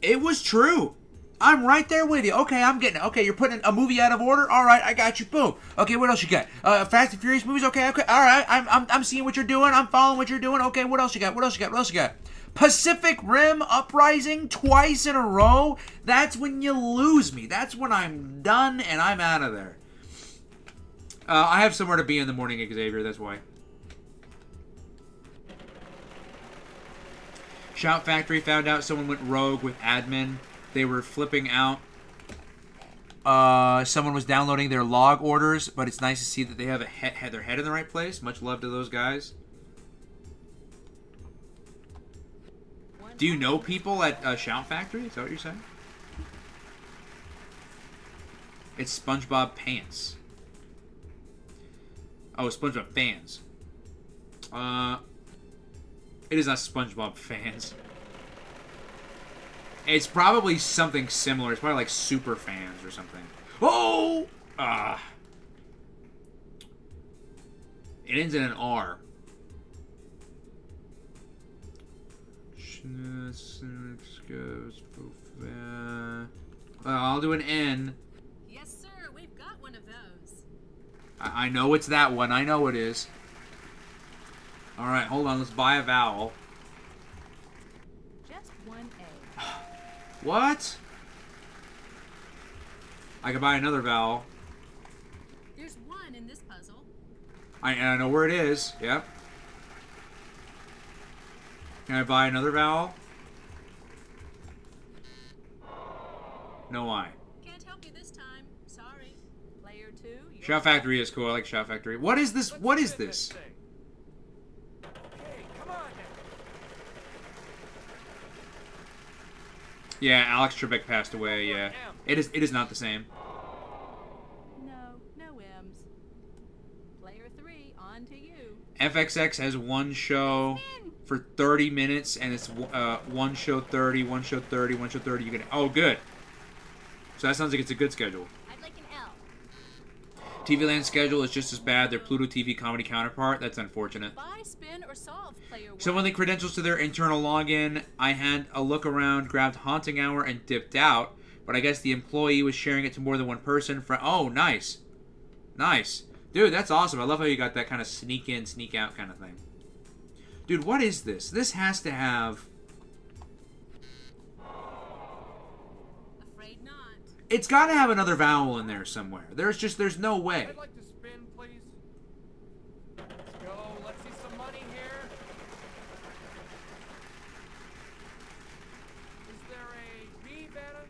Speaker 1: it was true. I'm right there with you. Okay, I'm getting it. Okay, you're putting a movie out of order. All right, I got you. Boom. Okay, what else you got? Fast and Furious movies. Okay. All right, I'm seeing what you're doing. I'm following what you're doing. Okay, what else you got? What else you got? What else you got? Pacific Rim Uprising twice in a row. That's when you lose me. That's when I'm done and I'm out of there. I have somewhere to be in the morning, Xavier. That's why. Shout Factory found out someone went rogue with admin. They were flipping out. Someone was downloading their log orders, but it's nice to see that they have their head in the right place. Much love to those guys. Do you know people at Shout Factory? Is that what you're saying? It's SpongeBob Pants. Oh, SpongeBob Fans. It is not SpongeBob Fans. It's probably something similar. It's probably like Super Fans or something. Oh! It ends in an R. I'll do an N.
Speaker 5: Yes, sir. We've got one of those.
Speaker 1: I know it's that one. I know it is. Alright, hold on. Let's buy a vowel.
Speaker 5: Just one A.
Speaker 1: What? I can buy another vowel.
Speaker 5: There's one in this puzzle.
Speaker 1: I know where it is. Yep. Can I buy another vowel? No I.
Speaker 5: Can't help you this time. Sorry. Player 2.
Speaker 1: Shout Factory is cool. I like Shout Factory. What is this? What is this?
Speaker 3: Okay, come on now.
Speaker 1: Yeah, Alex Trebek passed away. Yeah, it is not the same.
Speaker 5: No M's. Player 3, on to you.
Speaker 1: FXX has one show for 30 minutes, and it's one show 30, one show 30, one show 30. You can good. So that sounds like it's a good schedule.
Speaker 2: I'd like an L.
Speaker 1: TV Land's schedule is just as bad. Their Pluto TV comedy counterpart. That's unfortunate.
Speaker 5: Buy, spin, or solve, player 1.
Speaker 1: Someone linked credentials to their internal login. I had a look around, grabbed Haunting Hour, and dipped out. But I guess the employee was sharing it to more than one person. Oh, nice. Nice. Dude, that's awesome. I love how you got that kind of sneak in, sneak out kind of thing. Dude, what is this? This has to have...
Speaker 5: Afraid not.
Speaker 1: It's got to have another vowel in there somewhere. There's no way.
Speaker 3: I'd like to spin, please. Let's go. Let's see some money here. Is there a B, Vanna?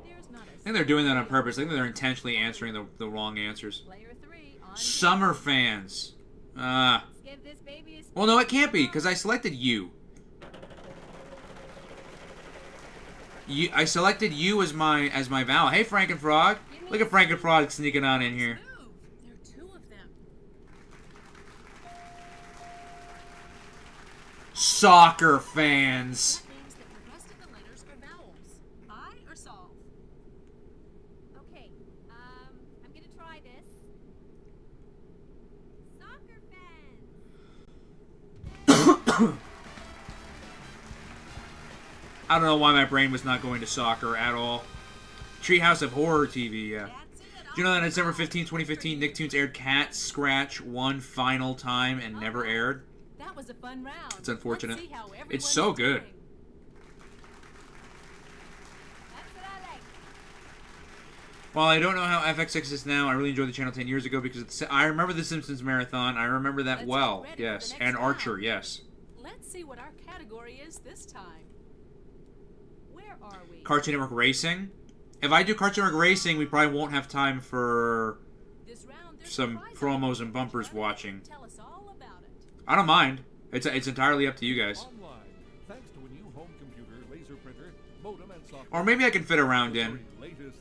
Speaker 5: There's not a
Speaker 1: I think they're doing that on purpose. I think they're intentionally answering the wrong answers.
Speaker 5: Player 3, on to
Speaker 1: Summer fans.
Speaker 2: Let's give this baby a spin.
Speaker 1: Well, no, it can't be, because I selected you. I selected you as my vowel. Hey, Frankenfrog. Look at Frankenfrog sneaking on in here.
Speaker 5: move. There are 2 of them.
Speaker 1: Soccer fans.
Speaker 5: That means that the rest of the letters are vowels. Buy or solve.
Speaker 2: Okay, I'm gonna try this. Soccer fans.
Speaker 1: I don't know why my brain was not going to soccer at all. Treehouse of Horror TV, yeah.
Speaker 5: That's it.
Speaker 1: Do you know that on December 15, 2015, Nicktoons aired Cat Scratch one final time and never aired?
Speaker 5: That was a fun round.
Speaker 1: It's unfortunate.
Speaker 5: Let's see how everyone
Speaker 1: It's so
Speaker 5: is
Speaker 1: good.
Speaker 5: doing.
Speaker 2: That's what I like.
Speaker 1: While I don't know how FXX is now, I really enjoyed the channel 10 years ago because I remember the Simpsons Marathon. I remember that
Speaker 5: Let's
Speaker 1: well.
Speaker 5: get ready for
Speaker 1: Yes.
Speaker 5: the next
Speaker 1: And Archer,
Speaker 5: round.
Speaker 1: yes.
Speaker 5: Let's see what our category is this time. Where are we?
Speaker 1: Cartoon Network Racing. If I do Cartoon Network Racing, we probably won't have time for
Speaker 5: This round, there's
Speaker 1: some
Speaker 5: a prize
Speaker 1: promos
Speaker 5: item.
Speaker 1: and bumpers
Speaker 5: Charlie,
Speaker 1: watching.
Speaker 5: Tell us all about it.
Speaker 1: I don't mind. It's entirely up to you guys.
Speaker 3: Online, thanks to a new home computer, laser printer, modem, and software.
Speaker 1: Or maybe I can fit a round in.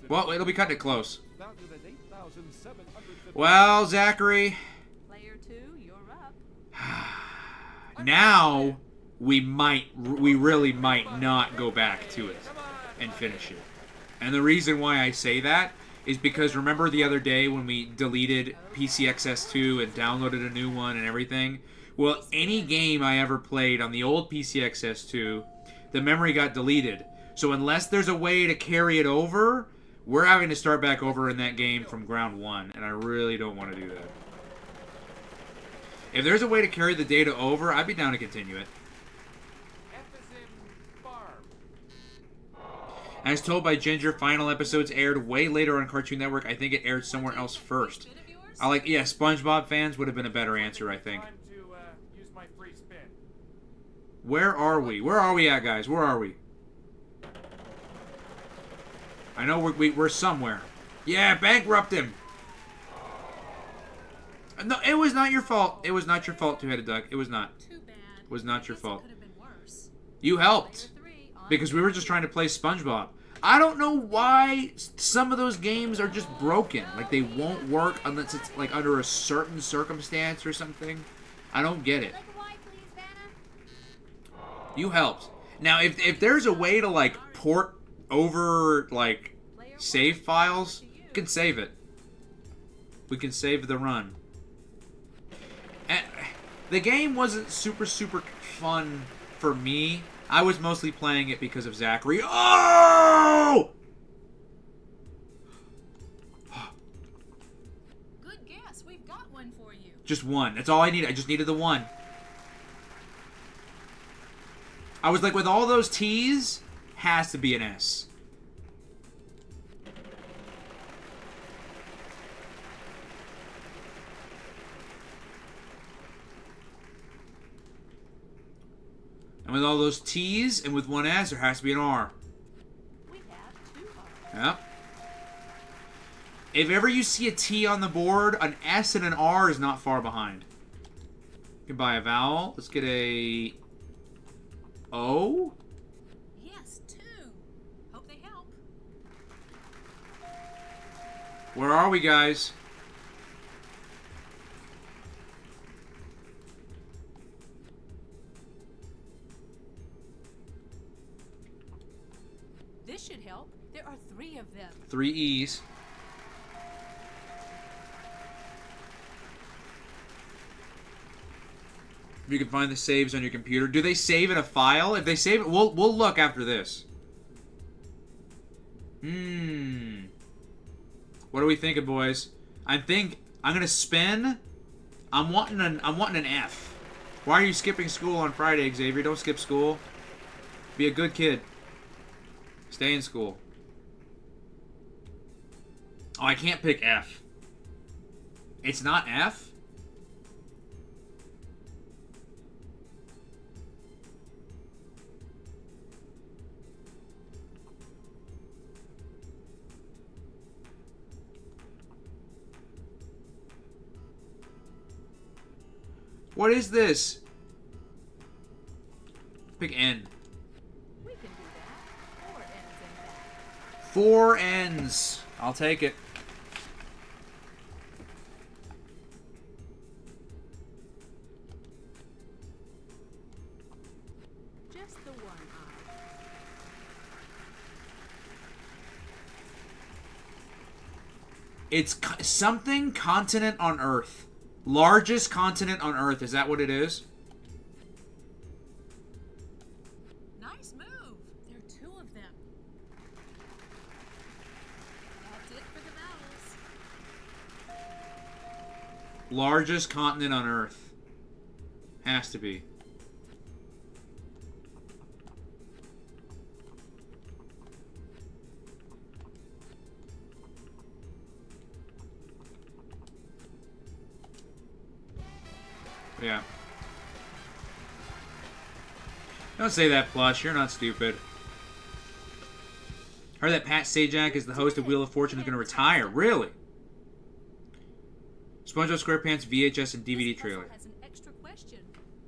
Speaker 1: Well, it'll be cutting it close.
Speaker 3: Valued at $8,750.
Speaker 1: Well, Zachary,
Speaker 5: Player 2, you're up.
Speaker 1: now we really might not go back to it and finish it. And the reason why I say that is because remember the other day when we deleted PCXS2 and downloaded a new one and everything? Well, any game I ever played on the old PCXS2, the memory got deleted. So unless there's a way to carry it over, we're having to start back over in that game from ground one, and I really don't want to do that. If there's a way to carry the data over, I'd be down to continue it.
Speaker 3: F is in farm.
Speaker 1: As told by Ginger, final episodes aired way later on Cartoon Network. I think it aired somewhere else first.
Speaker 5: Good of yours?
Speaker 1: SpongeBob fans would have been a better answer, I think.
Speaker 3: Time to use my free spin.
Speaker 1: Where are we? Where are we at, guys? Where are we? I know we're somewhere. Yeah, bankrupt him. No, it was not your fault. It was not your fault, two-headed duck. It was not.
Speaker 5: Too bad.
Speaker 1: It was not your
Speaker 5: Guess it
Speaker 1: fault.
Speaker 5: could have been worse.
Speaker 1: You helped.
Speaker 5: Player 3 on
Speaker 1: Because we were just trying to play SpongeBob. I don't know why some of those games are just broken. Like, they won't work unless it's, like, under a certain circumstance or something. I don't get it.
Speaker 2: Like a wine, please, Vanna.
Speaker 1: You helped. Now, if there's a way to, like, port over, like, save files, you can save it. We can save the run. And the game wasn't super fun for me. I was mostly playing it because of Zachary. Oh!
Speaker 5: Good guess. We've got one for you.
Speaker 1: Just one. That's all I needed. I just needed the one. I was like, with all those T's, has to be an S. And with all those T's and with one S, there has to be an R.
Speaker 5: We have 2 R's.
Speaker 1: Yep. If ever you see a T on the board, an S and an R is not far behind. You can buy a vowel. Let's get a O.
Speaker 5: Yes, 2. Hope they help.
Speaker 1: Where are we, guys?
Speaker 5: This should help. There are 3 of them.
Speaker 1: 3 E's. If you can find the saves on your computer. Do they save in a file? If they save it, we'll look after this. What are we thinking, boys? I'm gonna spin. I'm wanting an F. Why are you skipping school on Friday, Xavier? Don't skip school. Be a good kid. Stay in school. Oh, I can't pick F. It's not F? What is this? Pick N.
Speaker 5: We can do that. 4 N's in that.
Speaker 1: 4 N's. I'll take it.
Speaker 5: Just the 1 I.
Speaker 1: It's something continent on Earth. Largest continent on Earth. Is that what it is?
Speaker 5: Nice move. There are 2 of them. That's it for the vowels.
Speaker 1: Largest continent on Earth. Has to be. Yeah. Don't say that, Plush. You're not stupid. Heard that Pat Sajak is the host of Wheel of Fortune is going to retire. Really? SpongeBob SquarePants VHS and DVD
Speaker 5: This puzzle
Speaker 1: trailer.
Speaker 5: has an extra question.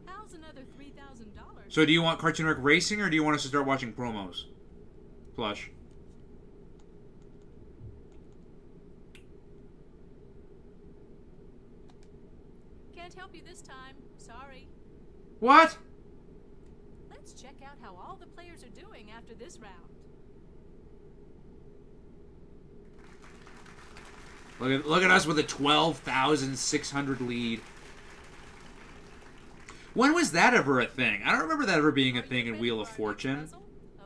Speaker 5: How's another $3,000?
Speaker 1: So do you want Cartoon Network Racing or do you want us to start watching promos? Plush.
Speaker 5: Can't help you this time. Sorry.
Speaker 1: What?
Speaker 5: Let's check out how all the players are doing after this round.
Speaker 1: Look at us with a 12,600 lead. When was that ever a thing? I don't remember that ever being a thing in Wheel of Fortune.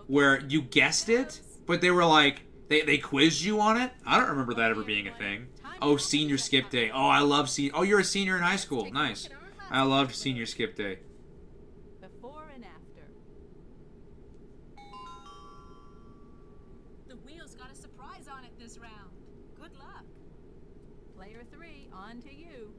Speaker 1: Where you guessed it, but they were like, they quizzed you on it? I don't remember that ever being a thing. Oh, senior skip day. Oh, I love senior. Oh, you're a senior in high school. Nice. I loved senior skip day.
Speaker 5: Before and after. The wheel's got a surprise on it this round. Good luck. Player 3, on to you.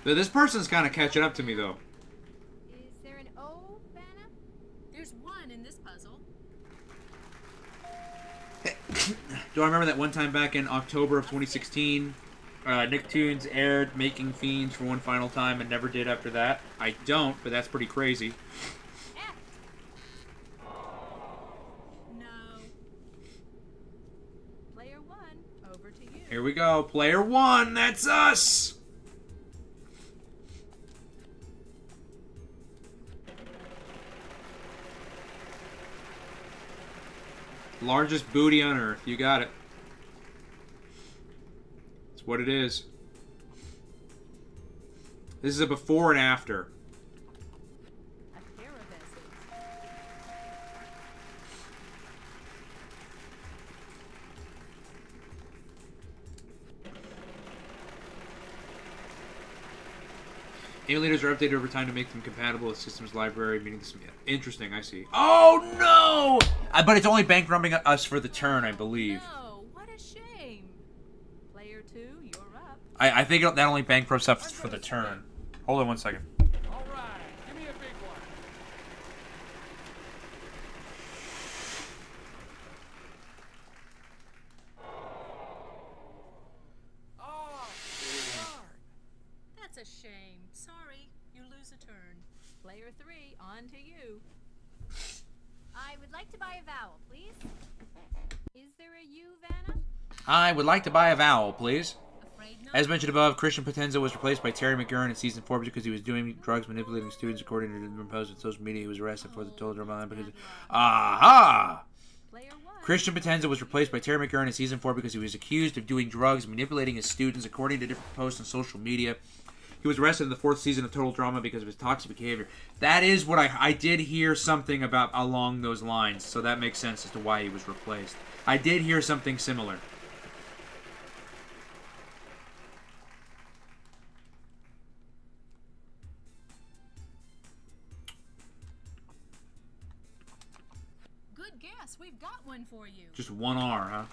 Speaker 1: But this person's kind of catching up to me, though.
Speaker 2: Is there an O, Vanna?
Speaker 5: There's one in this puzzle.
Speaker 1: Do I remember that one time back in October of 2016, Nicktoons aired Making Fiends for one final time and never did after that? I don't, but that's pretty crazy.
Speaker 5: F. No. Player 1, over to you.
Speaker 1: Here we go. Player 1, that's us! Largest booty on Earth. You got it. It's what it is. This is a before and after.
Speaker 5: A pair of S's.
Speaker 1: Emulators are updated over time to make them compatible with systems library, meaning this. Interesting, I see. Oh no! But it's only bankrupting us for the turn, I believe.
Speaker 5: No, what a shame. Player 2, you're up.
Speaker 1: I think that only bankrupts us for the turn. Hold on one second.
Speaker 3: All right, give me a big one. Oh, darn.
Speaker 5: That's a shame. Sorry, you lose a turn. Player 3, on to you.
Speaker 2: I would like to buy a vowel, please. Is there a U, Vanna?
Speaker 1: I would like to buy a vowel, please.
Speaker 5: Afraid not.
Speaker 1: As mentioned above, Christian Potenza was replaced by Terry McGurran in season 4 because he was doing drugs, manipulating students according to the posts on social media. He was arrested for the total drama because. Aha!
Speaker 5: Player 1.
Speaker 1: Christian Potenza was replaced by Terry McGurran in season 4 because he was accused of doing drugs, manipulating his students according to different posts on social media. He was arrested in the 4th season of Total Drama because of his toxic behavior. That is what I did hear something about along those lines, so that makes sense as to why he was replaced. I did hear something similar.
Speaker 5: Good guess. We've got one for you.
Speaker 1: Just one R, huh?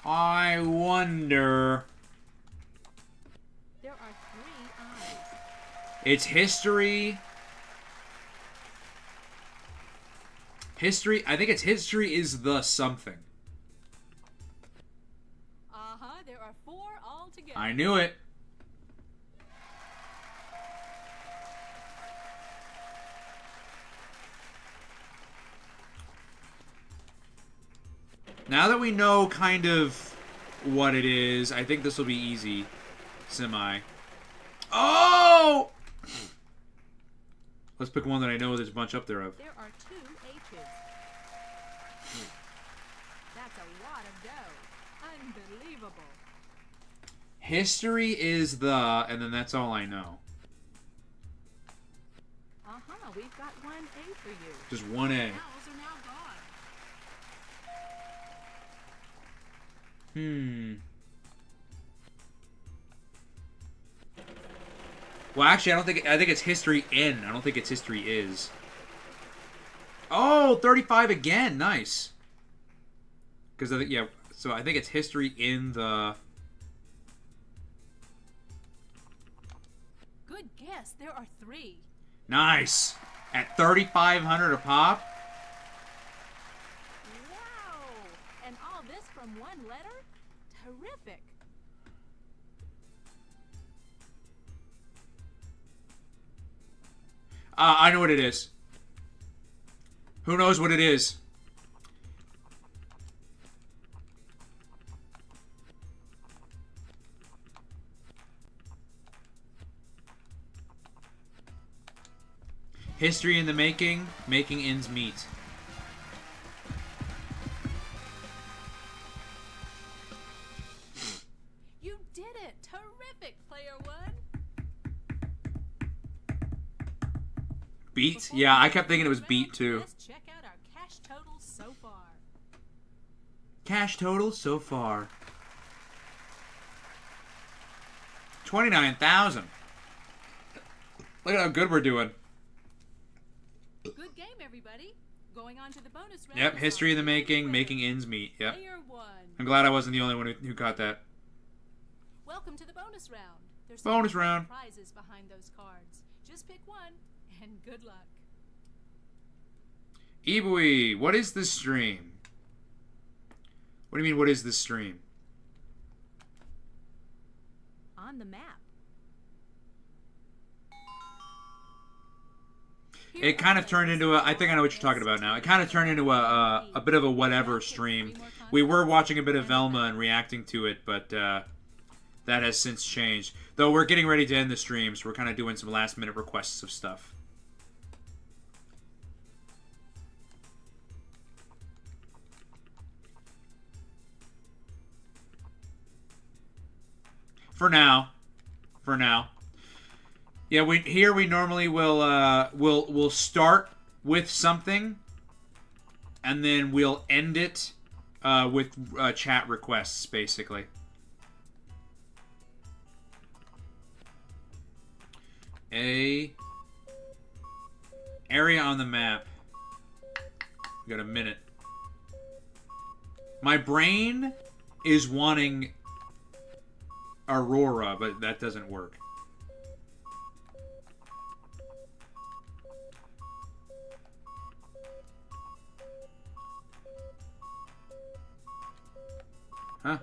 Speaker 1: I wonder.
Speaker 5: There are 3 I's.
Speaker 1: It's history. History. I think it's history is the something.
Speaker 5: Uh-huh, there are 4 altogether.
Speaker 1: I knew it. Now that we know kind of what it is, I think this will be easy. Semi. Oh! Let's pick one that I know there's a bunch up there of.
Speaker 5: There are 2 H's. That's a lot of dough. Unbelievable.
Speaker 1: History is the, and then that's all I know.
Speaker 5: Uh-huh, we've got 1 A for you.
Speaker 1: Just one A.
Speaker 5: Vowels are now gone.
Speaker 1: Well, actually, I think it's history in. I don't think it's history is. Oh, 35 again. Nice. Because I think, yeah, so I think it's history in the...
Speaker 5: Good guess. There are 3.
Speaker 1: Nice. At 3,500 a pop.
Speaker 5: Wow! And all this from 1 letter? Terrific.
Speaker 1: I know what it is. Who knows what it is? History in the making, making ends meet.
Speaker 5: You did it! Terrific, player 1.
Speaker 1: Beat?
Speaker 5: Before
Speaker 1: Yeah,
Speaker 5: we
Speaker 1: I kept thinking it was
Speaker 5: move
Speaker 1: beat
Speaker 5: on,
Speaker 1: too.
Speaker 5: Let's check out our cash totals so far.
Speaker 1: Cash total so far. 29,000. Look at how good we're doing.
Speaker 5: Good game, everybody. Going on to the bonus round.
Speaker 1: Yep,
Speaker 5: is
Speaker 1: history in
Speaker 5: our
Speaker 1: the making,
Speaker 5: winner.
Speaker 1: making ends meet. Yep.
Speaker 5: Player 1.
Speaker 1: I'm glad I wasn't the only one who got that.
Speaker 5: Welcome to the bonus round. There's
Speaker 1: Bonus
Speaker 5: some
Speaker 1: round.
Speaker 5: prizes behind those cards. Just pick one, and good luck.
Speaker 1: Ibui, what is this stream? What do you mean, what is this stream?
Speaker 5: On the map.
Speaker 1: It kind of turned into a... I think I know what you're talking about now. It kind of turned into a bit of a whatever stream. We were watching a bit of Velma and reacting to it, but that has since changed. Though we're getting ready to end the stream, so we're kind of doing some last-minute requests of stuff. For now. For now. Yeah, we normally will start with something, and then we'll end it with chat requests, basically. A area on the map. We got a minute. My brain is wanting Aurora, but that doesn't work. Huh?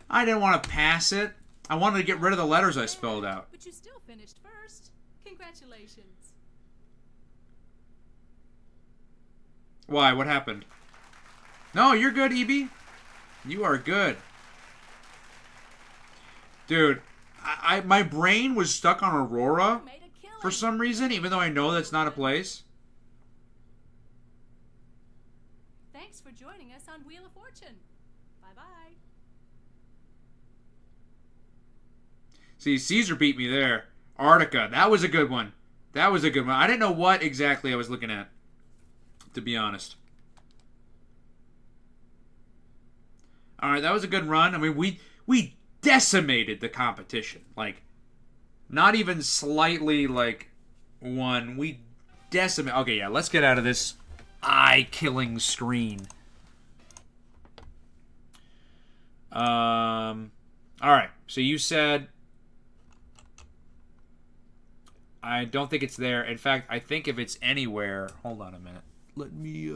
Speaker 1: I didn't want to pass it. I wanted to get rid of the letters I spelled out.
Speaker 5: But you still finished first. Congratulations.
Speaker 1: Why? What happened? No, you're good, EB. You are good. Dude, my brain was stuck on Aurora
Speaker 5: You made a killing.
Speaker 1: for some reason, even though I know that's not a place.
Speaker 5: Thanks for joining us on Wheel of Fortune. Bye-bye.
Speaker 1: See, Caesar beat me there. Arctica, that was a good one. That was a good one. I didn't know what exactly I was looking at, to be honest. Alright, that was a good run. I mean, we decimated the competition. Like, not even slightly, like, won. We decimated. Okay, yeah, let's get out of this eye-killing screen. Alright, so you said... I don't think it's there. In fact, I think if it's anywhere... Hold on a minute. Let me,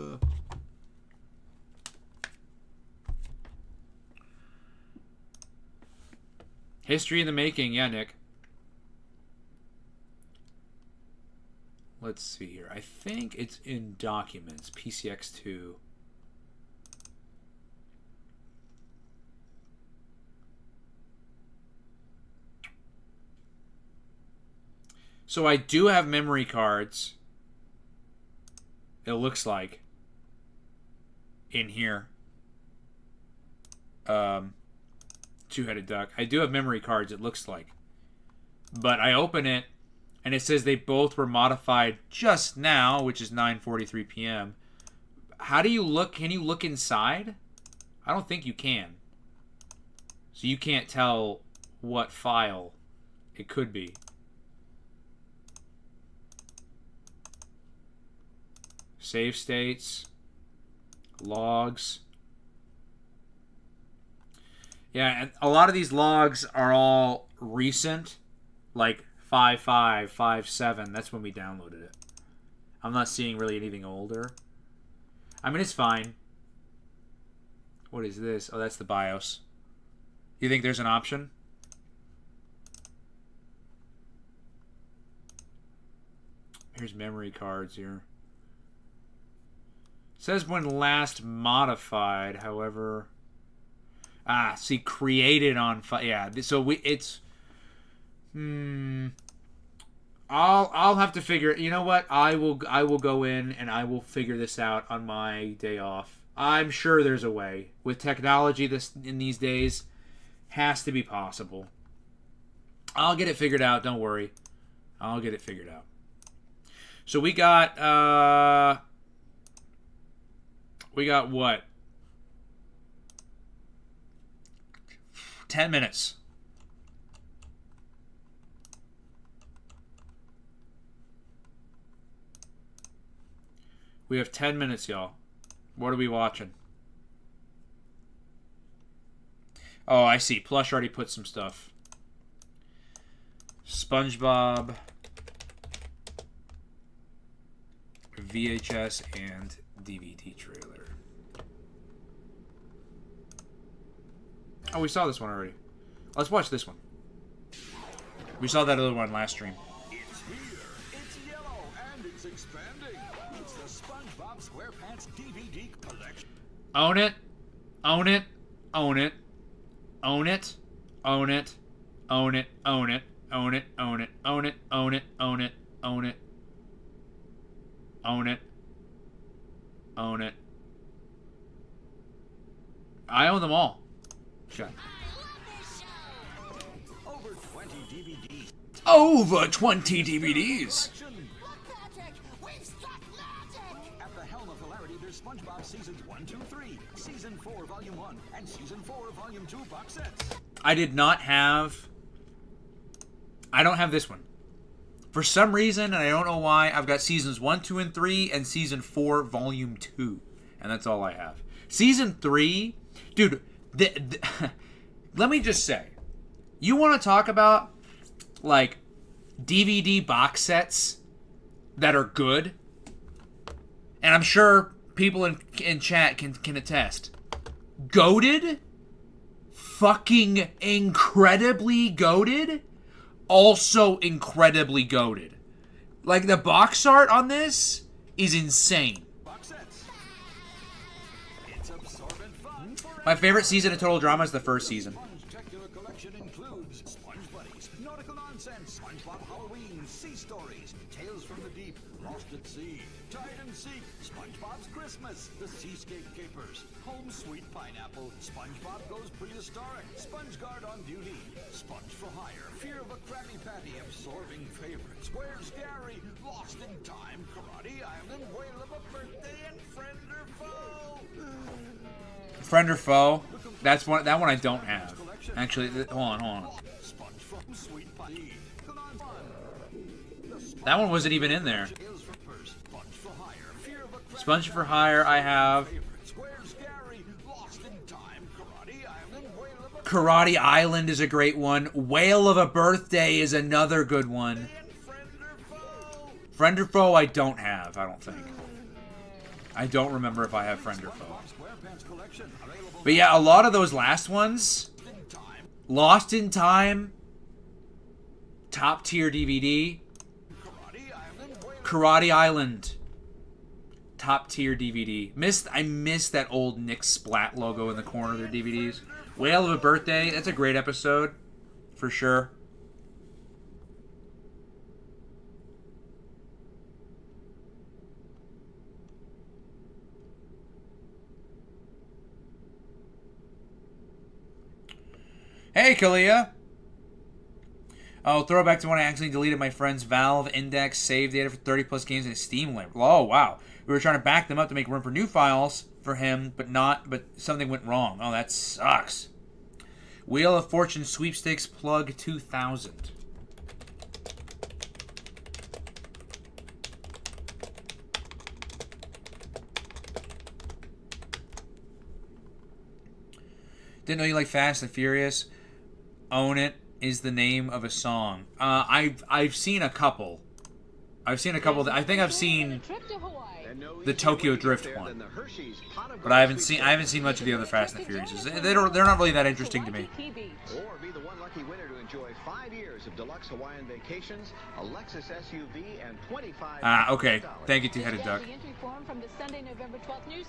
Speaker 1: History in the making. Yeah, Nick. Let's see here. I think it's in Documents. PCX2. So I do have memory cards. It looks like. In here. Two-headed duck. I do have memory cards, it looks like. But I open it, and it says they both were modified just now, which is 9:43 p.m. How do you look? Can you look inside? I don't think you can. So you can't tell what file it could be. Save states. Logs. Yeah, and a lot of these logs are all recent. Like 5.5, 5.7. That's when we downloaded it. I'm not seeing really anything older. I mean, it's fine. What is this? Oh, that's the BIOS. You think there's an option? Here's memory cards here. It says when last modified, however... Ah, see, created on... Yeah, so it's... I'll have to figure... You know what? I will go in and I will figure this out on my day off. I'm sure there's a way. With technology in these days, has to be possible. I'll get it figured out, don't worry. I'll get it figured out. So we got... We got what? 10 minutes. We have 10 minutes, y'all. What are we watching? Oh, I see. Plush already put some stuff. SpongeBob, VHS, and DVD trailer. Oh, we saw this one already. Let's watch this one. We saw that other one last stream.
Speaker 3: It's here. It's yellow and it's expanding. It's the SpongeBob SquarePants DVD collection.
Speaker 1: Own it. Own it. Own it. Own it. Own it. Own it. Own it. Own it. Own it. Own it. Own it. Own it. Own it. Own it. Own it. I own them all. Shut.
Speaker 3: Over 20 DVDs.
Speaker 1: Over 20 DVDs.
Speaker 2: Patrick, we've struck magic!
Speaker 3: At the helm of hilarity, there's SpongeBob Seasons 1, 2, 3, Season 4, Volume 1, and Season 4, Volume 2 box sets.
Speaker 1: I did not have... I don't have this one. For some reason, and I don't know why, I've got Seasons 1, 2, and 3, and Season 4, Volume 2. And that's all I have. Season 3... Dude, let me just say. You want to talk about, like, DVD box sets that are good? And I'm sure people in chat can attest. Goated? Fucking incredibly goated? Also incredibly goated. Like, the box art on this is insane.
Speaker 3: Box sets. It's absorbent fun for
Speaker 1: My favorite season of Total Drama is the first season.
Speaker 3: Sponge collection includes Sponge Buddies, Nautical Nonsense, SpongeBob Halloween, Sea Stories, Tales from the Deep, Lost at Sea, Tide and Seek, SpongeBob's Christmas, The Seascape Capers, Home Sweet Pineapple, SpongeBob Goes Prehistoric, Sponge Guard on Duty, Sponge for Hire, Fear of a Krabby Patty, Absorbing Favorites, Where's Gary, Lost in Time, Karate Island, Whale of a Birthday, and Friend or Foe.
Speaker 1: Friend or Foe? That's one. That one I don't have. Actually, hold on.
Speaker 3: Sponge from Sweet Pie.
Speaker 1: That one wasn't even in there.
Speaker 3: Tales from Purse, Sponge for Hire, Fear of a Krabby
Speaker 1: Sponge for Hire, I have.
Speaker 3: Favorites, Where's Gary, Lost in Time, Karate Island, Whale of a
Speaker 1: Karate Island is a great one. Whale of a Birthday is another good one.
Speaker 3: and Friend or Foe.
Speaker 1: Friend or Foe I don't have, I don't think. I don't remember if I have Friend or Foe.
Speaker 3: SquarePants collection available
Speaker 1: But yeah, a lot of those last ones,
Speaker 3: in time.
Speaker 1: Lost in Time, top tier DVD,
Speaker 3: Karate Island, Whale
Speaker 1: Karate Island, top tier DVD. I missed that old Nick Splat logo in the corner of their DVDs. Whale of a Birthday, that's a great episode, for sure. Hey, Kalia. Oh, throwback to when I accidentally deleted my friend's Valve Index save data for 30 plus games in his Steam link. Oh, wow. We were trying to back them up to make room for new files for him, but something went wrong. Oh, that sucks. Wheel of Fortune Sweepstakes Plug 2000. Didn't know you like Fast and Furious. Own It is the name of a song. I've seen a couple. I think I've seen the Tokyo Drift one, but I haven't seen much of the other Fast and Furious. They're not really that interesting to me.
Speaker 6: Or be the one lucky winner to enjoy 5 years of deluxe Hawaiian vacations, a Lexus SUV, and 25.
Speaker 1: Okay. Thank you, Two-Headed Duck.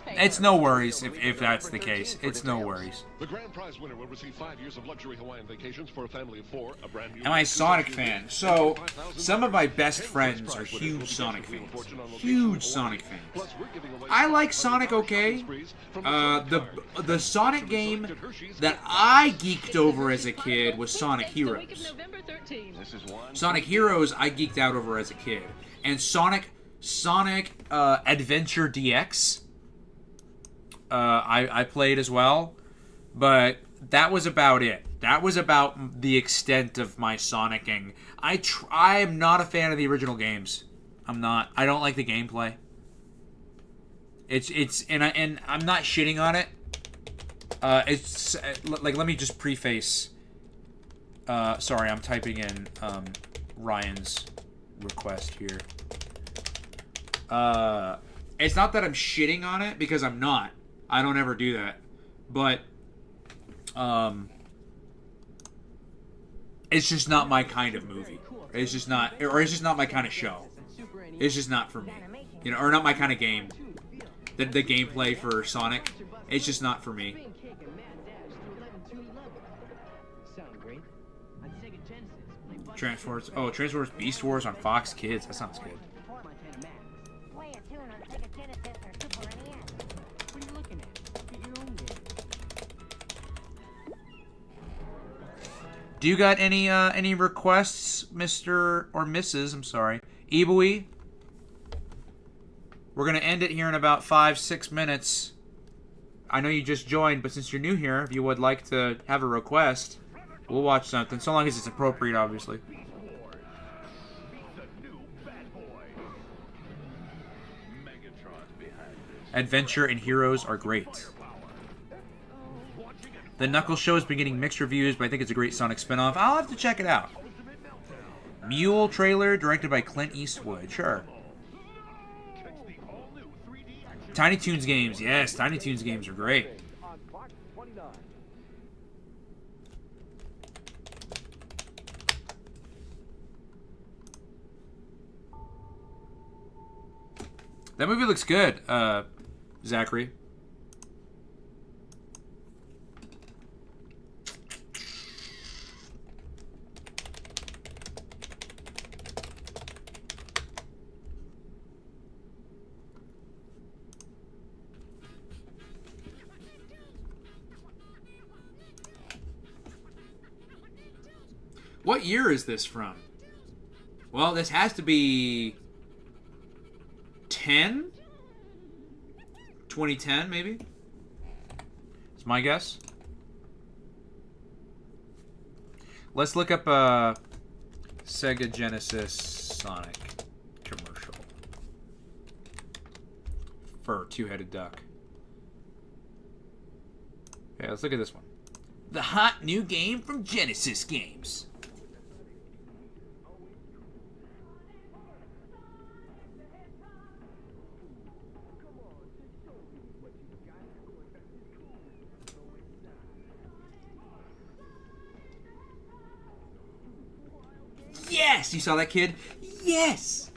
Speaker 1: It's no worries if that's the case. It's no worries.
Speaker 7: The grand prize winner will receive 5 years of luxury Hawaiian vacations for a family of 4, a brand new...
Speaker 1: Am I a Sonic fan? So, some of my best friends are huge Sonic fans. Huge Sonic fans. I like Sonic okay. The Sonic game that I geeked over as a kid was Sonic Heroes. Sonic Heroes I geeked out over as a kid. And Sonic Adventure DX I played as well. But that was about it. That was about the extent of my Sonicking. I am not a fan of the original games. I'm not. I don't like the gameplay. And I'm not shitting on it. It's like, let me just preface. Sorry, I'm typing in Ryan's request here. It's not that I'm shitting on it, because I'm not. I don't ever do that. But it's just not my kind of movie. It's just not, or it's just not my kind of show. It's just not for me, you know, or not my kind of game. The gameplay for Sonic, it's just not for me. Transformers. Oh, Transformers Beast Wars on Fox Kids. That sounds good. Do you got any requests, Mr. or Mrs. I'm sorry, Ibui? We're gonna end it here in about 5-6 minutes. I know you just joined, but since you're new here, if you would like to have a request, we'll watch something, so long as it's appropriate, obviously. Adventure and Heroes are great. The Knuckles show has been getting mixed reviews, but I think it's a great Sonic spinoff. I'll have to check it out. Mule trailer directed by Clint Eastwood. Sure. Tiny Toons games. Yes, Tiny Toons games are great. That movie looks good, Zachary. What year is this from? Well, this has to be 2010, maybe? It's my guess. Let's look up a Sega Genesis Sonic commercial for Two-Headed Duck. Okay, let's look at this one. The hot new game from Genesis Games. Yes! You saw that, kid? Yes!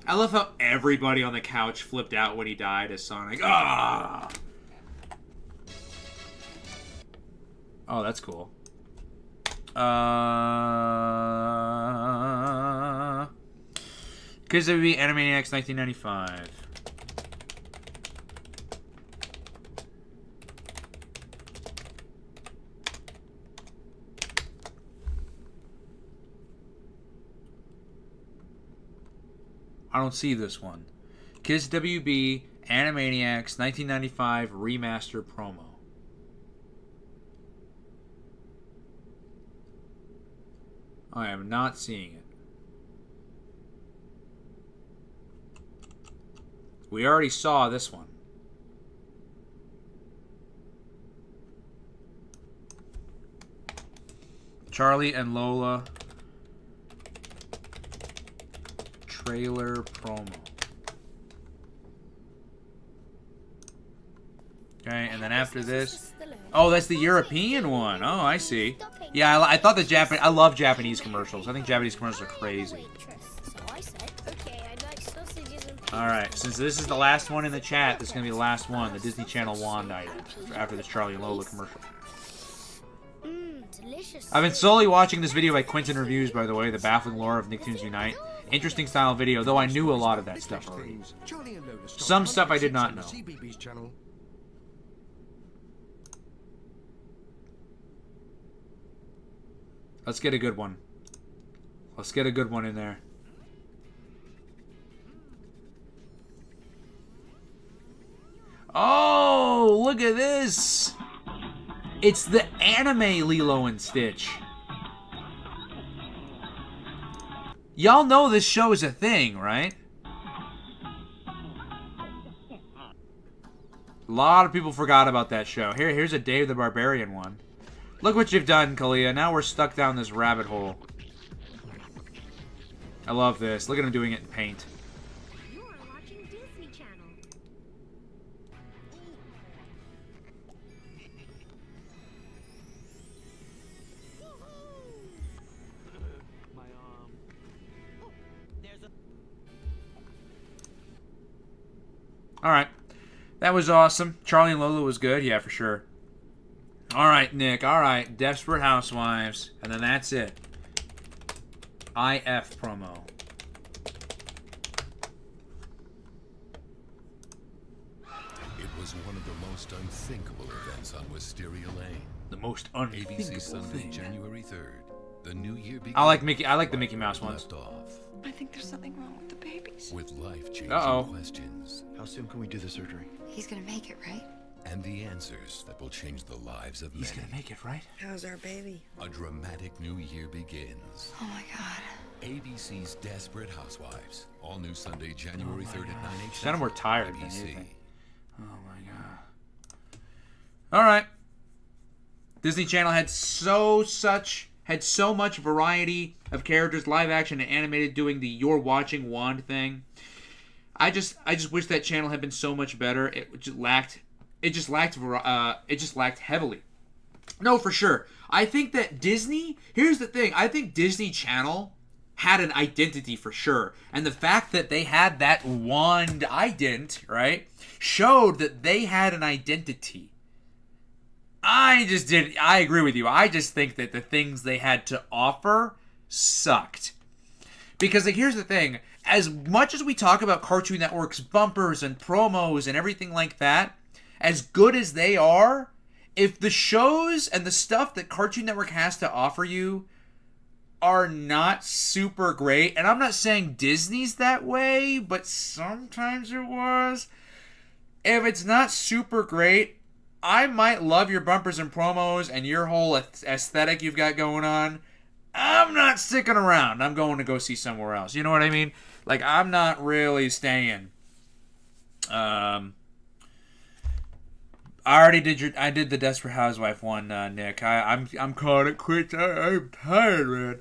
Speaker 1: I love how everybody on the couch flipped out when he died as Sonic. Ah! Oh, that's cool. Because it would be Animaniacs 1995. I don't see this one. Kids WB Animaniacs 1995 remaster promo. I am not seeing it. We already saw this one. Charlie and Lola trailer promo. Okay, and then after this, oh, that's the European one. Oh, I see. Yeah, I thought the Japanese. I love Japanese commercials. I think Japanese commercials are crazy. All right, since this is the last one in the chat, this is gonna be the last one. The Disney Channel wand item after this Charlie and Lola commercial. I've been slowly watching this video by Quentin Reviews, by the way, the baffling lore of Nicktoons Unite. Interesting style video, though I knew a lot of that stuff already. Some stuff I did not know. Let's get a good one. Let's get a good one in there. Oh, look at this! It's the anime Lilo and Stitch. Y'all know this show is a thing, right? A lot of people forgot about that show. Here's a Dave the Barbarian one. Look what you've done, Kalia. Now we're stuck down this rabbit hole. I love this. Look at him doing it in paint.
Speaker 8: You are watching Disney Channel.
Speaker 3: My arm.
Speaker 4: There's a
Speaker 1: Alright. That was awesome. Charlie and Lola was good. Yeah, for sure. Alright, Nick. Alright. Desperate Housewives. And then that's it. IF promo.
Speaker 9: It was one of the most unthinkable events on Wisteria Lane.
Speaker 1: The most unthinkable
Speaker 9: ABC Sunday,
Speaker 1: thing.
Speaker 9: January 3rd. The new year begins.
Speaker 1: I like the Mickey Mouse ones.
Speaker 9: Left off
Speaker 10: I think there's something wrong with the babies.
Speaker 9: with life-changing
Speaker 1: Uh-oh.
Speaker 9: questions
Speaker 11: How soon can we do the surgery?
Speaker 10: He's gonna make it, right?
Speaker 9: and the answers that will change the lives of
Speaker 1: He's
Speaker 9: many.
Speaker 1: gonna make it, right?
Speaker 10: How's our baby?
Speaker 9: A dramatic new year begins.
Speaker 10: Oh my god.
Speaker 9: ABC's Desperate Housewives. All new Sunday, January 3rd at 9 8.
Speaker 1: Sounded more tired than
Speaker 9: ABC.
Speaker 1: anything. Oh my god. Alright. Disney Channel had so much variety of characters, live action and animated, doing the "you're watching" wand thing. I just wish that channel had been so much better. It just lacked heavily. No, for sure. I think that Disney, here's the thing, I think Disney Channel had an identity for sure. And the fact that they had that wand ident, right, showed that they had an identity. I agree with you. I just think that the things they had to offer sucked. Because, like, here's the thing. As much as we talk about Cartoon Network's bumpers and promos and everything like that, as good as they are, if the shows and the stuff that Cartoon Network has to offer you are not super great, and I'm not saying Disney's that way, but sometimes it was. If it's not super great, I might love your bumpers and promos and your whole aesthetic you've got going on. I'm not sticking around. I'm going to go see somewhere else. You know what I mean? Like, I'm not really staying. I did the Desperate Housewife one, Nick. I'm calling it quits. I'm tired, man.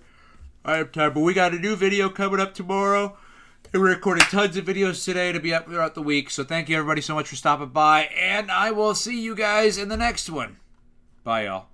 Speaker 1: I'm tired. But we got a new video coming up tomorrow. And we're recording tons of videos today to be up throughout the week. So thank you everybody so much for stopping by. And I will see you guys in the next one. Bye, y'all.